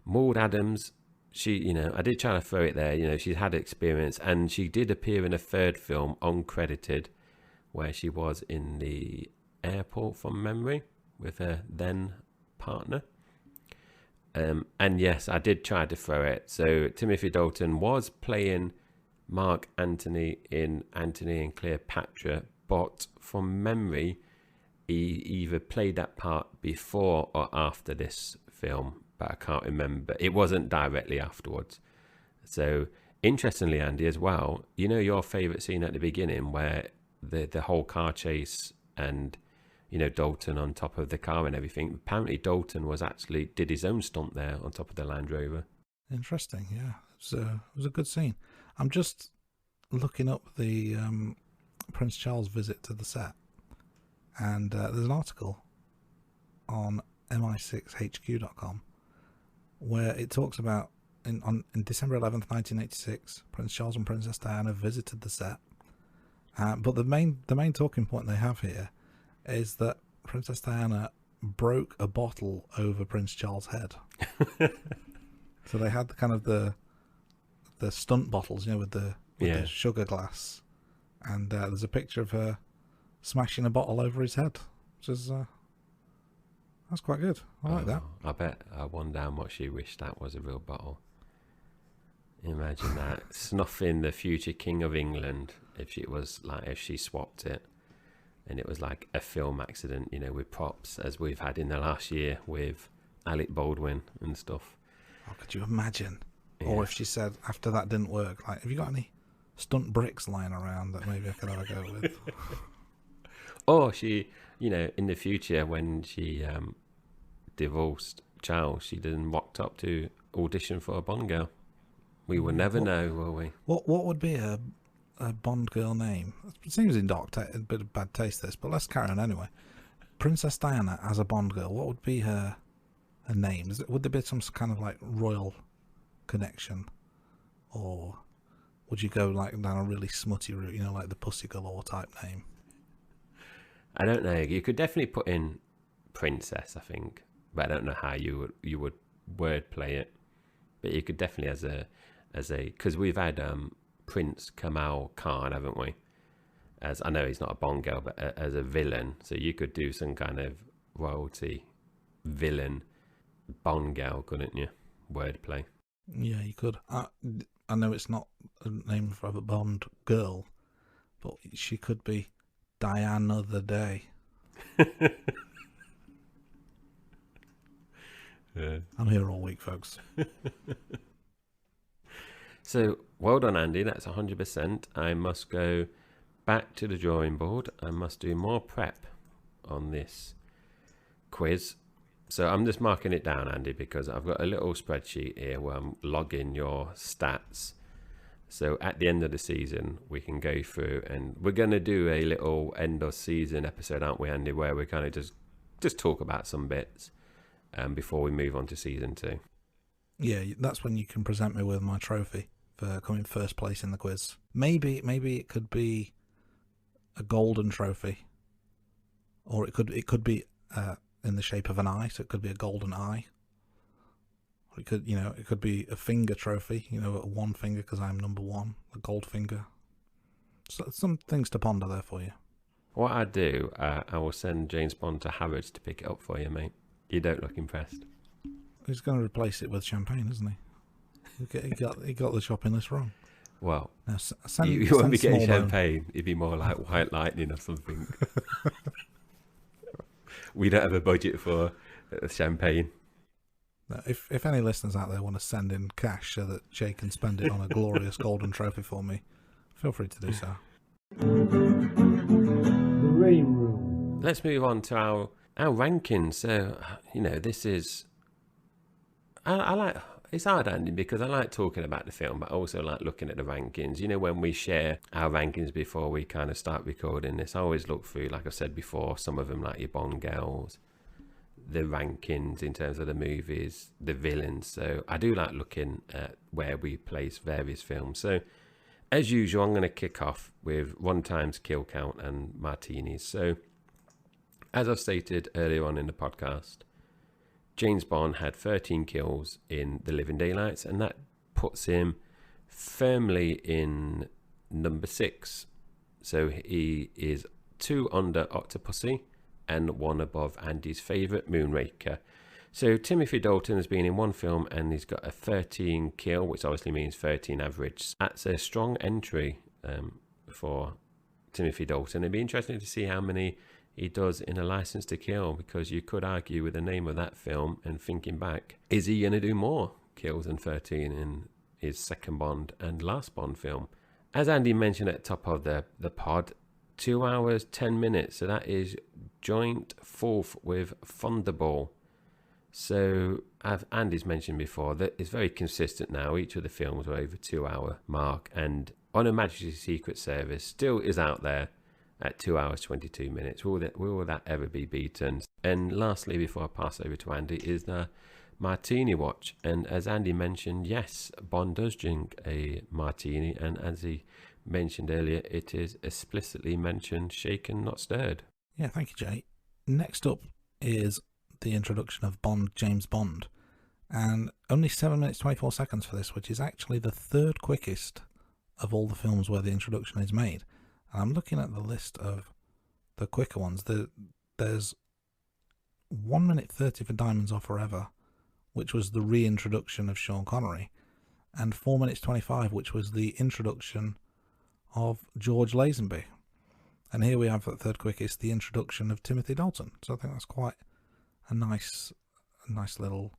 Maud Adams, she, I did try to throw it there. She's had experience, and she did appear in a third film uncredited, where she was in the airport from memory with her then partner. And yes, I did try to throw it. So Timothy Dalton was playing Mark Antony in Antony and Cleopatra, but from memory, he either played that part before or after this film, but I can't remember. It wasn't directly afterwards. So interestingly, Andy, as well, your favourite scene at the beginning where the whole car chase and Dalton on top of the car and everything. Apparently Dalton did his own stunt there on top of the Land Rover. Interesting, yeah. It was a good scene. I'm just looking up the Prince Charles visit to the set, and there's an article on mi6hq.com where it talks about in December 11th, 1986, Prince Charles and Princess Diana visited the set. But the main talking point they have here is that Princess Diana broke a bottle over Prince Charles' head. So they had the stunt bottles, with the sugar glass, and there's a picture of her smashing a bottle over his head, which is that's quite good. I like that. I wonder how much she wished that was a real bottle. Imagine that snuffing the future King of England if she swapped it. And it was like a film accident, with props, as we've had in the last year with Alec Baldwin and stuff. Oh, could you imagine? Yeah. Or if she said, after that didn't work, have you got any stunt bricks lying around that maybe I could have a go with? Or she, in the future, when she divorced Charles, she then walked up to audition for a Bond girl. We will never know, will we? What would be a Bond girl name? It seems in a bit of bad taste, this, but let's carry on anyway. Princess Diana as a Bond girl, what would be her name? Would there be some kind of royal connection, or would you go down a really smutty route, like the Pussy Galore type name? I don't know. You could definitely put in princess, I think, but I don't know how you would wordplay it. But you could definitely as a because we've had Prince Kamal Khan, haven't we? As I know he's not a Bond girl, but as a villain, so you could do some kind of royalty villain Bond girl, couldn't you? Wordplay. Yeah, you could. I know it's not a name for a Bond girl, but she could be Diana the Day. Yeah. I'm here all week, folks. So, well done, Andy. That's 100%. I must go back to the drawing board. I must do more prep on this quiz. So I'm just marking it down, Andy, because I've got a little spreadsheet here where I'm logging your stats. So at the end of the season, we can go through, and we're going to do a little end of season episode, aren't we, Andy, where we kind of just talk about some bits before we move on to season 2. Yeah, that's when you can present me with my trophy for coming first place in the quiz. Maybe it could be a golden trophy, or it could be in the shape of an eye, so it could be a golden eye. Or it could be a finger trophy, one finger because I'm number 1, a gold finger. So some things to ponder there for you. What I do, I will send James Bond to Harrods to pick it up for you, mate. You don't look impressed. He's going to replace it with champagne, isn't he? He got the shopping list wrong. Well, Now, you won't be getting Smallbone. champagne. It'd be more like White Lightning or something. We don't have a budget for champagne. Now, if any listeners out there want to send in cash so that Jay can spend it on a glorious golden trophy for me, feel free to do so. The Rain Room. Let's move on to our rankings. So, this is... I like... It's hard, Andy, because I like talking about the film, but I also like looking at the rankings. When we share our rankings before we kind of start recording this, I always look through, like I said before, some of them like your Bond girls, the rankings in terms of the movies, the villains. So I do like looking at where we place various films. So as usual, I'm going to kick off with run times, kill count, and martinis. So as I've stated earlier on in the podcast, James Bond had 13 kills in The Living Daylights, and that puts him firmly in number 6. So he is 2 under Octopussy and 1 above Andy's favourite, Moonraker. So Timothy Dalton has been in 1 film and he's got a 13 kill, which obviously means 13 average. That's a strong entry for Timothy Dalton. It'd be interesting to see how many he does in A License to Kill, because you could argue with the name of that film and thinking back, is he going to do more kills than 13 in his second Bond and last Bond film? As Andy mentioned at the top of the pod, 2 hours, 10 minutes. So that is joint 4th with Thunderball. So as Andy's mentioned before, that is very consistent now. Each of the films are over 2 hour mark, and On Her Majesty's Secret Service still is out there at 2 hours 22 minutes. Will that ever be beaten? And lastly, before I pass over to Andy, is the martini watch. And as Andy mentioned, yes, Bond does drink a martini, and as he mentioned earlier, it is explicitly mentioned shaken, not stirred. Yeah, thank you, Jay. Next up is the introduction of James Bond, and only 7 minutes 24 seconds for this, which is actually the 3rd quickest of all the films where the introduction is made. And I'm looking at the list of the quicker ones. There's 1 minute 30 for Diamonds Are Forever, which was the reintroduction of Sean Connery, and 4 minutes 25, which was the introduction of George Lazenby. And here we have at 3rd quickest the introduction of Timothy Dalton. So I think that's quite a nice little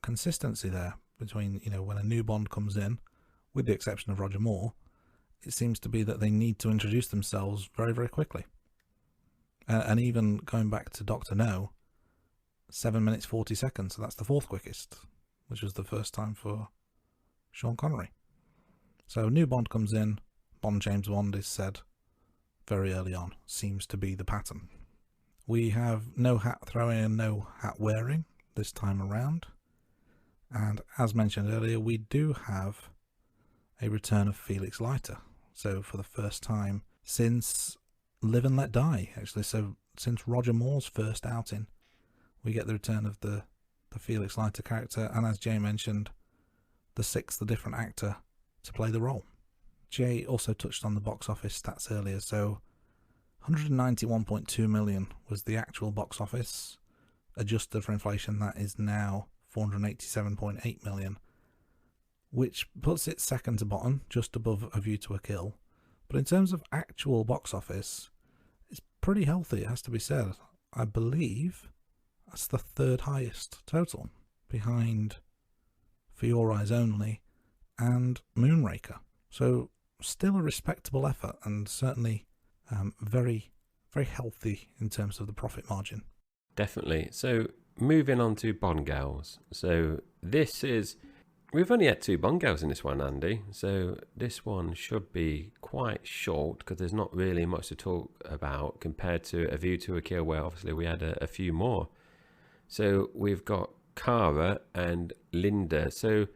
consistency there between, when a new Bond comes in, with the exception of Roger Moore. It seems to be that they need to introduce themselves very, very quickly. And even going back to Dr. No, 7 minutes 40 seconds, so that's the 4th quickest, which was the first time for Sean Connery. So new Bond comes in, James Bond is said very early on, seems to be the pattern. We have no hat throwing and no hat wearing this time around. And as mentioned earlier, we do have a return of Felix Leiter. So for the first time since Live and Let Die, actually. So since Roger Moore's first outing, we get the return of the Felix Leiter character. And as Jay mentioned, the 6th, different actor to play the role. Jay also touched on the box office stats earlier. So 191.2 million was the actual box office. Adjusted for inflation, that is now 487.8 million. Which puts it second to bottom, just above A View to a Kill. But in terms of actual box office, it's pretty healthy, it has to be said. I believe that's the 3rd highest total, behind For Your Eyes Only and Moonraker. So still a respectable effort, and certainly very, very healthy in terms of the profit margin. Definitely. So moving on to Bond girls. So this is... We've only had 2 Bond girls in this one, Andy, so this one should be quite short because there's not really much to talk about compared to A View to a Kill, where obviously we had a few more. So we've got Cara and Linda. So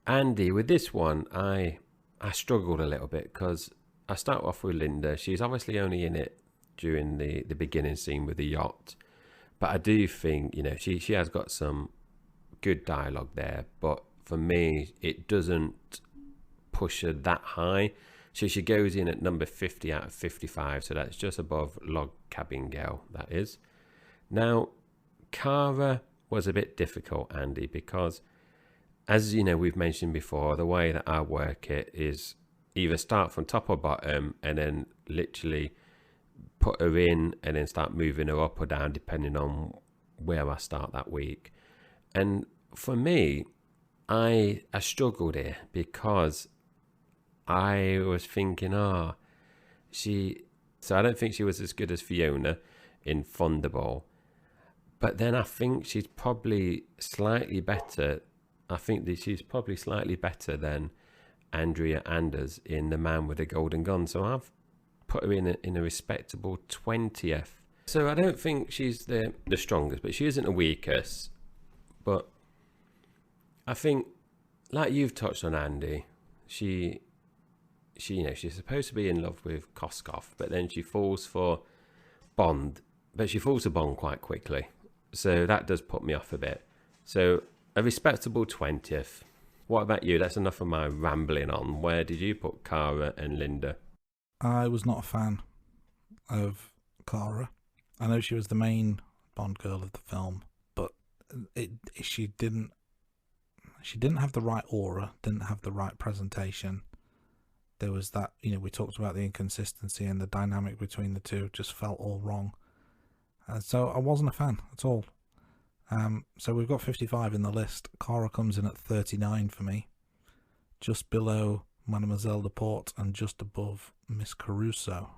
Andy, with this one, I struggled a little bit because I start off with Linda. She's obviously only in it during the beginning scene with the yacht, but I do think, she has got some good dialogue there, but for me, it doesn't push her that high. So she goes in at number 50 out of 55. So that's just above Log Cabin Girl, that is. Now, Cara was a bit difficult, Andy, because as you know, we've mentioned before, the way that I work it is either start from top or bottom and then literally put her in and then start moving her up or down depending on where I start that week. And for me, I struggled here because I was thinking, so I don't think she was as good as Fiona in Thunderball, but then I think she's probably slightly better. I think that she's probably slightly better than Andrea Anders in The Man with the Golden Gun. So I've put her in a respectable 20th. So I don't think she's the strongest, but she isn't the weakest. But I think, like you've touched on, Andy, she's supposed to be in love with Koskov, but then she falls for Bond, but she falls for Bond quite quickly. So that does put me off a bit. So a respectable 20th. What about you? That's enough of my rambling on. Where did you put Cara and Linda? I was not a fan of Cara. I know she was the main Bond girl of the film, but she didn't have the right aura, didn't have the right presentation. There was that, we talked about the inconsistency and the dynamic between the two just felt all wrong. So I wasn't a fan at all. So we've got 55 in the list. Cara comes in at 39 for me, just below Mademoiselle Laporte and just above Miss Caruso.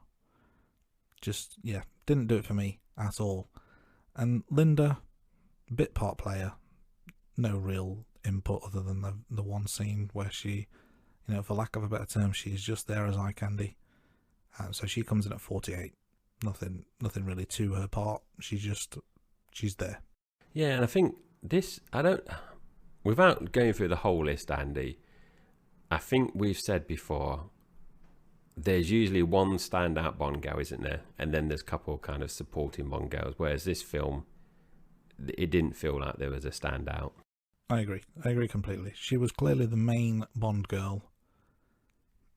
Didn't do it for me at all. And Linda, bit part player, no real input other than the one scene where she, for lack of a better term, she's just there as eye candy. So she comes in at 48. Nothing really to her part. She's there. Yeah, and I think without going through the whole list, Andy, I think we've said before, there's usually one standout Bond girl, isn't there? And then there's a couple kind of supporting Bond girls, whereas this film, it didn't feel like there was a standout. I agree completely. She was clearly the main Bond girl,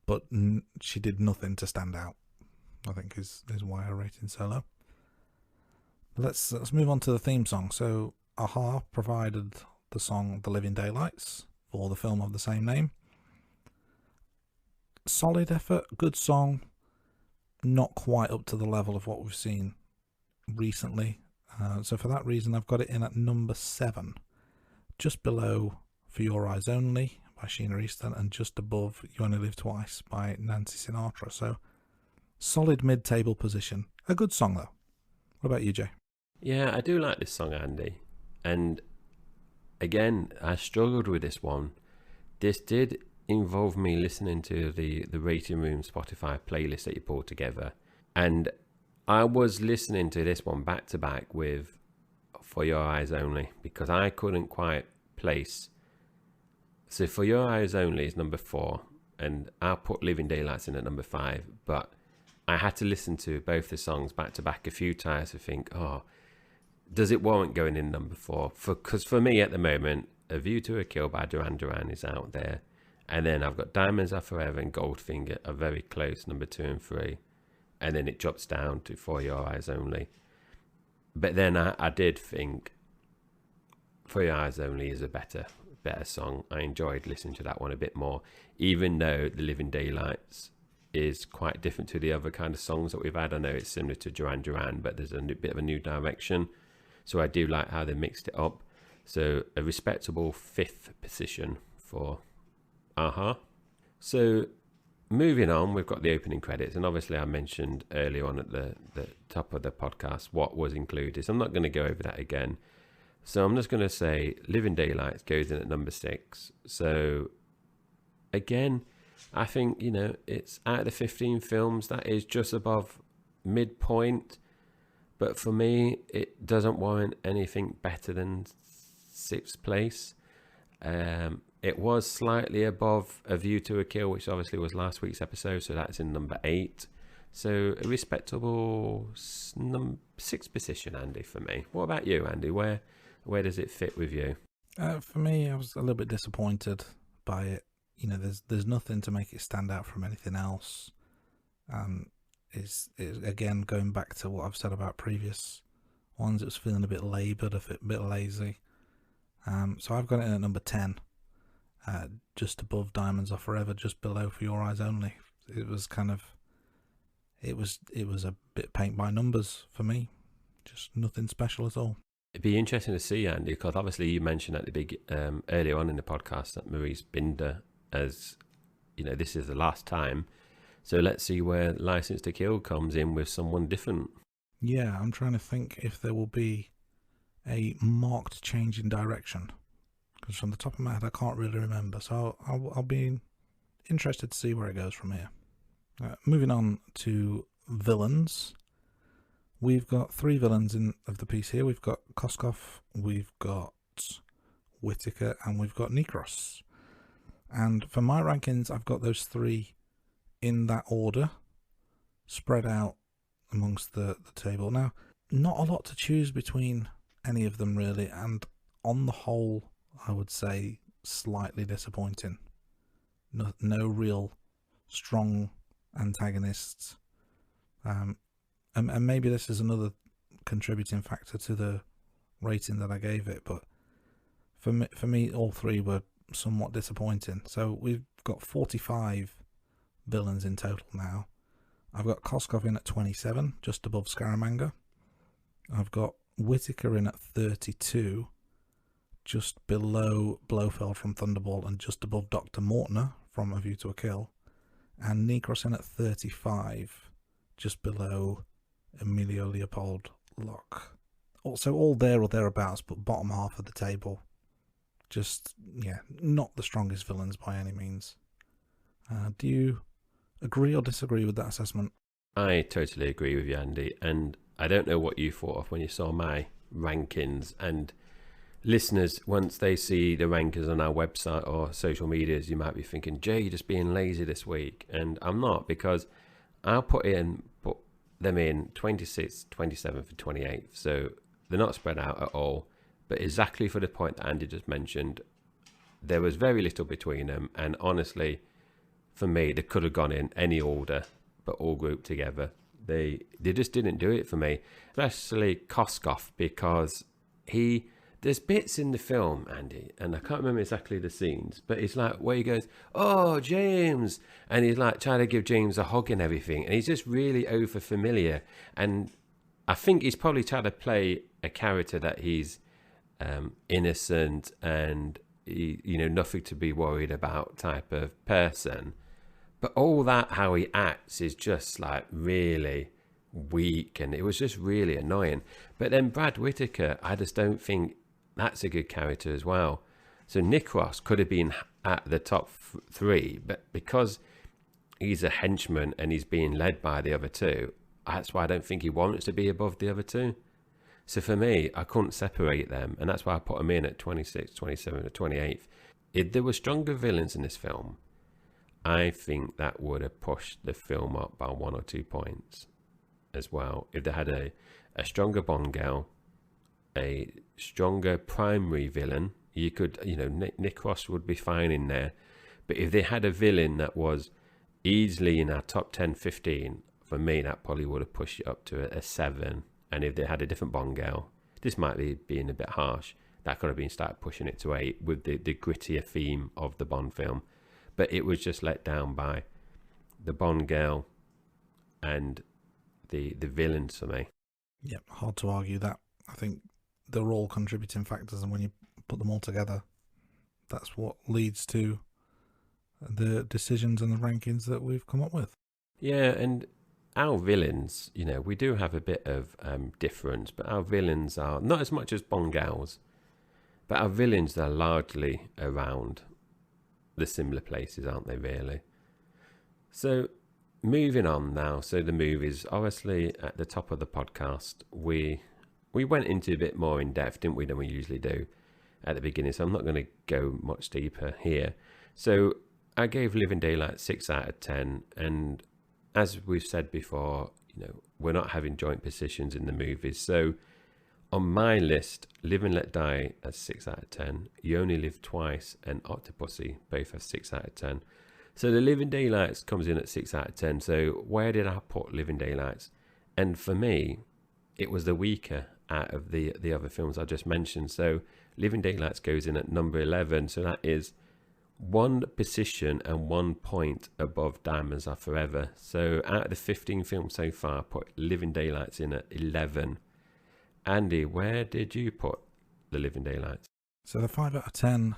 but she did nothing to stand out, I think is why her rating's so low. Let's move on to the theme song. So Aha provided the song The Living Daylights for the film of the same name. Solid effort, good song, not quite up to the level of what we've seen recently. So for that reason, I've got it in at number 7, just below For Your Eyes Only by Sheena Easton and just above You Only Live Twice by Nancy Sinatra. So solid mid-table position. A good song though. What about you, Jay? Yeah, I do like this song, Andy. And again, I struggled with this one. This did involve me listening to the Rating Room Spotify playlist that you pulled together. And I was listening to this one back to back with For Your Eyes Only because I couldn't quite place. So For Your Eyes Only is number 4 and I'll put Living Daylights in at number 5. But I had to listen to both the songs back to back a few times to think, does it warrant going in number 4? Because for me at the moment, A View to a Kill by Duran Duran is out there. And then I've got Diamonds Are Forever and Goldfinger are very close, number 2 and 3. And then it drops down to For Your Eyes Only. But then I did think For Your Eyes Only is a better song. I enjoyed listening to that one a bit more, even though The Living Daylights is quite different to the other kind of songs that we've had. I know it's similar to Duran Duran, but there's a bit of a new direction. So I do like how they mixed it up. So a respectable 5th position for Aha. So moving on, we've got the opening credits, and obviously I mentioned earlier on at the top of the podcast what was included. So I'm not going to go over that again. So I'm just going to say Living Daylights goes in at number 6. So again, I think, it's out of the 15 films, that is just above midpoint. But for me, it doesn't warrant anything better than 6th place. It was slightly above A View to a Kill, which obviously was last week's episode, so that's in number 8. So a respectable 6th position, Andy, for me. What about you, Andy? Where does it fit with you? For me, I was a little bit disappointed by it. There's nothing to make it stand out from anything else. Is again going back to what I've said about previous ones. It was feeling a bit laboured, a bit lazy. So I've got it in at number 10. just above Diamonds Are Forever, just below For Your Eyes Only. It was kind of, it was a bit paint by numbers for me. Just nothing special at all. It'd be interesting to see, Andy, because obviously you mentioned at the big earlier on in the podcast that Maurice Binder, as you know, this is the last time. So let's see where License to Kill comes in with someone different. Yeah, I'm trying to think if there will be a marked change in direction, because from the top of my head I can't really remember. So I'll be interested to see where it goes from here. Moving on to villains. We've got 3 villains of the piece here. We've got Koskov, we've got Whitaker, and we've got Nikros. And for my rankings, I've got those 3 in that order, spread out amongst the table. Now, not a lot to choose between any of them really, and on the whole, I would say slightly disappointing. No real strong antagonists. And maybe this is another contributing factor to the rating that I gave it, but for me, all 3 were somewhat disappointing. So we've got 45 villains in total now. I've got Koskov in at 27, just above Scaramanga. I've got Whitaker in at 32, just below Blofeld from Thunderball and just above Dr. Mortner from A View to a Kill. And Nikros in at 35, just below Emilio Leopold Locke. Also all there or thereabouts, but bottom half of the table. Just, yeah, not the strongest villains by any means. Do you agree or disagree with that assessment? I totally agree with you, Andy. And I don't know what you thought of when you saw my rankings. And listeners, once they see the rankings on our website or social medias, you might be thinking, Jay, you're just being lazy this week. And I'm not, because I'll put them in 26th, 27th and 28th. So they're not spread out at all. But exactly for the point that Andy just mentioned, there was very little between them. And honestly, for me, they could have gone in any order, but all grouped together. They just didn't do it for me. Especially Koskov, because there's bits in the film, Andy, and I can't remember exactly the scenes, but it's like where he goes, "Oh, James," and he's like trying to give James a hug and everything, and he's just really over familiar. And I think he's probably trying to play a character that he's innocent and nothing to be worried about type of person. But all that, how he acts, is just like really weak, and it was just really annoying. But then Brad Whitaker, I just don't think that's a good character as well. So Nikros could have been at the top 3, but because he's a henchman and he's being led by the other 2, that's why I don't think he wants to be above the other 2. So for me, I couldn't separate them, and that's why I put them in at 26, 27 and 28th. If there were stronger villains in this film, I think that would have pushed the film up by 1 or 2 points as well. If they had a stronger Bond girl, a stronger primary villain, you could, Nikros would be fine in there. But if they had a villain that was easily in our top 10, 15, for me, that probably would have pushed it up to a 7. And if they had a different Bond girl, this might be being a bit harsh, that could have been started pushing it to 8 with the grittier theme of the Bond film. But it was just let down by the Bond girl and the villains for me. Yeah, hard to argue that. I think they're all contributing factors, and when you put them all together, that's what leads to the decisions and the rankings that we've come up with. Yeah, and our villains, we do have a bit of difference, but our villains are not as much as Bond girls, but our villains are largely around the similar places, aren't they, really? So moving on now, so the movies, obviously at the top of the podcast, we went into a bit more in depth, didn't we, than we usually do at the beginning, so I'm not going to go much deeper here. So I gave Living Daylight 6 out of 10, and as we've said before, we're not having joint positions in the movies. So on my list, Live and Let Die has 6 out of 10. You Only Live Twice and Octopussy both have 6 out of 10. So the Living Daylights comes in at 6 out of 10. So where did I put Living Daylights? And for me, it was the weaker out of the other films I just mentioned. So Living Daylights goes in at number 11. So that is one position and 1 point above Diamonds Are Forever. So out of the 15 films so far, I put Living Daylights in at 11. Andy, where did you put The Living Daylights? So the 5 out of 10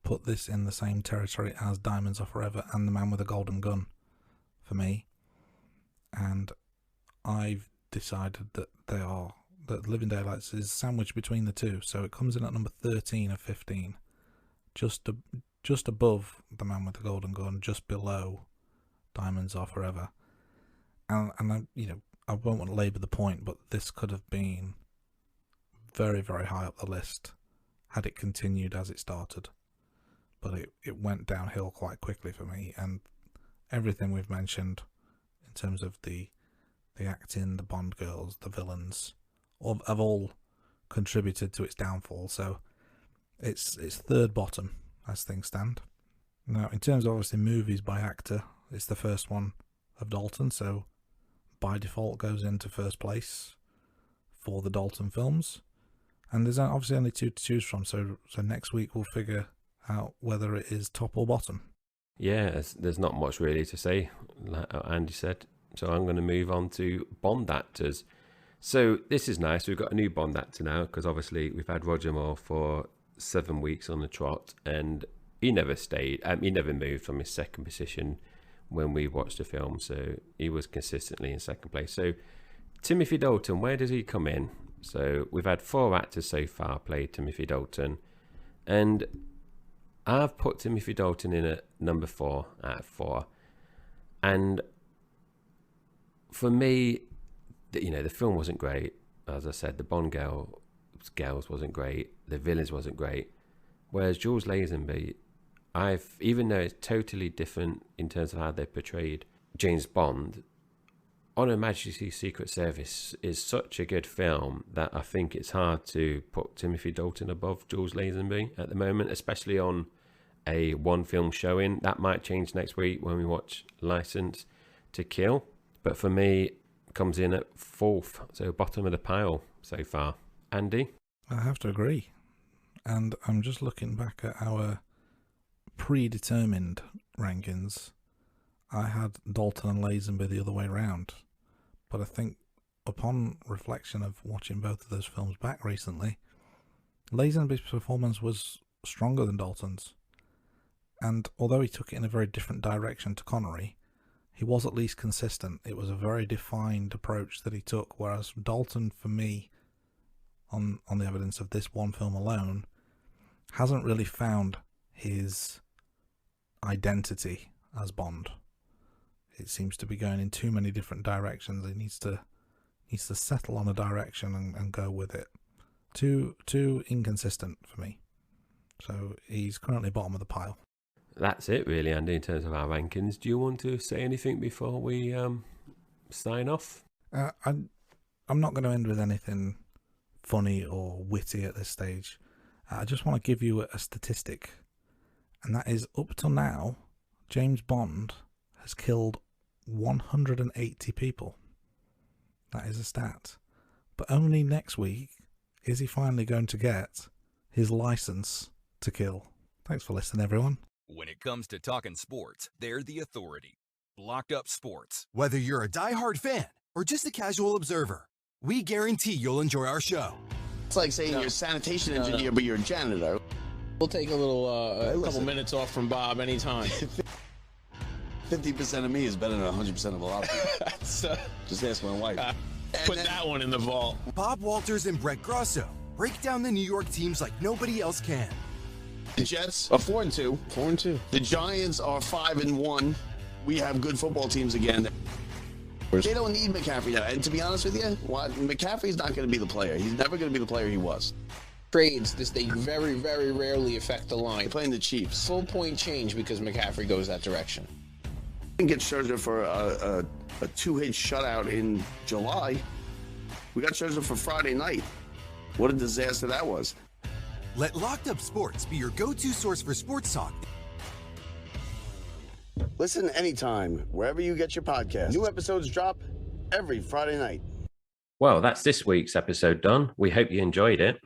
put this in the same territory as Diamonds Are Forever and The Man with a Golden Gun for me. And I've decided that that Living Daylights is sandwiched between the two. So it comes in at number 13 of 15. Just above The Man with the Golden Gun, just below Diamonds Are Forever. And I won't want to labour the point, but this could have been very, very high up the list had it continued as it started. But it went downhill quite quickly for me, and everything we've mentioned in terms of the acting, the Bond girls, the villains, have all contributed to its downfall. So it's third bottom as things stand. Now, in terms of obviously movies by actor, it's the first one of Dalton, so by default goes into first place for the Dalton films. And there's obviously only two to choose from, so next week we'll figure out whether it is top or bottom. Yeah, there's not much really to say, like Andy said. So I'm going to move on to Bond actors. So this is nice. We've got a new Bond actor now, because obviously we've had Roger Moore for 7 weeks on the trot, and he never moved from his second position when we watched the film, so he was consistently in second place. So Timothy Dalton, where does he come in? So we've had 4 actors so far play Timothy Dalton, and I've put Timothy Dalton in at number 4 out of 4. And for me, the film wasn't great. As I said, the Bond girls wasn't great. The villains wasn't great. Whereas Jules Lazenby, even though it's totally different in terms of how they portrayed James Bond, On Her Majesty's Secret Service is such a good film that I think it's hard to put Timothy Dalton above Jules Lazenby at the moment, especially on a one-film showing. That might change next week when we watch License to Kill. But for me, comes in at 4th, so bottom of the pile so far. Andy? I have to agree. And I'm just looking back at our predetermined rankings. I had Dalton and Lazenby the other way round. But I think upon reflection of watching both of those films back recently, Lazenby's performance was stronger than Dalton's. And although he took it in a very different direction to Connery, he was at least consistent. It was a very defined approach that he took, whereas Dalton, for me, on the evidence of this one film alone, hasn't really found his identity as Bond. It seems to be going in too many different directions. He needs to settle on a direction and go with it. Too inconsistent for me. So he's currently bottom of the pile. That's it really, Andy, in terms of our rankings. Do you want to say anything before we sign off? I'm not going to end with anything funny or witty at this stage. I just want to give you a statistic, and that is, up till now, James Bond has killed 180 people. That is a stat. But only next week is he finally going to get his license to kill. Thanks for listening, everyone. When it comes to talking sports, they're the authority. Locked Up Sports. Whether you're a diehard fan or just a casual observer, we guarantee you'll enjoy our show. It's like saying you're a sanitation engineer, but you're a janitor. We'll take a couple minutes off from Bob anytime. 50% of me is better than 100% of a lot of people. Just ask my wife. Put that one in the vault. Bob Walters and Brett Grosso break down the New York teams like nobody else can. The Jets are 4-2. 4-2. The Giants are 5-1. We have good football teams again. They don't need McCaffrey now. And to be honest with you, McCaffrey's not going to be the player. He's never going to be the player he was. Trades, they very, very rarely affect the line. They're playing the Chiefs. Full point change because McCaffrey goes that direction. We didn't get Scherzer for a 2-hit shutout in July. We got Scherzer for Friday night. What a disaster that was. Let Locked Up Sports be your go-to source for sports talk. Listen anytime, wherever you get your podcast. New episodes drop every Friday night. Well, that's this week's episode done. We hope you enjoyed it.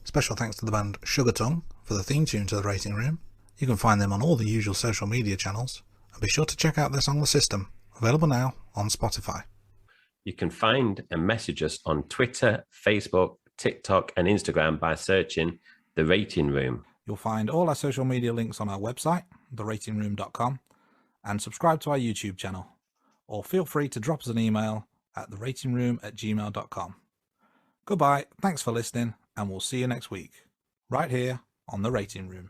Special thanks to the band Sugar Tongue for the theme tune to The Rating Room, You can find them on all the usual social media channels, and be sure to check out their song The System, available now on Spotify. You can find and message us on Twitter, Facebook, TikTok, and Instagram by searching The Rating Room. You'll find all our social media links on our website, theratingroom.com, and subscribe to our YouTube channel. Or feel free to drop us an email at theratingroom@gmail.com. Goodbye, thanks for listening, and we'll see you next week, right here on The Rating Room.